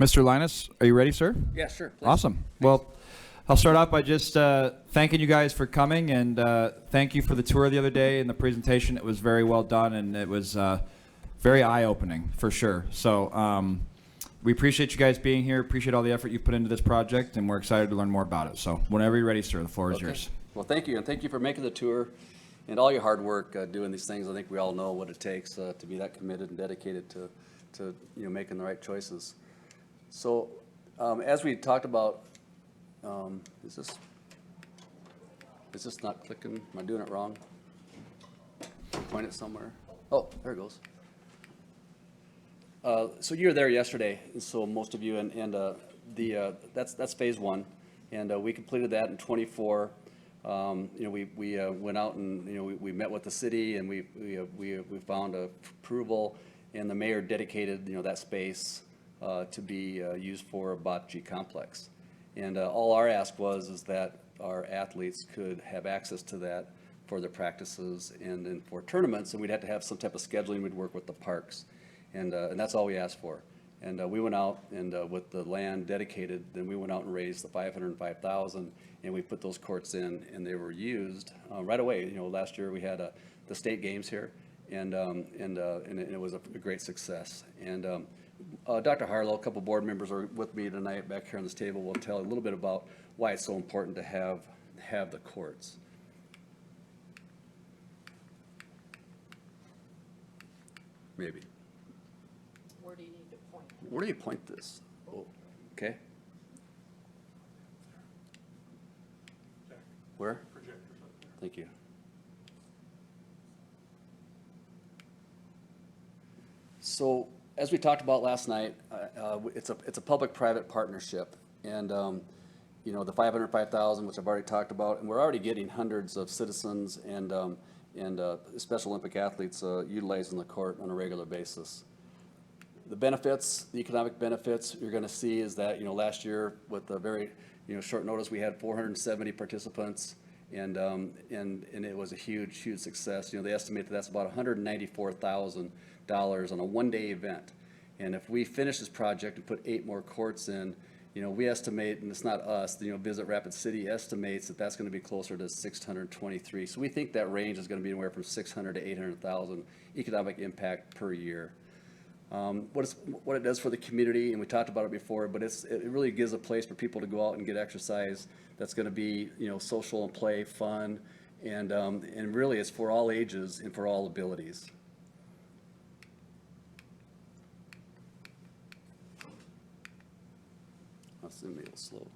Mr. Linus, are you ready, sir? Yeah, sure. Please. Awesome. Well, I'll start off by just thanking you guys for coming, and thank you for the tour the other day and the presentation. It was very well done, and it was very eye-opening for sure. So we appreciate you guys being here, appreciate all the effort you've put into this project, and we're excited to learn more about it. So whenever you're ready, sir, the floor is yours. Well, thank you, and thank you for making the tour and all your hard work doing these things. I think we all know what it takes to be that committed and dedicated to making the right choices. So as we talked about, is this not clicking? Am I doing it wrong? Point it somewhere. Oh, there it goes. So you were there yesterday, and so most of you, and that's phase one, and we completed that in '24. We went out and we met with the city, and we found approval, and the mayor dedicated that space to be used for a bocce complex. And all our ask is that our athletes could have access to that for their practices and for tournaments, and we'd have to have some type of scheduling. We'd work with the parks, and that's all we asked for. And we went out and with the land dedicated, then we went out and raised the $505,000, and we put those courts in, and they were used right away. Last year we had the state games here, and it was a great success. And Dr. Harlow, a couple board members are with me tonight back here on this table. Will tell a little bit about why it's so important to have the courts. Maybe. Where do you need to point? Where do you point this? Oh, okay. Where? Thank you. So, as we talked about last night, it's a public-private partnership, and the $505,000, which I've already talked about, and we're already getting hundreds of citizens and Special Olympic athletes utilizing the court on a regular basis. The benefits, the economic benefits you're going to see is that last year with a very short notice, we had 470 participants, and it was a huge success. They estimate that that's about $194,000 on a one-day event. And if we finish this project and put 8 more courts in, we estimate, and it's not us, Visit Rapid City estimates that that's going to be closer to 623. So we think that range is going to be anywhere from 600 to 800,000 economic impact per year. What it does for the community, and we talked about it before, but it really gives a place for people to go out and get exercise that's going to be social and play, fun, and really it's for all ages and for all abilities. That's a little slow.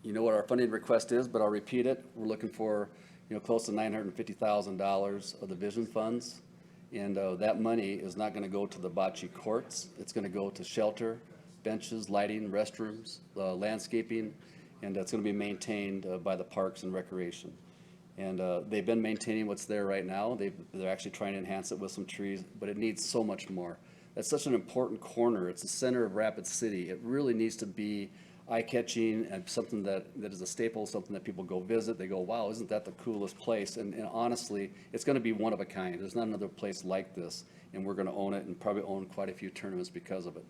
You know what our funding request is, but I'll repeat it. We're looking for close to $950,000 of the vision funds, and that money is not going to go to the bocce courts. It's going to go to shelter, benches, lighting, restrooms, landscaping, and it's going to be maintained by the Parks and Recreation. And they've been maintaining what's there right now. They're actually trying to enhance it with some trees, but it needs so much more. That's such an important corner. It's the center of Rapid City. It really needs to be eye-catching and something that is a staple, something that people go visit. They go, wow, isn't that the coolest place? And honestly, it's going to be one of a kind. There's not another place like this, and we're going to own it and probably own quite a few tournaments because of it.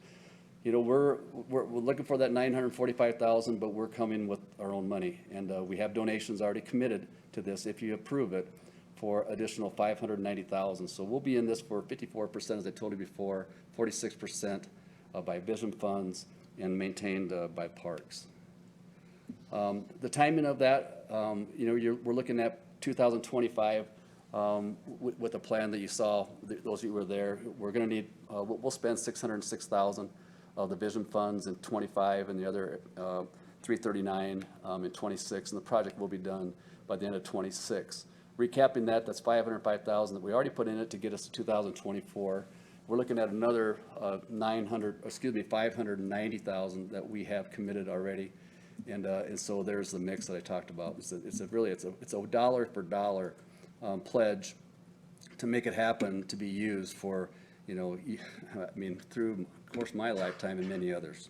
We're looking for that $945,000, but we're coming with our own money, and we have donations already committed to this if you approve it for additional $590,000. So we'll be in this for 54%, as I told you before, 46% by vision funds, and maintained by parks. The timing of that, we're looking at 2025 with the plan that you saw. Those of you who were there, we're going to need. We'll spend $606,000 of the vision funds in 25, and the other 339 in 26, and the project will be done by the end of 26. Recapping that, that's $505,000 that we already put in it to get us to 2024. We're looking at another $590,000 that we have committed already, and so there's the mix that I talked about. It's a dollar for dollar pledge to make it happen to be used for through of course my lifetime and many others.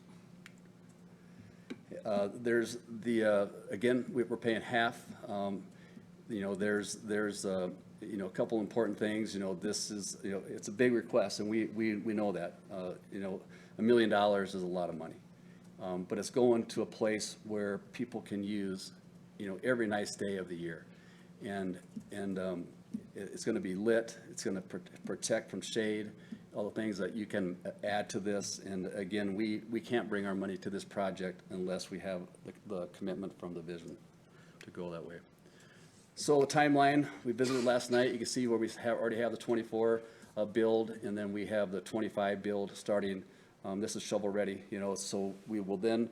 There's the again we're paying half. There's you know, a couple important things, you know, this is, you know, it's a big request, and we know that. You know, $1 million is a lot of money. But it's going to a place where people can use, you know, every nice day of the year. And it's gonna be lit, it's gonna protect from shade, all the things that you can add to this. And again, we can't bring our money to this project unless we have the commitment from the vision to go that way. So the timeline, we visited last night, you can see where we already have the 24 build, and then we have the 25 build starting. This is shovel ready, you know, so we will then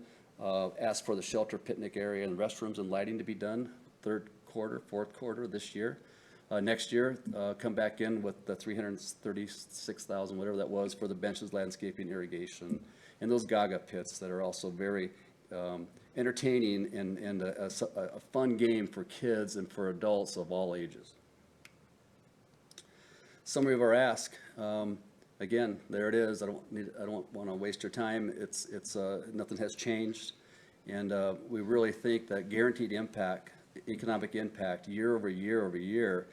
ask for the shelter, picnic area, and restrooms and lighting to be done third quarter, fourth quarter this year. Next year, come back in with the 336,000, whatever that was, for the benches, landscaping, irrigation, and those Gaga pits that are also very entertaining and a fun game for kids and for adults of all ages. Summary of our ask. Again, there it is. I don't want to waste your time. It's nothing has changed, and we really think that guaranteed impact, economic impact, year over year over year,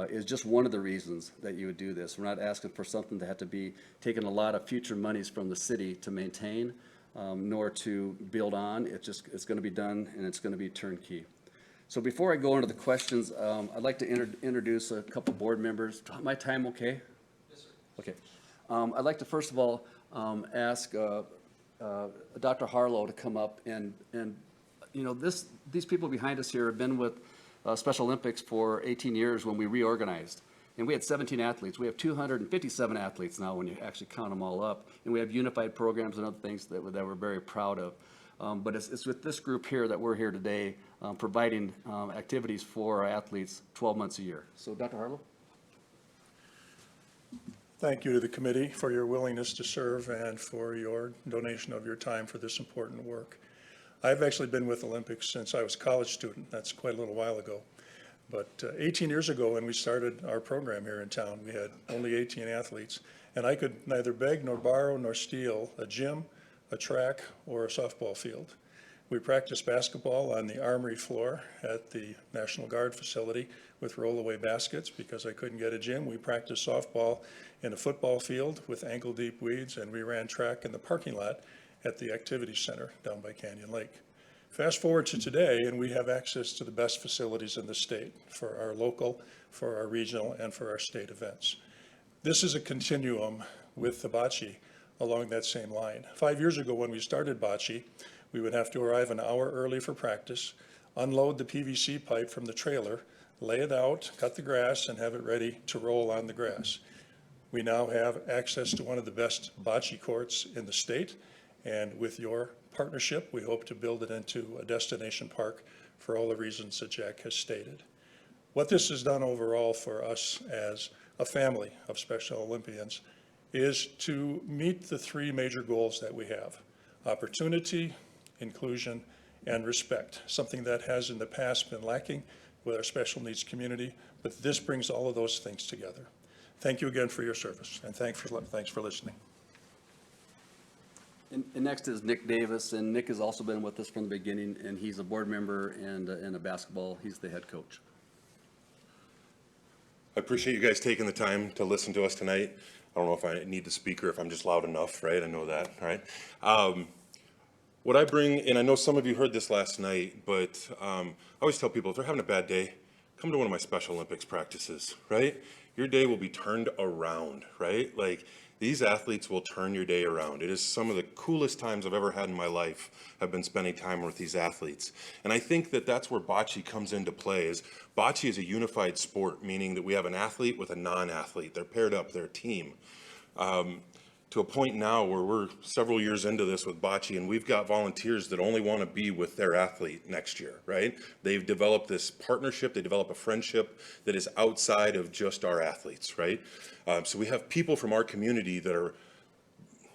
is just one of the reasons that you would do this. We're not asking for something that had to be taking a lot of future monies from the city to maintain, nor to build on. It's going to be done, and it's going to be turnkey. So before I go into the questions, I'd like to introduce a couple board members. My time okay? Yes, sir. Okay. I'd like to first of all ask Dr. Harlow to come up and you know, these people behind us here have been with Special Olympics for 18 years when we reorganized. And we had 17 athletes. We have 257 athletes now when you actually count them all up. And we have unified programs and other things that we're very proud of. But it's with this group here that we're here today providing activities for our athletes 12 months a year. So Dr. Harlow? Thank you to the committee for your willingness to serve and for your donation of your time for this important work. I've actually been with Olympics since I was a college student. That's quite a little while ago. But 18 years ago when we started our program here in town, we had only 18 athletes. And I could neither beg nor borrow nor steal a gym, a track, or a softball field. We practiced basketball on the Armory floor at the National Guard facility with rollaway baskets because I couldn't get a gym. We practiced softball in a football field with ankle-deep weeds, and we ran track in the parking lot at the Activity Center down by Canyon Lake. Fast forward to today, and we have access to the best facilities in the state for our local, for our regional, and for our state events. This is a continuum with the bocce along that same line. 5 years ago when we started bocce, we would have to arrive an hour early for practice, unload the PVC pipe from the trailer, lay it out, cut the grass, and have it ready to roll on the grass. We now have access to one of the best bocce courts in the state, and with your partnership, we hope to build it into a destination park for all the reasons that Jack has stated. What this has done overall for us as a family of Special Olympians is to meet the three major goals that we have: opportunity, inclusion, and respect, something that has in the past been lacking with our special needs community, but this brings all of those things together. Thank you again for your service, and thanks for listening. And next is Nick Davis, and Nick has also been with us from the beginning, and he's a board member and a basketball, he's the head coach. I appreciate you guys taking the time to listen to us tonight. I don't know if I need the speaker, if I'm just loud enough, right? I know that, right? What I bring, and I know some of you heard this last night, but I always tell people if they're having a bad day, come to one of my Special Olympics practices, right? Your day will be turned around, right? Like, these athletes will turn your day around. It is some of the coolest times I've ever had in my life. I've been spending time with these athletes. And I think that that's where bocce comes into play. Is bocce is a unified sport, meaning that we have an athlete with a non-athlete. They're paired up, they're a team. To a point now where we're several years into this with bocce, and we've got volunteers that only want to be with their athlete next year, right? They've developed this partnership, they develop a friendship that is outside of just our athletes, right? So we have people from our community that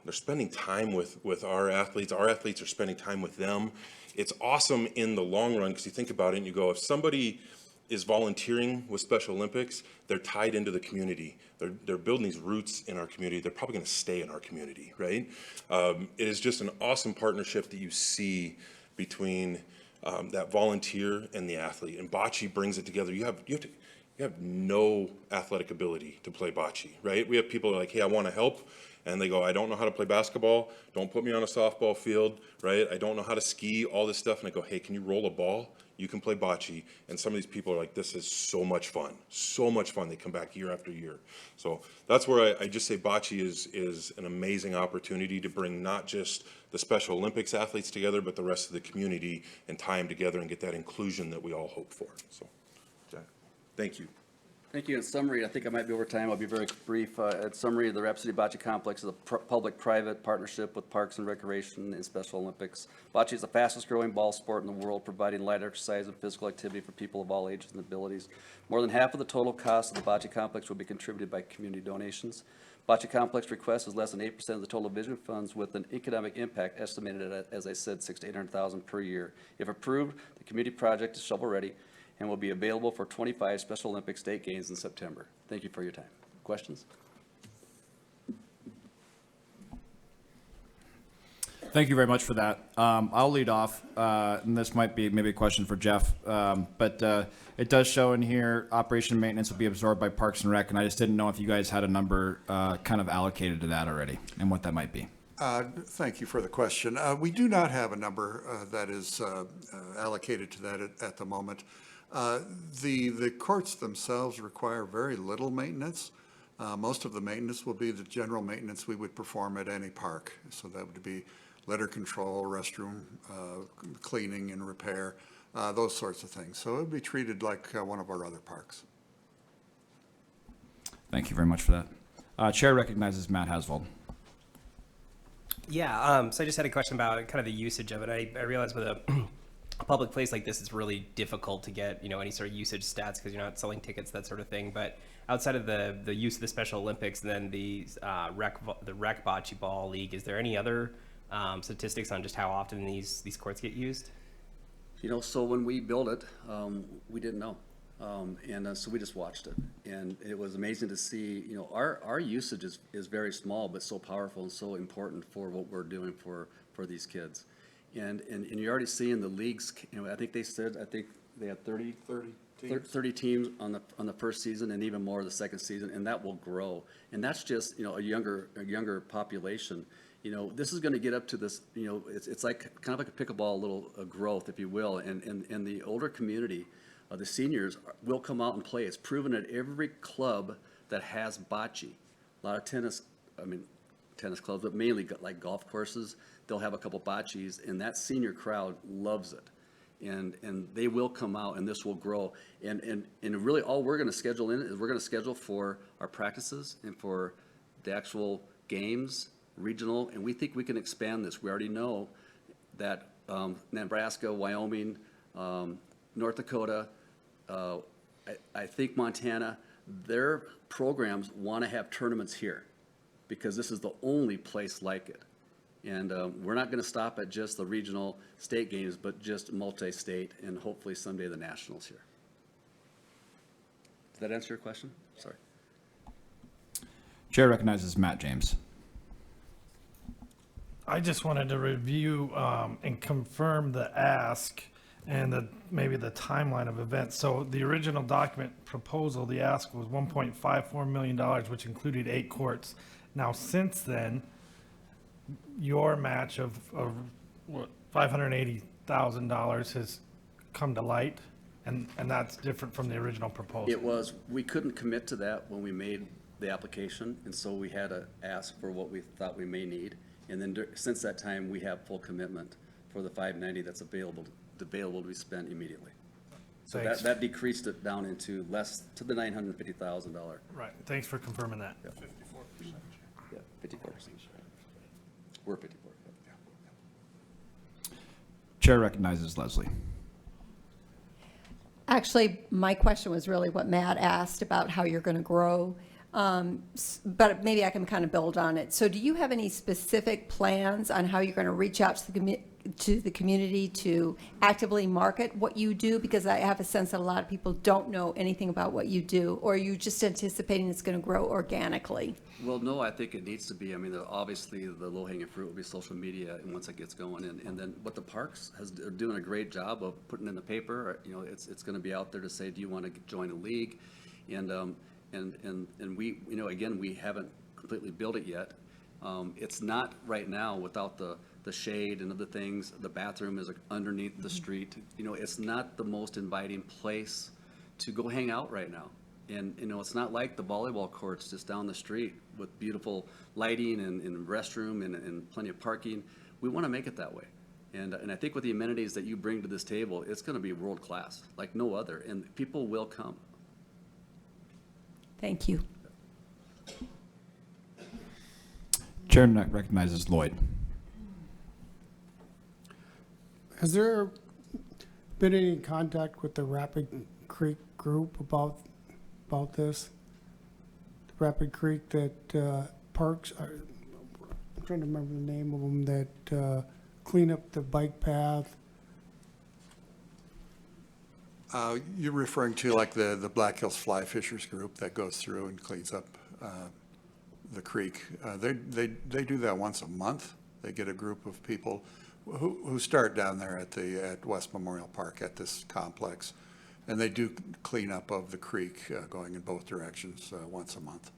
they're spending time with our athletes are spending time with them. It's awesome in the long run, because you think about it and you go, if somebody is volunteering with Special Olympics, they're tied into the community. They're building these roots in our community. They're probably going to stay in our community, right? It is just an awesome partnership that you see between that volunteer and the athlete. And bocce brings it together. You have to you have no athletic ability to play bocce, right? We have people like, hey, I want to help. And they go, I don't know how to play basketball. Don't put me on a softball field, right? I don't know how to ski, all this stuff. And I go, hey, can you roll a ball? You can play bocce. And some of these people are like, this is so much fun. So much fun. They come back year after year. So that's where I just say bocce is an amazing opportunity to bring not just the Special Olympics athletes together, but the rest of the community and tie them together and get that inclusion that we all hope for. So, Jack, thank you. Thank you. In summary, I think I might be over time. I'll be very brief. In summary, the Rapid City Bocce Complex is a public-private partnership with Parks and Recreation and Special Olympics. Bocce is the fastest growing ball sport in the world, providing light exercise and physical activity for people of all ages and abilities. More than half of the total cost of the Bocce Complex will be contributed by community donations. Bocce Complex request is less than 8% of the total vision funds, with an economic impact estimated at, as I said, $600,000 to $800,000 per year. If approved, the community project is shovel-ready and will be available for 25 Special Olympic state games in September. Thank you for your time. Questions? Thank you very much for that. I'll lead off, and this might be maybe a question for Jeff, but it does show in here operation and maintenance will be absorbed by Parks and Rec, and I just didn't know if you guys had a number kind of allocated to that already and what that might be. Thank you for the question. We do not have a number that is allocated to that at the moment. The courts themselves require very little maintenance. Most of the maintenance will be the general maintenance we would perform at any park. So that would be litter control, restroom cleaning and repair, those sorts of things. So it would be treated like one of our other parks. Thank you very much for that. Chair recognizes Matt Hasvold. Yeah, so I just had a question about kind of the usage of it. I realize with a public place like this, it's really difficult to get, you know, any sort of usage stats because you're not selling tickets, that sort of thing. But outside of the use of the Special Olympics and then the rec bocce ball league, is there any other statistics on just how often these courts get used? You know, so when we built it, we didn't know. So we just watched it. And it was amazing to see, you know, our usage is very small, but so powerful and so important for what we're doing for these kids. And you're already seeing the leagues, you know, I think they had 30 teams on the first season and even more the second season, and that will grow. And that's just, you know, a younger population. You know, this is going to get up to this, you know, it's like kind of like a pickleball little growth, if you will. And the older community, the seniors will come out and play. It's proven at every club that has bocce. A lot of tennis clubs, but mainly like golf courses, they'll have a couple bocces, and that senior crowd loves it. And they will come out, and this will grow. And really all we're going to schedule in is we're going to schedule for our practices and for the actual games, regional, and we think we can expand this. We already know that Nebraska, Wyoming, North Dakota, I think Montana, their programs want to have tournaments here because this is the only place like it. And we're not going to stop at just the regional state games, but just multi-state and hopefully someday the nationals here. Does that answer your question? Sorry. Chair recognizes Matt James. I just wanted to review and confirm the ask and maybe the timeline of events. So the original document proposal, the ask was $1.54 million, which included 8 courts. Now, since then, your match of what, $580,000 has come to light, and that's different from the original proposal. We couldn't commit to that when we made the application, and so we had to ask for what we thought we may need. And then since that time, we have full commitment for the $590 that's available to be spent immediately. So that decreased it down into less to the $950,000. Right. Thanks for confirming that. Yeah. 54%. Yeah, 54%. We're 54%. Chair recognizes Leslie. Actually, my question was really what Matt asked about how you're going to grow. But maybe I can kind of build on it. So do you have any specific plans on how you're going to reach out to the community to actively market what you do? Because I have a sense that a lot of people don't know anything about what you do, or are you just anticipating it's going to grow organically? Well, no, I think it needs to be. I mean, obviously the low-hanging fruit will be social media, and once it gets going, and then what the parks are doing a great job of putting in the paper. You know, it's going to be out there to say, do you want to join a league? And we, you know, again, we haven't completely built it yet. It's not right now without the shade and other things. The bathroom is underneath the street. You know, it's not the most inviting place to go hang out right now. And, you know, it's not like the volleyball courts just down the street with beautiful lighting and restroom and plenty of parking. We want to make it that way. And I think with the amenities that you bring to this table, it's going to be world-class, like no other, and people will come. Thank you. Chair recognizes Lloyd. Has there been any contact with the Rapid Creek group about this? Rapid Creek that parks, I'm trying to remember the name of them, that clean up the bike path. You're referring to like the Black Hills Fly Fishers group that goes through and cleans up the creek. They do that once a month. They get a group of people who start down there at West Memorial Park at this complex. And they do clean up of the creek going in both directions once a month.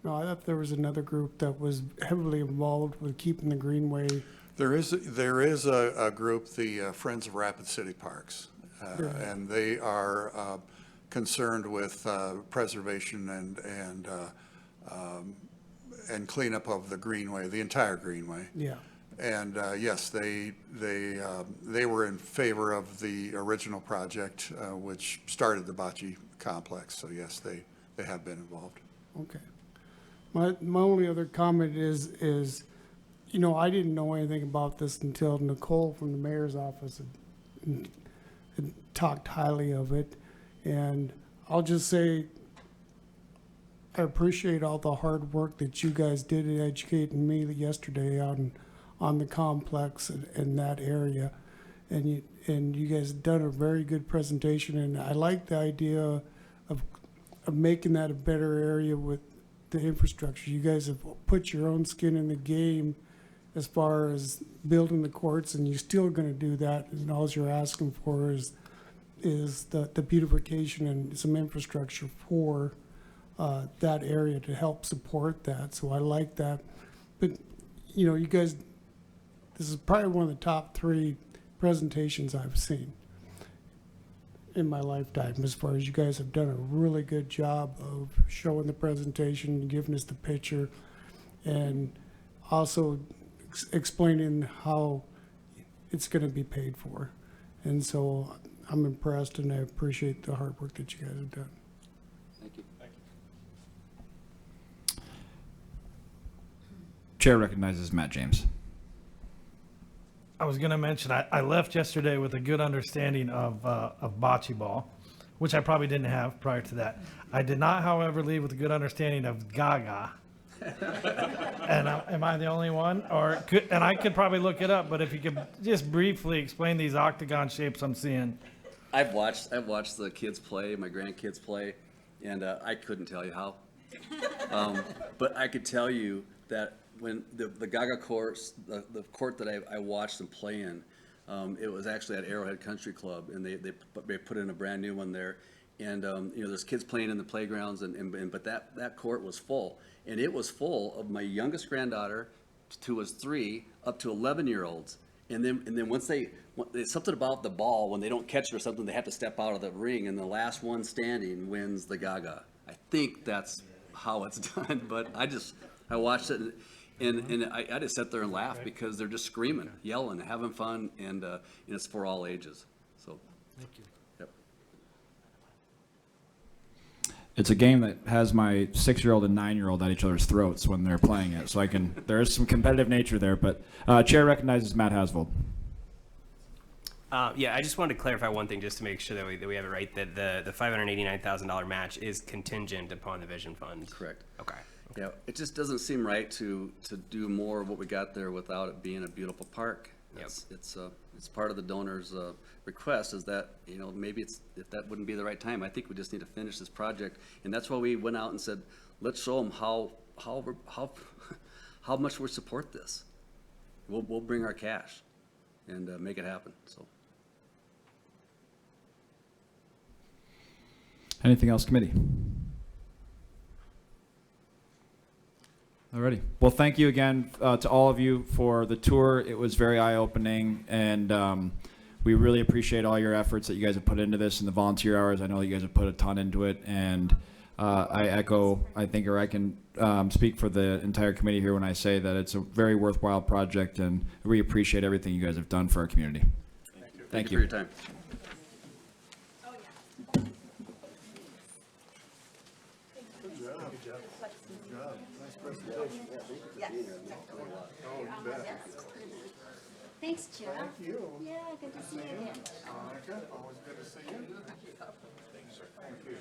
No, I thought there was another group that was heavily involved with keeping the greenway. There is a group, the Friends of Rapid City Parks, and they are concerned with preservation and cleanup of the greenway, the entire greenway. Yeah. And yes, they were in favor of the original project, which started the bocce complex. So yes, they have been involved. Okay. My only other comment is, you know, I didn't know anything about this until Nicole from the mayor's office had talked highly of it. And I'll just say, I appreciate all the hard work that you guys did in educating me yesterday on the complex in that area. And you guys have done a very good presentation, and I like the idea of making that a better area with the infrastructure. You guys have put your own skin in the game as far as building the courts, and you're still gonna do that, and all you're asking for is the beautification and some infrastructure for that area to help support that. So I like that. But, you know, you guys, this is probably one of the top 3 presentations I've seen in my lifetime, as far as you guys have done a really good job of showing the presentation and giving us the picture, and also explaining how it's going to be paid for. And so I'm impressed, and I appreciate the hard work that you guys have done. Thank you. Chair recognizes Matt James. I was going to mention, I left yesterday with a good understanding of bocce ball, which I probably didn't have prior to that. I did not, however, leave with a good understanding of Gaga. And am I the only one? And I could probably look it up, but if you could just briefly explain these octagon shapes I'm seeing. I've watched the kids play, my grandkids play, and I couldn't tell you how. But I could tell you that when the Gaga course, the court that I watched them play in, it was actually at Arrowhead Country Club, and they put in a brand new one there. And you know, there's kids playing in the playgrounds, but that court was full, and it was full of my youngest granddaughter, who was 3, up to 11-year-olds. And then once it's something about the ball, when they don't catch it or something, they have to step out of the ring, and the last one standing wins the Gaga. I think that's how it's done, but I watched it, and I just sat there and laughed because they're just screaming, yelling, having fun, and it's for all ages. So, thank you. Yep. It's a game that has my 6-year-old and 9-year-old at each other's throats when they're playing it. So there is some competitive nature there, but Chair recognizes Matt Hasvold. Yeah, I just wanted to clarify one thing just to make sure that we have it right, that the $589,000 match is contingent upon the Vision Fund. Correct. Okay. Yeah, it just doesn't seem right to do more of what we got there without it being a beautiful park. Yep. It's part of the donor's request, is that, you know, maybe if that wouldn't be the right time. I think we just need to finish this project, and that's why we went out and said, let's show them how much we support this. We'll bring our cash and make it happen. So. Anything else, committee? Alrighty. Well, thank you again to all of you for the tour. It was very eye-opening, and we really appreciate all your efforts that you guys have put into this and the volunteer hours. I know you guys have put a ton into it, and I think, or I can speak for the entire committee here when I say that it's a very worthwhile project, and we appreciate everything you guys have done for our community. Thank you for your time. Thanks, Joe. Thank you. Yeah, good to see you again. Always good to see you. Thank you.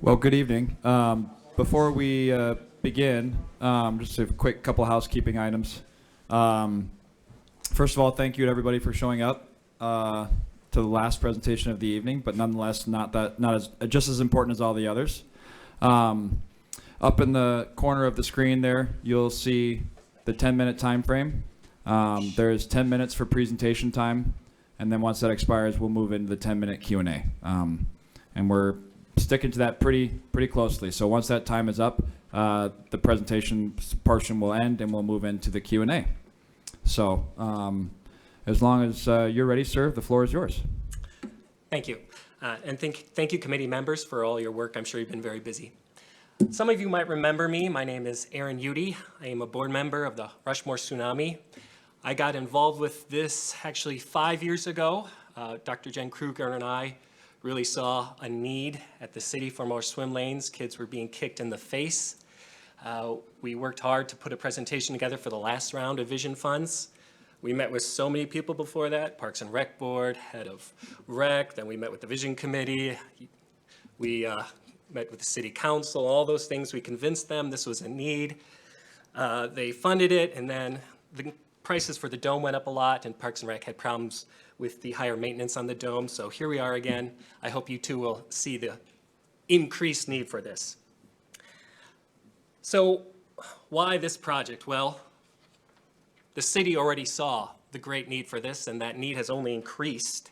Well, good evening. Before we begin, just a quick couple housekeeping items. First of all, thank you to everybody for showing up to the last presentation of the evening, but nonetheless, just as important as all the others. Up in the corner of the screen there, you'll see the 10-minute time frame. There's 10 minutes for presentation time, and then once that expires, we'll move into the 10-minute Q&A. And we're sticking to that pretty closely. So once that time is up, the presentation portion will end, and we'll move into the Q&A. So as long as you're ready, sir, the floor is yours. Thank you. And thank you, committee members, for all your work. I'm sure you've been very busy. Some of you might remember me. My name is Aaron Udy. I am a board member of the Rushmore Tsunami. I got involved with this actually 5 years ago. Dr. Jen Kruger and I really saw a need at the city for more swim lanes. Kids were being kicked in the face. We worked hard to put a presentation together for the last round of Vision Funds. We met with so many people before that, Parks and Rec Board, head of rec, then we met with the Vision Committee. We met with the City Council, all those things. We convinced them this was a need. They funded it, and then the prices for the dome went up a lot, and Parks and Rec had problems with the higher maintenance on the dome. So here we are again. I hope you too will see the increased need for this. So why this project? Well, the city already saw the great need for this, and that need has only increased.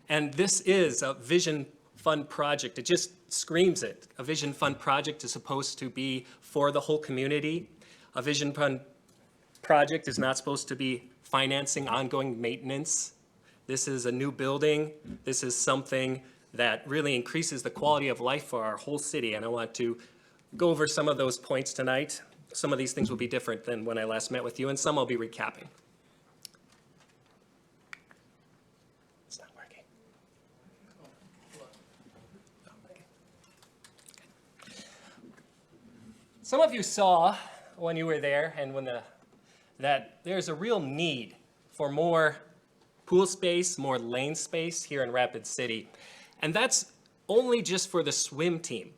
And this is a Vision Fund project. It just screams it. A Vision Fund project is supposed to be for the whole community. A Vision Fund project is not supposed to be financing ongoing maintenance. This is a new building. This is something that really increases the quality of life for our whole city, and I want to go over some of those points tonight. Some of these things will be different than when I last met with you, and some I'll be recapping. It's not working. Some of you saw when you were there and that there's a real need for more pool space, more lane space here in Rapid City. And that's only just for the swim team.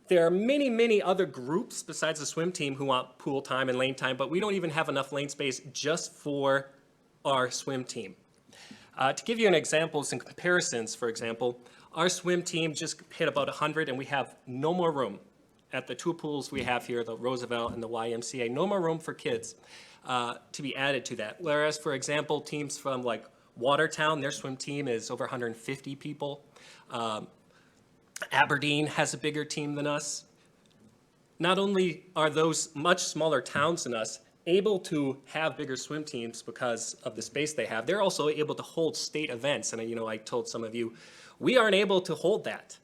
There are many, many other groups besides the swim team who want pool time and lane time, but we don't even have enough lane space just for our swim team. To give you an example, some comparisons, for example, our swim team just hit about 100 and we have no more room at the two pools we have here, the Roosevelt and the YMCA, no more room for kids to be added to that. Whereas, for example, teams from like Watertown, their swim team is over 150 people. Aberdeen has a bigger team than us. Not only are those much smaller towns than us able to have bigger swim teams because of the space they have, they're also able to hold state events. And I told some of you, we aren't able to hold that.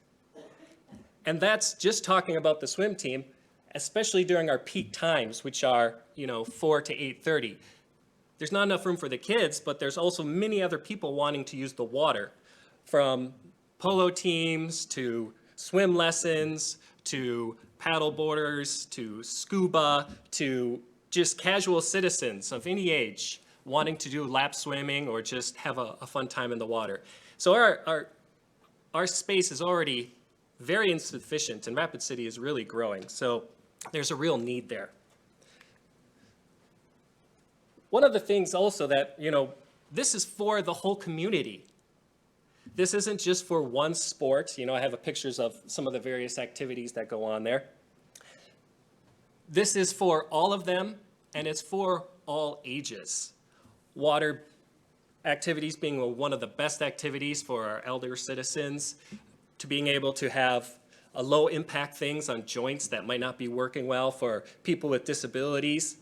And that's just talking about the swim team, especially during our peak times, which are 4 to 8:30. There's not enough room for the kids, but there's also many other people wanting to use the water, from polo teams to swim lessons to paddle boarders to scuba to just casual citizens of any age wanting to do lap swimming or just have a fun time in the water. So our space is already very insufficient, and Rapid City is really growing. So there's a real need there. One of the things also that, this is for the whole community. This isn't just for one sport. I have pictures of some of the various activities that go on there. This is for all of them, and it's for all ages. Water activities being one of the best activities for our elder citizens, to being able to have low impact things on joints that might not be working well for people with disabilities,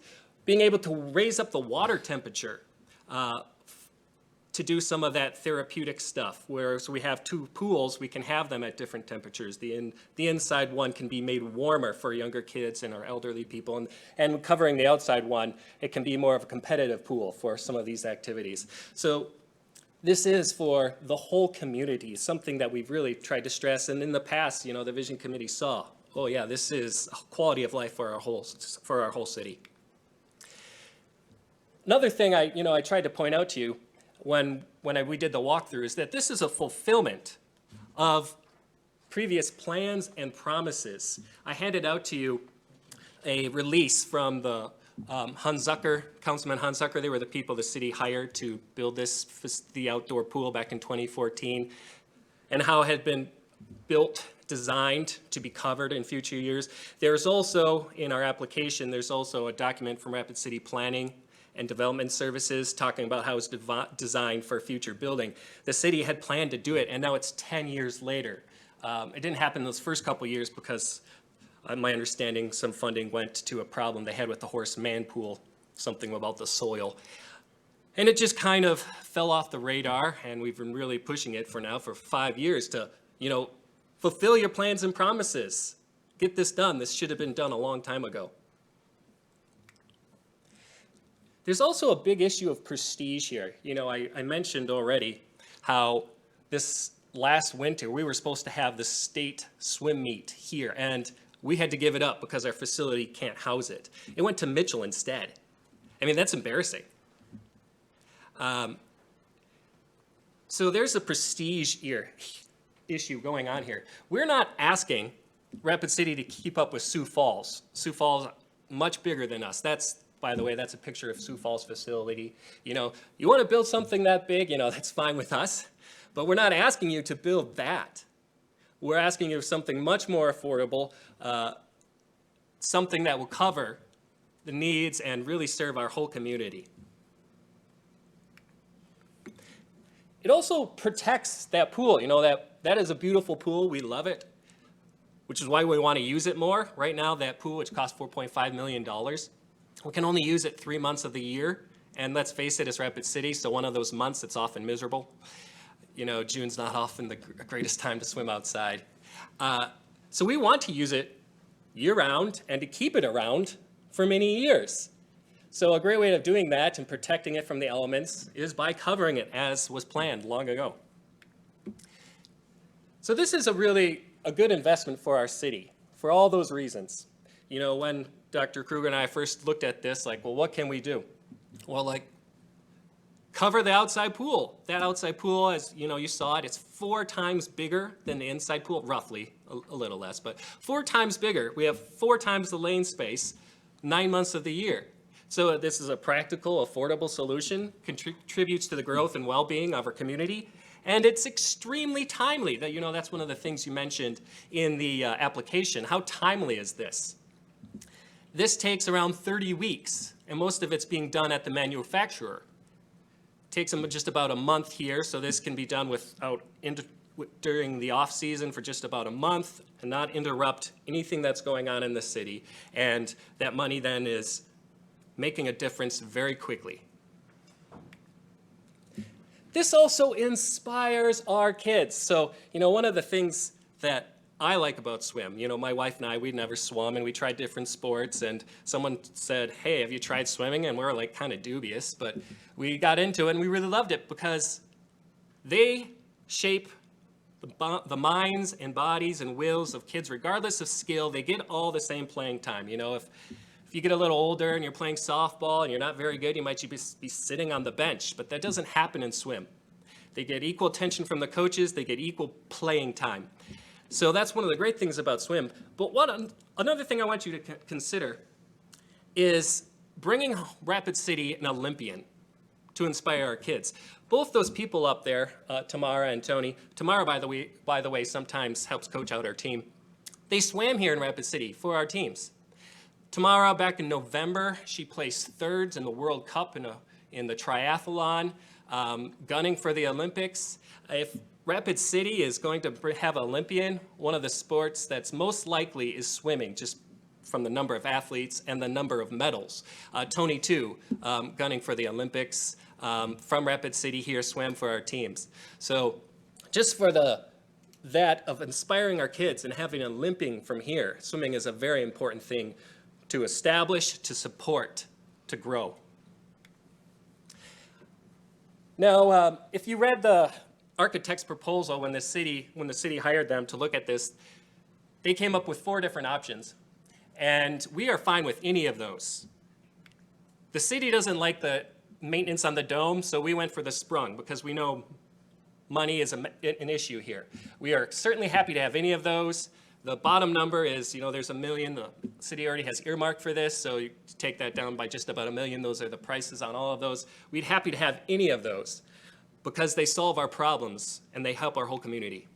being able to raise up the water temperature to do some of that therapeutic stuff. Whereas we have two pools, we can have them at different temperatures. The inside one can be made warmer for younger kids and our elderly people. And covering the outside one, it can be more of a competitive pool for some of these activities. So this is for the whole community, something that we've really tried to stress. And in the past, the Vision Committee saw, oh yeah, this is quality of life for our whole city. Another thing I tried to point out to you when we did the walkthrough is that this is a fulfillment of previous plans and promises. I handed out to you a release from the Hans Zucker, Councilman Hans Zucker. They were the people the city hired to build the outdoor pool back in 2014, and how it had been built, designed to be covered in future years. There's also, in our application, there's also a document from Rapid City Planning and Development Services talking about how it's designed for future building. The city had planned to do it, and now it's 10 years later. It didn't happen those first couple years because, my understanding, some funding went to a problem they had with the Horace Mann pool, something about the soil. And it just kind of fell off the radar, and we've been really pushing it for 5 years to, fulfill your plans and promises. Get this done. This should have been done a long time ago. There's also a big issue of prestige here. I mentioned already how this last winter we were supposed to have the state swim meet here, and we had to give it up because our facility can't house it. It went to Mitchell instead. I mean, that's embarrassing. So there's a prestige issue going on here. We're not asking Rapid City to keep up with Sioux Falls. Sioux Falls, much bigger than us. By the way, that's a picture of Sioux Falls facility. You want to build something that big, that's fine with us. But we're not asking you to build that. We're asking you something much more affordable, something that will cover the needs and really serve our whole community. It also protects that pool. That is a beautiful pool. We love it, which is why we want to use it more. Right now, that pool, which costs $4.5 million, we can only use it 3 months of the year. And let's face it, it's Rapid City, so one of those months it's often miserable. June's not often the greatest time to swim outside. So we want to use it year-round and to keep it around for many years. So a great way of doing that and protecting it from the elements is by covering it as was planned long ago. So this is a good investment for our city for all those reasons. When Dr. Kruger and I first looked at this, what can we do? Well, cover the outside pool. That outside pool, as you saw it, it's 4 times bigger than the inside pool, roughly, a little less, but 4 times bigger. We have 4 times the lane space, 9 months of the year. So this is a practical, affordable solution, contributes to the growth and well-being of our community, and it's extremely timely. That's one of the things you mentioned in the application. How timely is this? This takes around 30 weeks, and most of it's being done at the manufacturer. It takes them just about a month here, so this can be done during the off-season for just about a month and not interrupt anything that's going on in the city. And that money then is making a difference very quickly. This also inspires our kids. So, one of the things that I like about swim, my wife and I, we'd never swum and we tried different sports, and someone said, hey, have you tried swimming? And we were kind of dubious, but we got into it and we really loved it because they shape the minds and bodies and wills of kids regardless of skill. They get all the same playing time. If you get a little older and you're playing softball and you're not very good, you might be sitting on the bench, but that doesn't happen in swim. They get equal attention from the coaches, they get equal playing time. So that's one of the great things about swim. But another thing I want you to consider is bringing Rapid City an Olympian to inspire our kids. Both those people up there, Tamara and Tony. Tamara, by the way, sometimes helps coach out our team. They swam here in Rapid City for our teams. Tamara, back in November, she placed 3rd in the World Cup in the triathlon, gunning for the Olympics. If Rapid City is going to have an Olympian, one of the sports that's most likely is swimming, just from the number of athletes and the number of medals. Tony, too, gunning for the Olympics from Rapid City here, swam for our teams. So just for that of inspiring our kids and having an Olympian from here, swimming is a very important thing to establish, to support, to grow. Now, if you read the architect's proposal when the city hired them to look at this, they came up with 4 different options, and we are fine with any of those. The city doesn't like the maintenance on the dome, so we went for the sprung because we know money is an issue here. We are certainly happy to have any of those. The bottom number is, there's $1 million. The city already has earmarked for this, so you take that down by just about $1 million. Those are the prices on all of those. We'd happy to have any of those because they solve our problems and they help our whole community.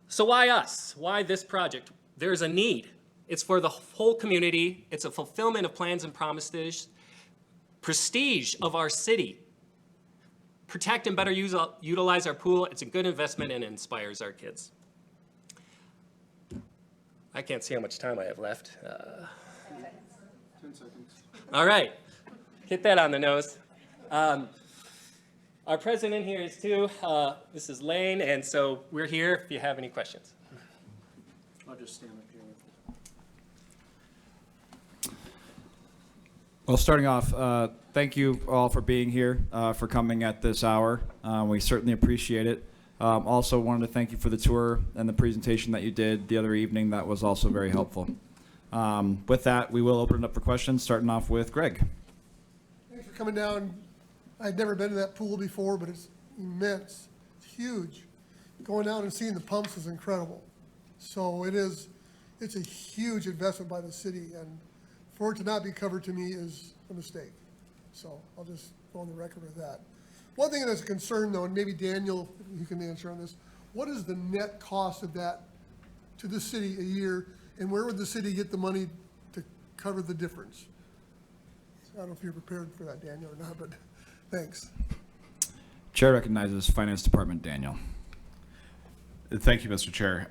So why us? Why this project? There's a need. It's for the whole community. It's a fulfillment of plans and promises, prestige of our city. Protect and better utilize our pool. It's a good investment and it inspires our kids. I can't see how much time I have left. 10 seconds. All right, hit that on the nose. Our president here is too. This is Lane, and so we're here if you have any questions. I'll just stand up here with Well, starting off, thank you all for being here, for coming at this hour. We certainly appreciate it. Also wanted to thank you for the tour and the presentation that you did the other evening. That was also very helpful. With that, we will open it up for questions, starting off with Greg. Thanks for coming down. I'd never been to that pool before, but it's immense. It's huge. Going down and seeing the pumps is incredible. So it's a huge investment by the city, and for it to not be covered to me is a mistake. So I'll just go on the record with that. One thing that's a concern though, and maybe Daniel, you can answer on this, what is the net cost of that to the city a year, and where would the city get the money to cover the difference? I don't know if you're prepared for that, Daniel, or not, but thanks. Chair recognizes Finance Department Daniel. Thank you, Mr. Chair.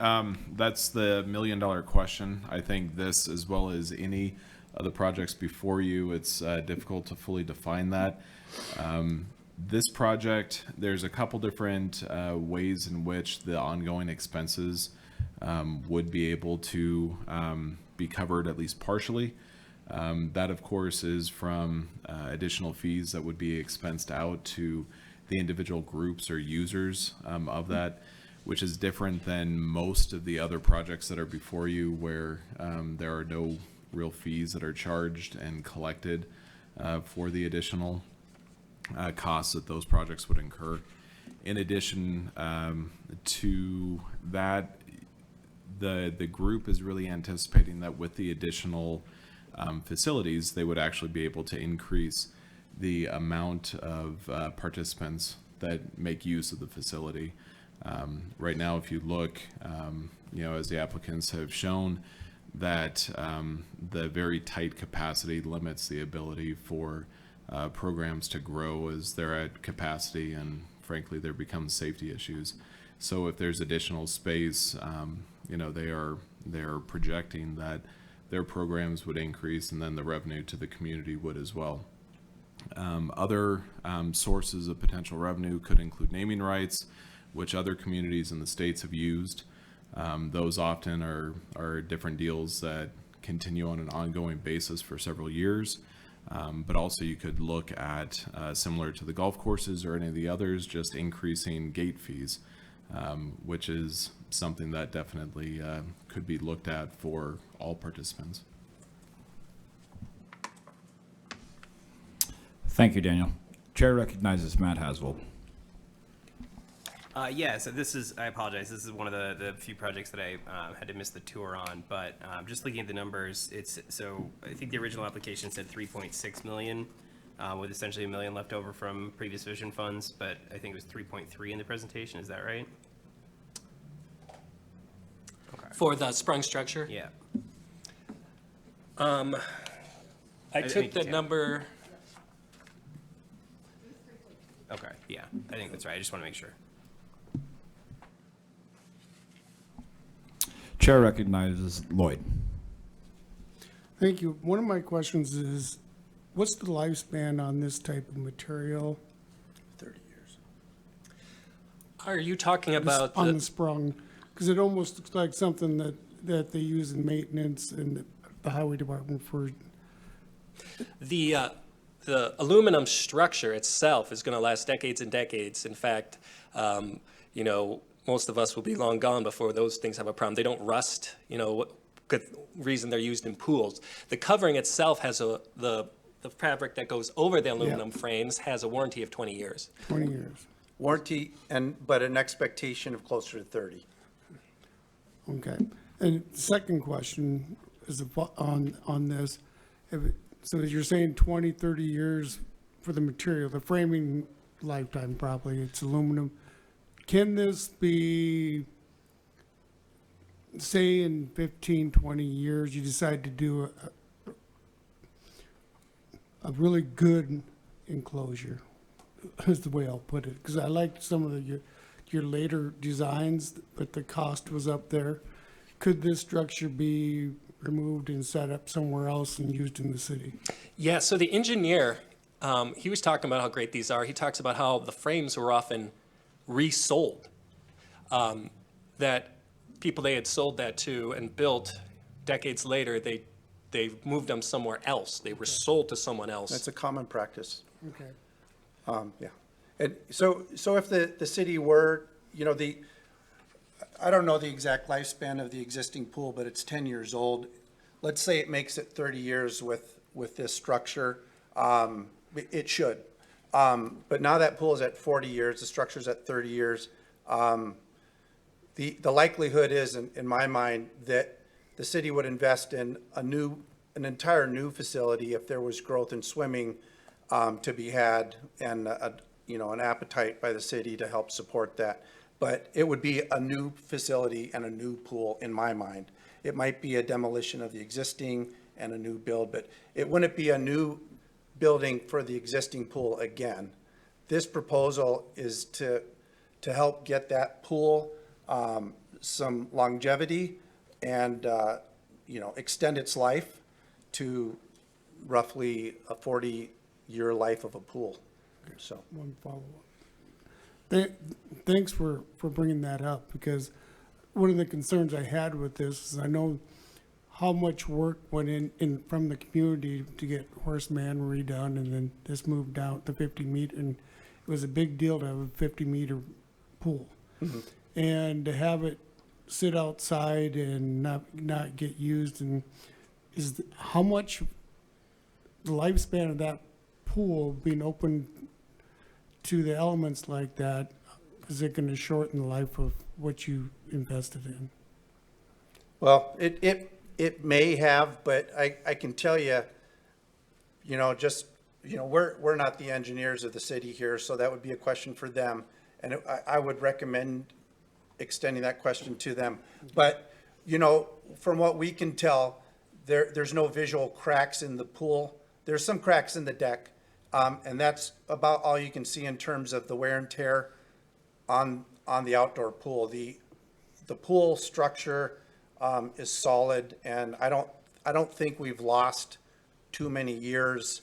That's the million-dollar question. I think this, as well as any of the projects before you, it's difficult to fully define that. This project, there's a couple different ways in which the ongoing expenses would be able to be covered, at least partially. That, of course, is from additional fees that would be expensed out to the individual groups or users of that, which is different than most of the other projects that are before you, where there are no real fees that are charged and collected for the additional costs that those projects would incur. In addition to that, the group is really anticipating that with the additional facilities, they would actually be able to increase the amount of participants that make use of the facility. Right now, if you look, as the applicants have shown, that the very tight capacity limits the ability for programs to grow as they're at capacity, and frankly, there becomes safety issues. So if there's additional space, they are projecting that their programs would increase, and then the revenue to the community would as well. Other sources of potential revenue could include naming rights, which other communities in the states have used. Those often are different deals that continue on an ongoing basis for several years. But also you could look at, similar to the golf courses or any of the others, just increasing gate fees, which is something that definitely could be looked at for all participants. Thank you, Daniel. Chair recognizes Matt Hasvold. Yeah, so I apologize, this is one of the few projects that I had to miss the tour on, but just looking at the numbers, so I think the original application said 3.6 million, with essentially $1 million left over from previous vision funds, but I think it was 3.3 in the presentation, is that right? Okay. For the sprung structure? Yeah. I took the number. Okay, yeah, I think that's right, I just want to make sure. Chair recognizes Lloyd. Thank you. One of my questions is, what's the lifespan on this type of material? 30 years. Are you talking about On the sprung, because it almost looks like something that they use in maintenance and the highway department for. The aluminum structure itself is going to last decades and decades. In fact, most of us will be long gone before those things have a problem. They don't rust, good reason they're used in pools. The covering itself has the fabric that goes over the aluminum frames has a warranty of 20 years. 20 years. warranty, but an expectation of closer to 30. Okay. And second question is on this. So you're saying 20, 30 years for the material, the framing lifetime probably, it's aluminum. Can this be, say in 15, 20 years, you decide to do a really good enclosure, is the way I'll put it. Because I liked some of your later designs, but the cost was up there. Could this structure be removed and set up somewhere else and used in the city? Yeah, so the engineer, he was talking about how great these are. He talks about how the frames were often resold. That people they had sold that to and built decades later, they moved them somewhere else. They were sold to someone else. That's a common practice. Okay. Yeah. And so if the city were, I don't know the exact lifespan of the existing pool, but it's 10 years old. Let's say it makes it 30 years with this structure. It should. But now that pool is at 40 years, the structure's at 30 years. The likelihood is, in my mind, that the city would invest in an entire new facility if there was growth in swimming to be had, and an appetite by the city to help support that. But it would be a new facility and a new pool in my mind. It might be a demolition of the existing and a new build, but it wouldn't be a new building for the existing pool again. This proposal is to help get that pool some longevity and, extend its life to roughly a 40-year life of a pool, so. One follow-up. Thanks for bringing that up, because one of the concerns I had with this is I know how much work went in from the community to get Horseman redone, and then this moved down to 50 meter, and it was a big deal to have a 50-meter pool. Mm-hmm. And to have it sit outside and not get used, and how much the lifespan of that pool being open to the elements like that, is it going to shorten the life of what you invested in? Well, it may have, but I can tell you, we're not the engineers of the city here, so that would be a question for them. And I would recommend extending that question to them. But, from what we can tell, there's no visual cracks in the pool. There's some cracks in the deck. And that's about all you can see in terms of the wear and tear on the outdoor pool. The pool structure is solid, and I don't think we've lost too many years,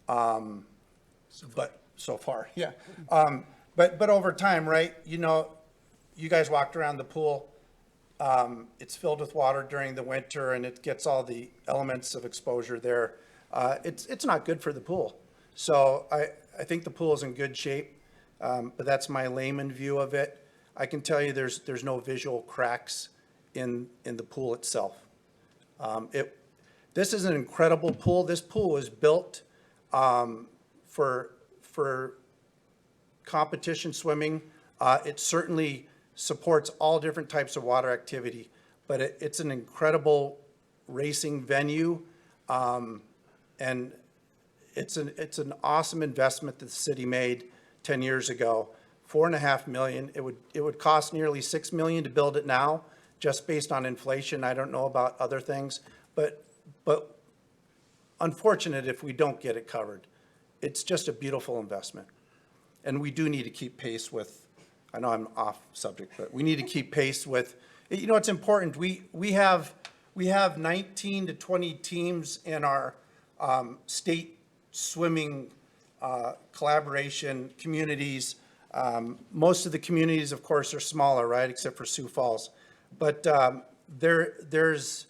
but so far, yeah. But over time, right? You guys walked around the pool. It's filled with water during the winter, and it gets all the elements of exposure there. It's not good for the pool. So I think the pool is in good shape, but that's my layman view of it. I can tell you there's no visual cracks in the pool itself. This is an incredible pool. This pool was built for competition swimming. It certainly supports all different types of water activity, but it's an incredible racing venue, and it's an awesome investment that the city made 10 years ago. $4.5 million. It would cost nearly $6 million to build it now, just based on inflation. I don't know about other things, but unfortunate if we don't get it covered. It's just a beautiful investment, and we do need to keep pace with. I know I'm off subject, but we need to keep pace with. It's important. We have 19 to 20 teams in our state swimming collaboration communities. Most of the communities, of course, are smaller, right, except for Sioux Falls. But there's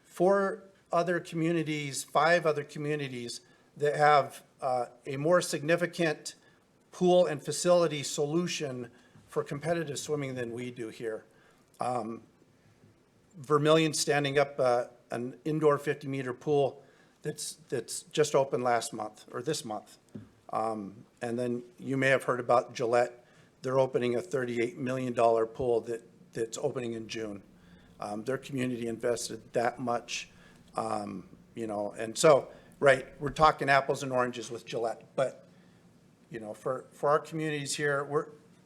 5 other communities that have a more significant pool and facility solution for competitive swimming than we do here. Vermilion standing up an indoor 50-meter pool that's just opened last month or this month. And then you may have heard about Gillette they're opening a $38 million pool that's opening in June. Their community invested that much, you know, and so, right, we're talking apples and oranges with Gillette, but, you know, for our communities here,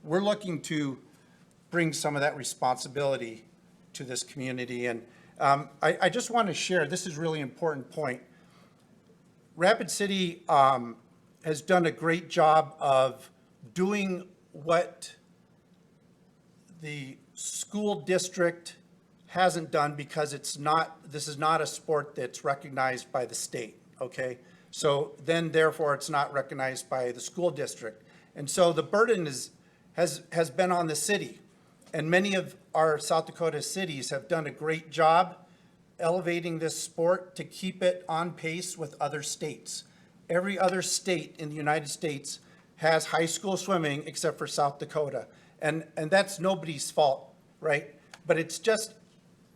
we're looking to bring some of that responsibility to this community. And I just want to share, this is a really important point. Rapid City has done a great job of doing what the school district hasn't done because this is not a sport that's recognized by the state, okay? So then therefore it's not recognized by the school district. And so the burden has been on the city. And many of our South Dakota cities have done a great job elevating this sport to keep it on pace with other states. Every other state in the United States has high school swimming except for South Dakota. And that's nobody's fault, right? But it's just,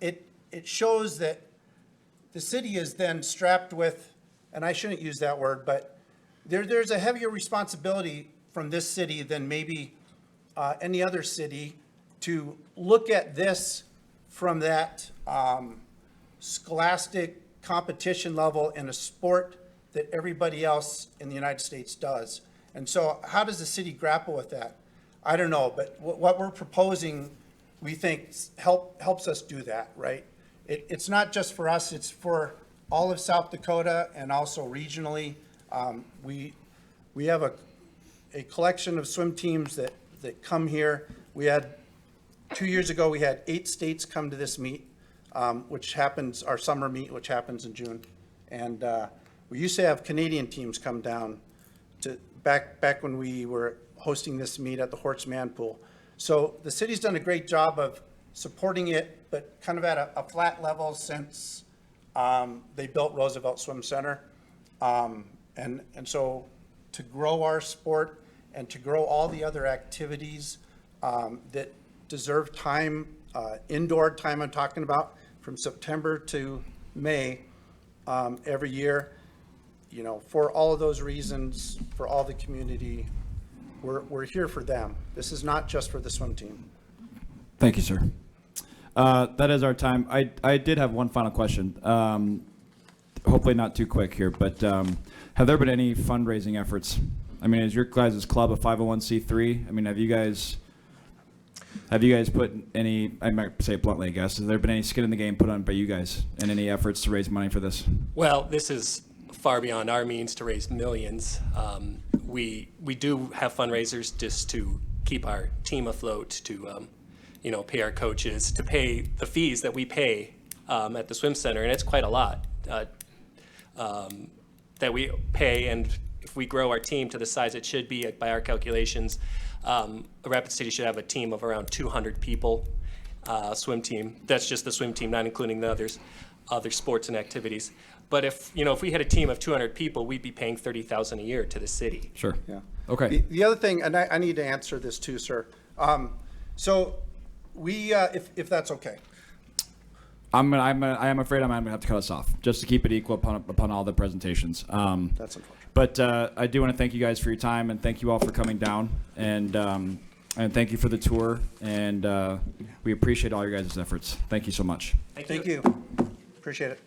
it shows that the city is then strapped with, and I shouldn't use that word, but there's a heavier responsibility from this city than maybe any other city to look at this from that scholastic competition level in a sport that everybody else in the United States does. And so how does the city grapple with that? I don't know, but what we're proposing, we think helps us do that, right? It's not just for us, it's for all of South Dakota and also regionally. We have a collection of swim teams that come here. We had, 2 years ago, we had 8 states come to this meet, which happens, our summer meet, which happens in June. And we used to have Canadian teams come down to, back when we were hosting this meet at the Horts Man Pool. So the city's done a great job of supporting it, but kind of at a flat level since they built Roosevelt Swim Center. And so to grow our sport and to grow all the other activities that deserve time, indoor time I'm talking about, from September to May every year, you know, for all of those reasons, for all the community, we're here for them. This is not just for the swim team. Thank you, sir. That is our time. I did have one final question. Hopefully not too quick here, but have there been any fundraising efforts? I mean, is your guys' club a 501c3? I mean, have you guys put any, I might say it bluntly, I guess, has there been any skin in the game put on by you guys and any efforts to raise money for this? Well, this is far beyond our means to raise millions. We do have fundraisers just to keep our team afloat, to you know, pay our coaches, to pay the fees that we pay at the swim center, and it's quite a lot that we pay. And if we grow our team to the size it should be by our calculations, Rapid City should have a team of around 200 people, swim team. That's just the swim team, not including the other sports and activities. But if we had a team of 200 people, we'd be paying $30,000 a year to the city. Sure. Yeah. Okay. The other thing, and I need to answer this too, sir. So we, if that's okay. I am afraid I'm gonna have to cut us off just to keep it equal upon all the presentations. That's unfortunate. But I do want to thank you guys for your time and thank you all for coming down and thank you for the tour and we appreciate all your guys' efforts. Thank you so much. Thank you. Appreciate it.